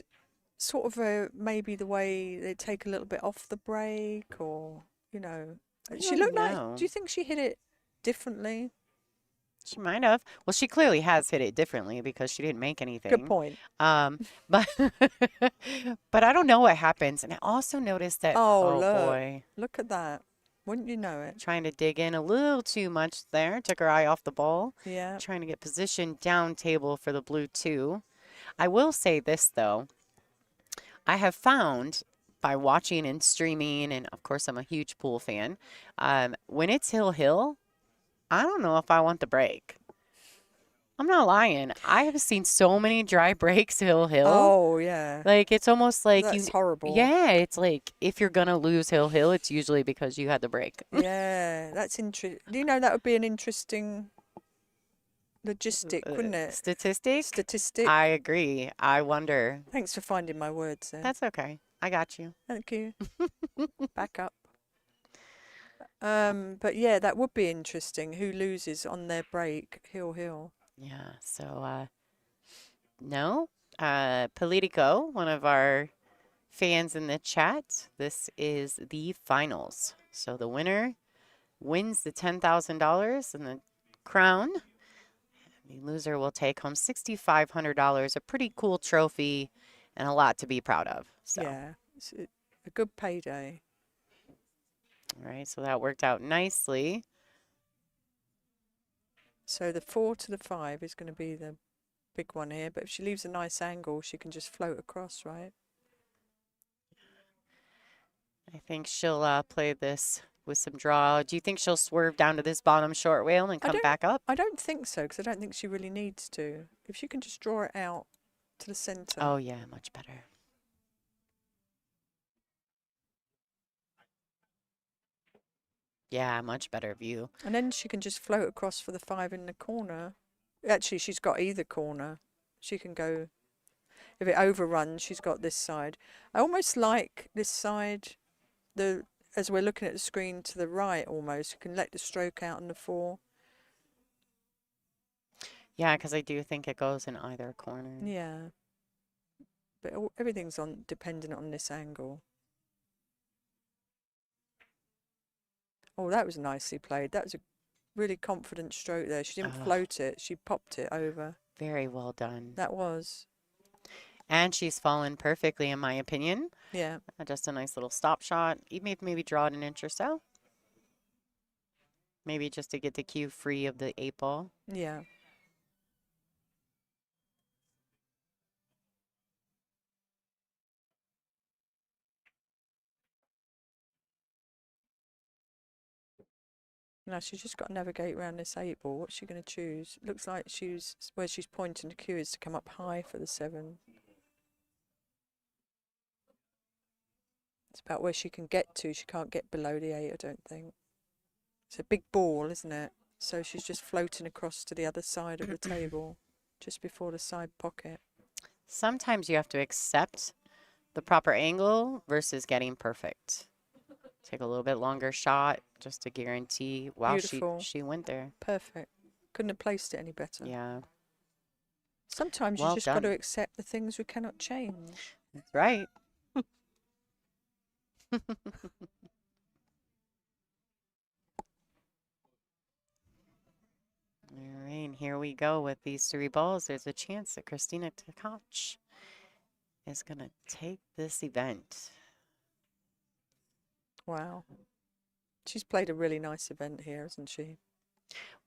Speaker 2: sort of maybe the way they take a little bit off the break, or she
Speaker 1: don't
Speaker 2: looked
Speaker 1: know.
Speaker 2: like? Do you think she hit it differently?
Speaker 1: she might have. Well, she clearly has hit it differently because she didn't make anything.
Speaker 2: Good point.
Speaker 1: But but I don't know what happens. And I also noticed that,
Speaker 2: Oh, look.
Speaker 1: boy,
Speaker 2: Look at that. Wouldn't you know it?
Speaker 1: trying to dig in a little too much there. Took her eye off the ball.
Speaker 2: Yeah.
Speaker 1: Trying to get position down table for the blue two. I will say this, though. I have found by watching and streaming, and of course I'm a huge pool fan, when it's hill, I don't know if I want the break. I'm not lying. I have seen so many dry breaks hill.
Speaker 2: Oh, yeah.
Speaker 1: Like, it's almost like
Speaker 2: That's horrible.
Speaker 1: Yeah, it's like if you're going to lose hill, it's usually because you had the break.
Speaker 2: Yeah, that's interesting. That would be an interesting logistic, wouldn't it?
Speaker 1: Statistic? I agree. I wonder.
Speaker 2: Thanks for finding my words there.
Speaker 1: That's okay. I got you.
Speaker 2: Thank you. Back up. But yeah, that would be interesting. Who loses on their break? Hill.
Speaker 1: Yeah, so, no. Politico, one of our fans in the chat, this is the finals. So the winner wins the $10,000 and the crown. The loser will take home $6,500, a pretty cool trophy and a lot to be proud of. So.
Speaker 2: Yeah, it's a good payday.
Speaker 1: All right, so that worked out nicely.
Speaker 2: So the 4 to the 5 is going to be the big one here, but if she leaves a nice angle, she can just float across, right?
Speaker 1: I think she'll play this with some draw. Do you think she'll swerve down to this bottom short whale and come back up?
Speaker 2: I don't think so, because I don't think she really needs to. If she can just draw it out to the centre.
Speaker 1: Oh, yeah, much better. Yeah, much better view.
Speaker 2: And then she can just float across for the 5 in the corner. Actually, she's got either corner. She can go, if it overruns, she's got this side. I almost like this side, as we're looking at the screen to the right almost. You can let the stroke out on the 4.
Speaker 1: Yeah, because I do think it goes in either corner.
Speaker 2: Yeah. But everything's dependent on this angle. Oh, that was nicely played. That was a really confident stroke there. She didn't float it. She popped it over.
Speaker 1: Very well done.
Speaker 2: That was.
Speaker 1: And she's fallen perfectly, in my opinion.
Speaker 2: Yeah.
Speaker 1: Just a nice little stop shot. You maybe draw it an inch or so. Maybe just to get the cue free of the 8 ball.
Speaker 2: Yeah. Now she's just got to navigate around this 8 ball. What's she going to choose? Looks like where she's pointing the cue is to come up high for the 7. It's about where she can get to. She can't get below the 8, I don't think. It's a big ball, isn't it? So she's just floating across to the other side of the table, just before the side pocket.
Speaker 1: Sometimes you have to accept the proper angle versus getting perfect. Take a little bit longer shot just to guarantee. Wow, she went there.
Speaker 2: Perfect. Couldn't have placed it any better.
Speaker 1: Yeah.
Speaker 2: Sometimes you just got to accept the things we cannot change.
Speaker 1: That's right. All right, here we go with these 3 balls. There's a chance that Kristina Tkach is going to take this event.
Speaker 2: Wow. She's played a really nice event here, hasn't she?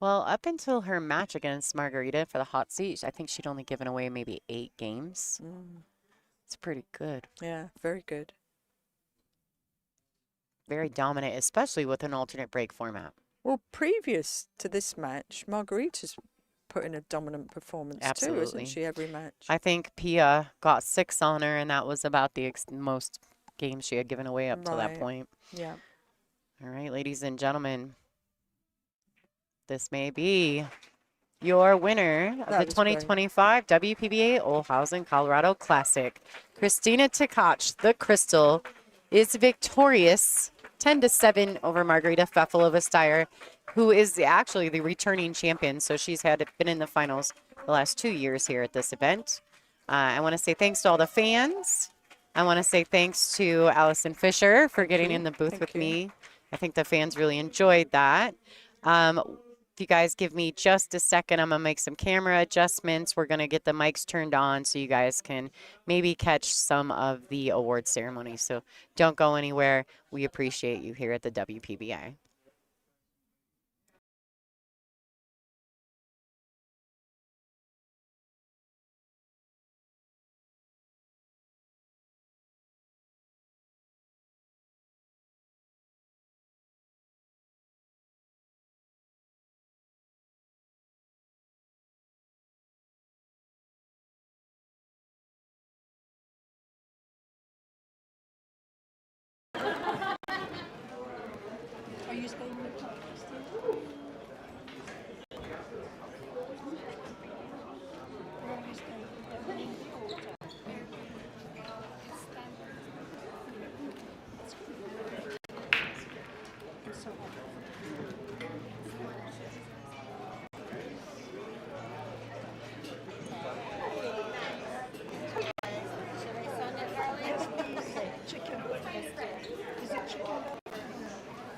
Speaker 1: Well, up until her match against Margarita for the hot seat, I think she'd only given away maybe 8 games. It's pretty good.
Speaker 2: Yeah, very good.
Speaker 1: Very dominant, especially with an alternate break format.
Speaker 2: Well, previous to this match, Margarita's put in a dominant performance too,
Speaker 1: Absolutely.
Speaker 2: isn't she, every match?
Speaker 1: I think Pia got 6 on her, and that was about the most games she had given away up to that
Speaker 2: Right.
Speaker 1: point.
Speaker 2: Yeah.
Speaker 1: All right, ladies and gentlemen, this may be your winner of
Speaker 2: That
Speaker 1: the
Speaker 2: was great.
Speaker 1: 2025 WPBA Olhausen Colorado Classic. Kristina Tkach, the Crystal, is victorious 10-7 over Margarita Fefilova Styer, who is actually the returning champion. So she's been in the finals the last 2 years here at this event. I want to say thanks to all the fans. I want to say thanks to Allison Fisher for getting in the booth with me. I think the fans really enjoyed that. If you guys give me just a second, I'm going to make some camera adjustments. We're going to get the mics turned on so you guys can maybe catch some of the award ceremony. So don't go anywhere. We appreciate you here at the WPBA.
Speaker 5: Are you staying with Kristina? Where are you staying? Chicken. Is it chicken?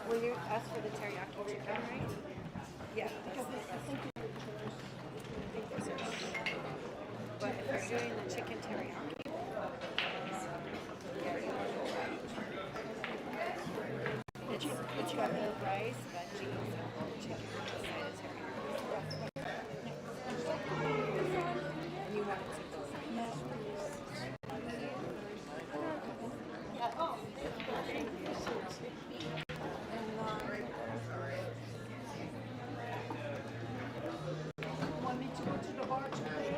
Speaker 6: Will you ask for the teriyaki chicken, right?
Speaker 5: Yeah, because I think
Speaker 6: But if you're doing the chicken teriyaki, it's got the rice, veggies, and whole chicken inside of teriyaki. And you want it to go
Speaker 5: want me to go to the bar today?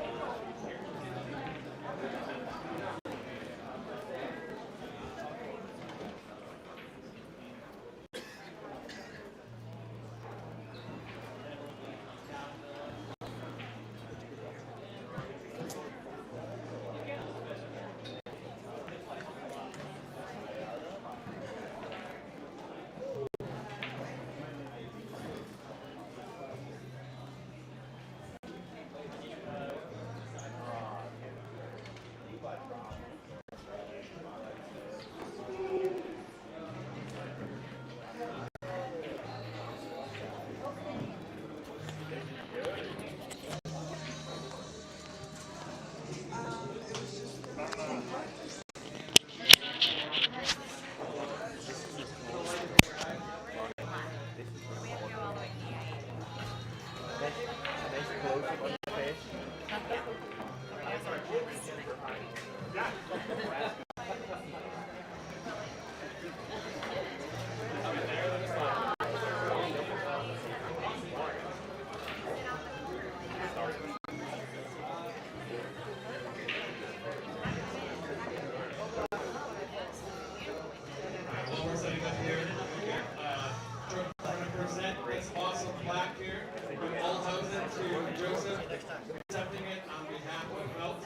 Speaker 7: Present this awesome plaque here from Olhausen to Joseph, accepting it on behalf of Melt.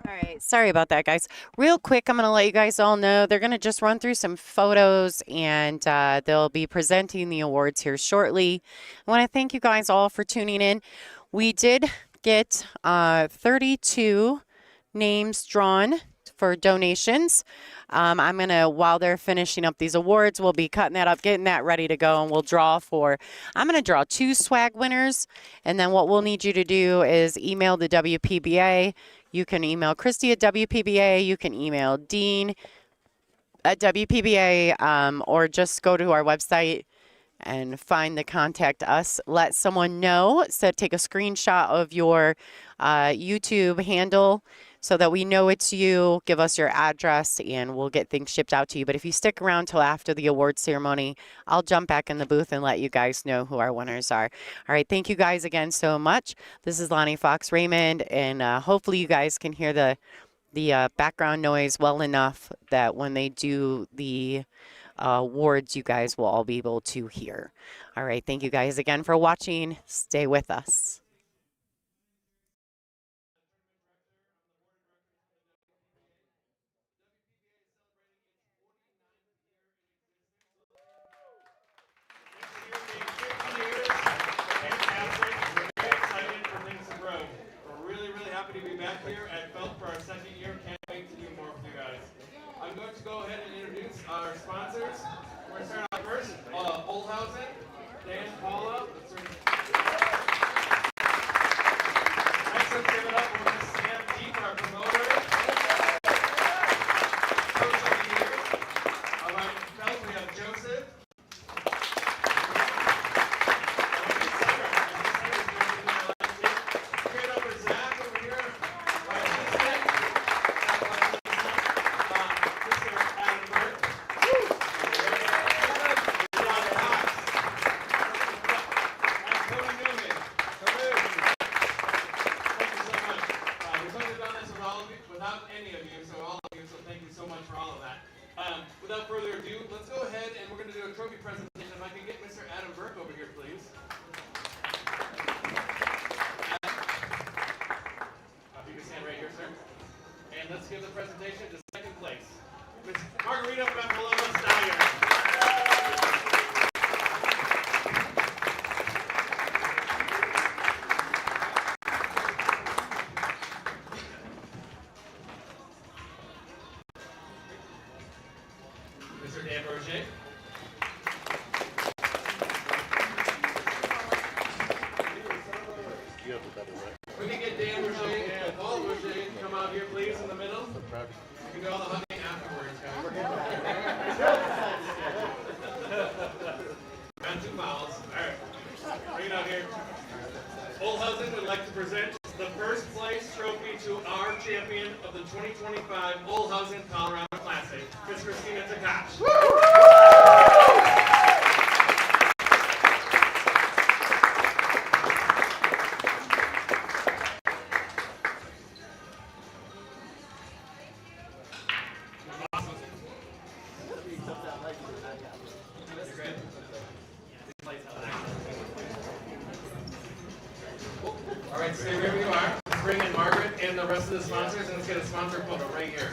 Speaker 1: All right, sorry about that, guys. Real quick, I'm going to let you guys all know they're going to just run through some photos and they'll be presenting the awards here shortly. I want to thank you guys all for tuning in. We did get 32 names drawn for donations. I'm going to, while they're finishing up these awards, we'll be cutting that up, getting that ready to go, and we'll draw for, I'm going to draw 2 swag winners, and then what we'll need you to do is email the WPBA. You can email Christy at WPBA. You can email Dean at WPBA, or just go to our website and find the contact us. Let someone know. So take a screenshot of your YouTube handle so that we know it's you. Give us your address and we'll get things shipped out to you. But if you stick around till after the award ceremony, I'll jump back in the booth and let you guys know who our winners are. All right, thank you guys again so much. This is Lonnie Fox Raymond, and hopefully you guys can hear the background noise well enough that when they do the awards, you guys will all be able to hear. All right, thank you guys again for watching. Stay with us.
Speaker 7: To be back here at Felt for our second year. Can't wait to do more with you guys. I'm going to go ahead and introduce our sponsors. We're going to start out first. Olhausen, Dan, Paula. Next, let's give it up. We're going to Sam D for our promoter. Coach of the year. All right, Felt, we have Joseph. Without further ado, let's go ahead and we're going to do a trophy presentation. If I can get Mr. Adam Burke over here, please. You can stand right here, sir. And let's give the presentation to second place. Ms. Margarita from Fefilova, Styer. We can get Dan Roger and Paul Roger to come out here, please, in the middle. You can do all the hugging afterwards, guys. Got 2 fouls. All right. Bring it out here. Olhausen would like to present the first place trophy to our champion of the 2025 Olhausen Colorado Classic, Ms. Kristina Tkach. All right, stay wherever you are. Let's bring in Margaret and the rest of the sponsors, and let's get a sponsor photo right here.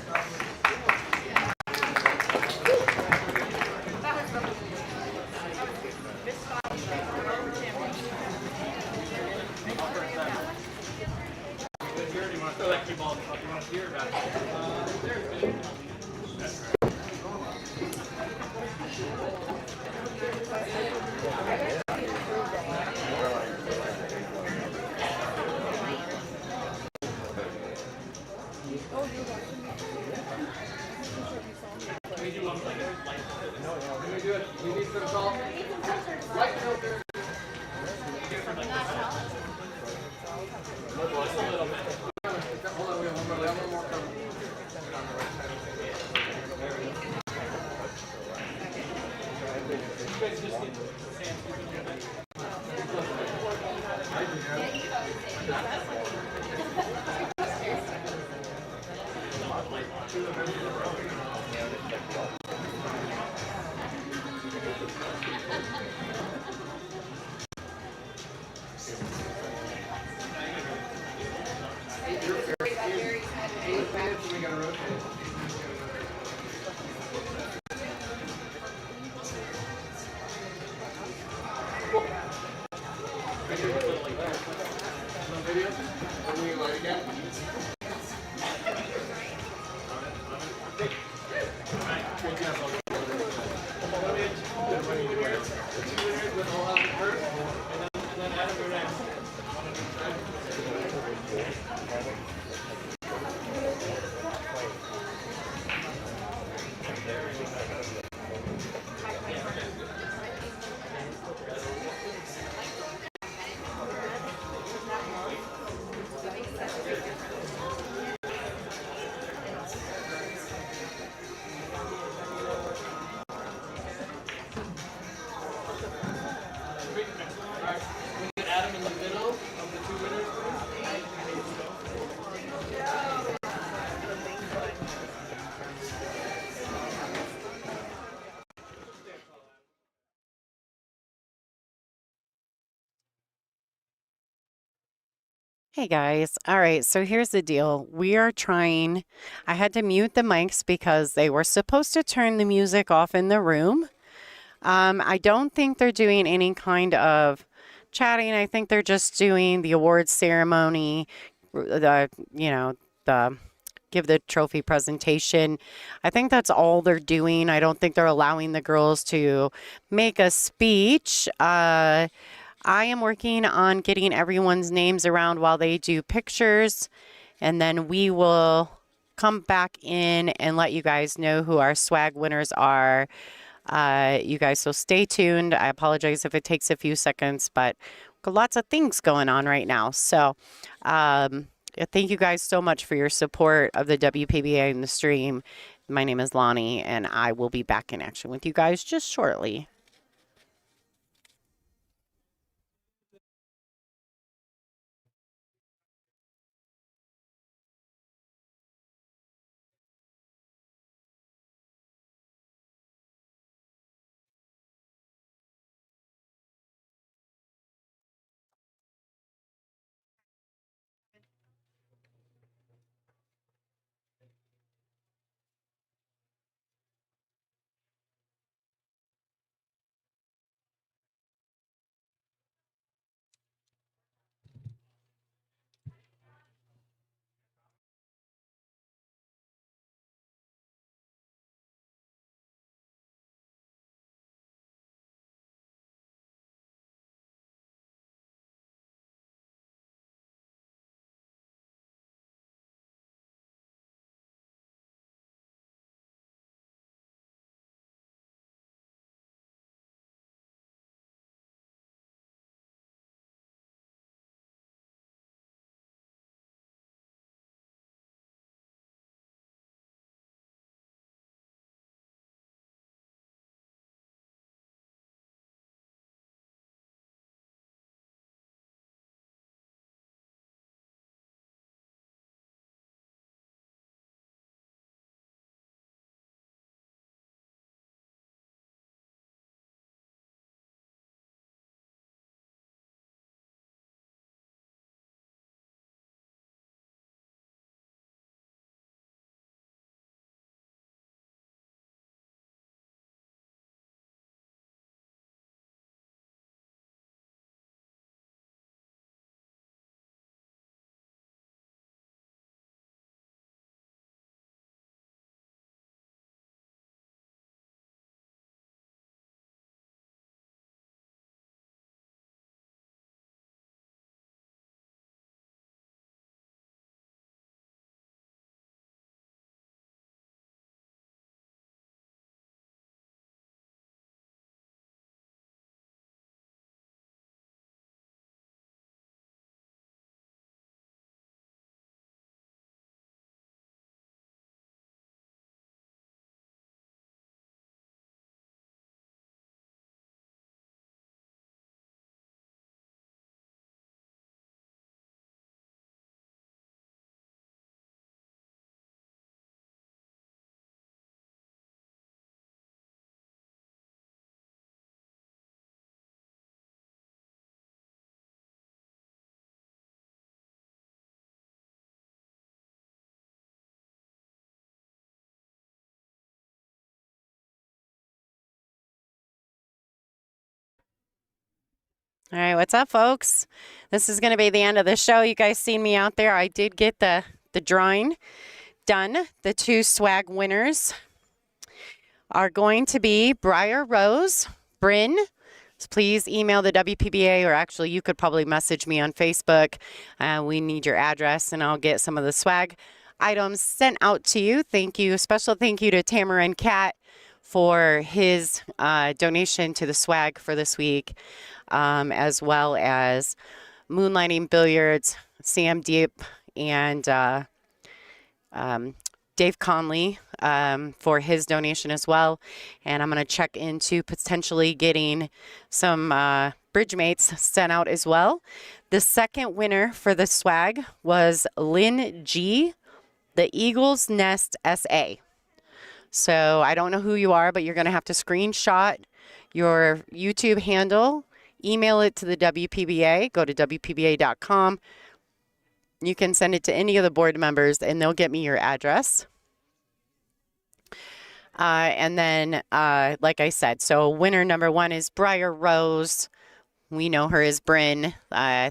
Speaker 1: Hey guys. All right, so here's the deal. We are trying, I had to mute the mics because they were supposed to turn the music off in the room. I don't think they're doing any kind of chatting. I think they're just doing the awards ceremony, the give the trophy presentation. I think that's all they're doing. I don't think they're allowing the girls to make a speech. I am working on getting everyone's names around while they do pictures, and then we will come back in and let you guys know who our swag winners are. You guys, so stay tuned. I apologize if it takes a few seconds, but got lots of things going on right now. So thank you guys so much for your support of the WPBA and the stream. My name is Lonnie, and I will be back in action with you guys just shortly. All right, what's up, folks? This is going to be the end of the show. You guys seen me out there. I did get the drawing done. The 2 swag winners are going to be Briar Rose, Bryn. So please email the WPBA, or actually you could probably message me on Facebook. We need your address, and I'll get some of the swag items sent out to you. Thank you. Special thank you to Tamarin Cat for his donation to the swag for this week, as well as Moonlighting Billiards, Sam Deep, and Dave Conley for his donation as well. And I'm going to check into potentially getting some bridge mates sent out as well. The second winner for the swag was Lynn G, the Eagle's Nest SA. So I don't know who you are, but you're going to have to screenshot your YouTube handle, email it to the WPBA, go to WPBA.com. You can send it to any of the board members, and they'll get me your address. And then, like I said, so winner number 1 is Briar Rose. We know her as Bryn,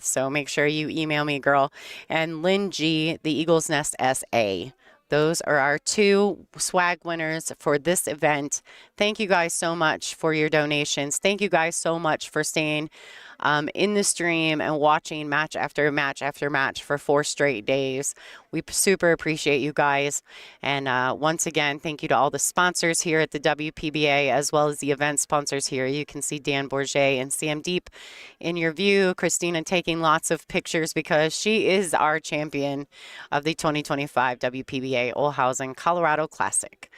Speaker 1: so make sure you email me, girl. And Lynn G, the Eagle's Nest SA. Those are our 2 swag winners for this event. Thank you guys so much for your donations. Thank you guys so much for staying in the stream and watching match after match after match for 4 straight days. We super appreciate you guys. And once again, thank you to all the sponsors here at the WPBA, as well as the event sponsors here. You can see Dan Bourget and Sam Deep in your view. Kristina taking lots of pictures because she is our champion of the 2025 WPBA Olhausen Colorado Classic.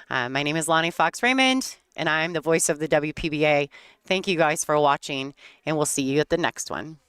Speaker 1: My name is Lonnie Fox Raymond, and I'm the voice of the WPBA. Thank you guys for watching, and we'll see you at the next one.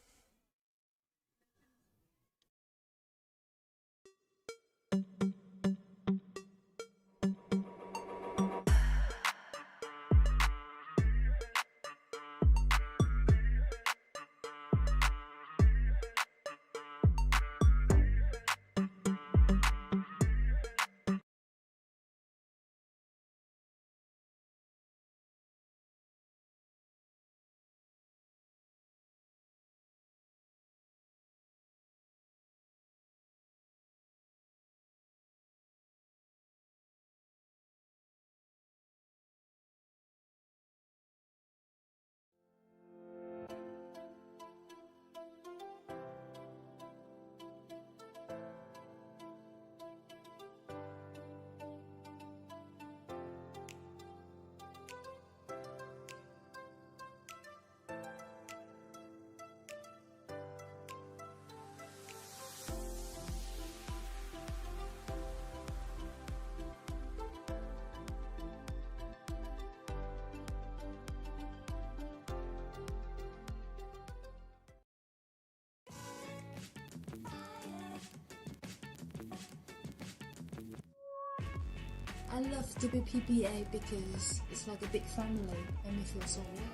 Speaker 8: I love WPBA because it's like a big family and we feel so warm.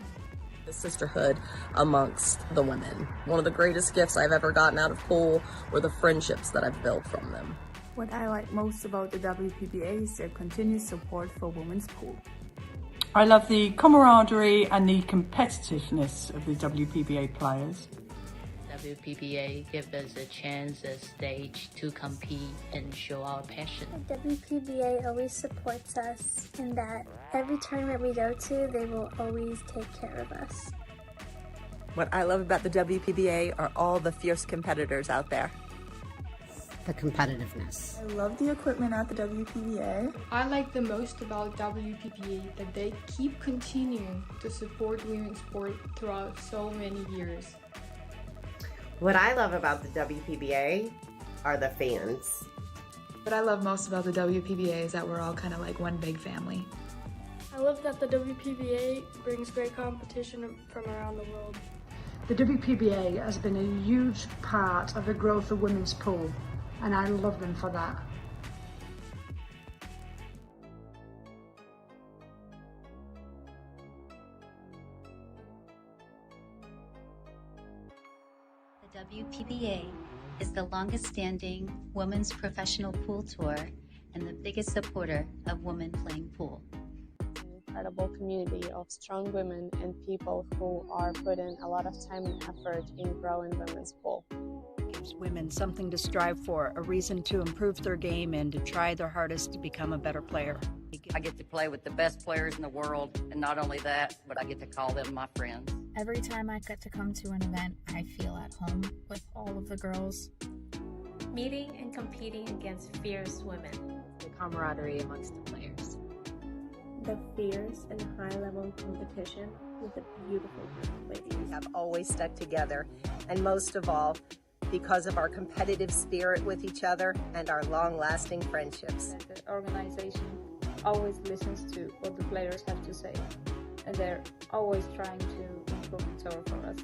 Speaker 9: The sisterhood amongst the women. One of the greatest gifts I've ever gotten out of pool were the friendships that I've built from them.
Speaker 10: What I like most about the WPBA is their continued support for women's pool.
Speaker 11: I love the camaraderie and the competitiveness of the WPBA players.
Speaker 12: WPBA gives us a chance, a stage to compete and show our passion.
Speaker 13: The WPBA always supports us in that every tournament we go to, they will always take care of us.
Speaker 6: What I love about the WPBA are all the fierce competitors out there.
Speaker 14: The competitiveness.
Speaker 15: I love the equipment at the WPBA.
Speaker 16: I like the most about WPBA that they keep continuing to support women's sport throughout so many years.
Speaker 17: What I love about the WPBA are the fans.
Speaker 18: What I love most about the WPBA is that we're all kind of like one big family.
Speaker 19: I love that the WPBA brings great competition from around the world.
Speaker 20: The WPBA has been a huge part of the growth of women's pool, and I love them for that.
Speaker 4: The WPBA is the longest-standing women's professional pool tour and the biggest supporter of women playing pool.
Speaker 21: incredible community of strong women and people who are putting a lot of time and effort in growing women's pool.
Speaker 22: Gives women something to strive for, a reason to improve their game and to try their hardest to become a better player.
Speaker 23: I get to play with the best players in the world, and not only that, but I get to call them my friends.
Speaker 24: Every time I get to come to an event, I feel at home with all of the girls.
Speaker 25: Meeting and competing against fierce women.
Speaker 26: The camaraderie amongst the players.
Speaker 27: The fierce and high-level competition with a beautiful group of ladies.
Speaker 28: We have always stuck together, and most of all, because of our competitive spirit with each other and our long-lasting friendships.
Speaker 21: The organization always listens to what the players have to say, and they're always trying to improve the tour for us.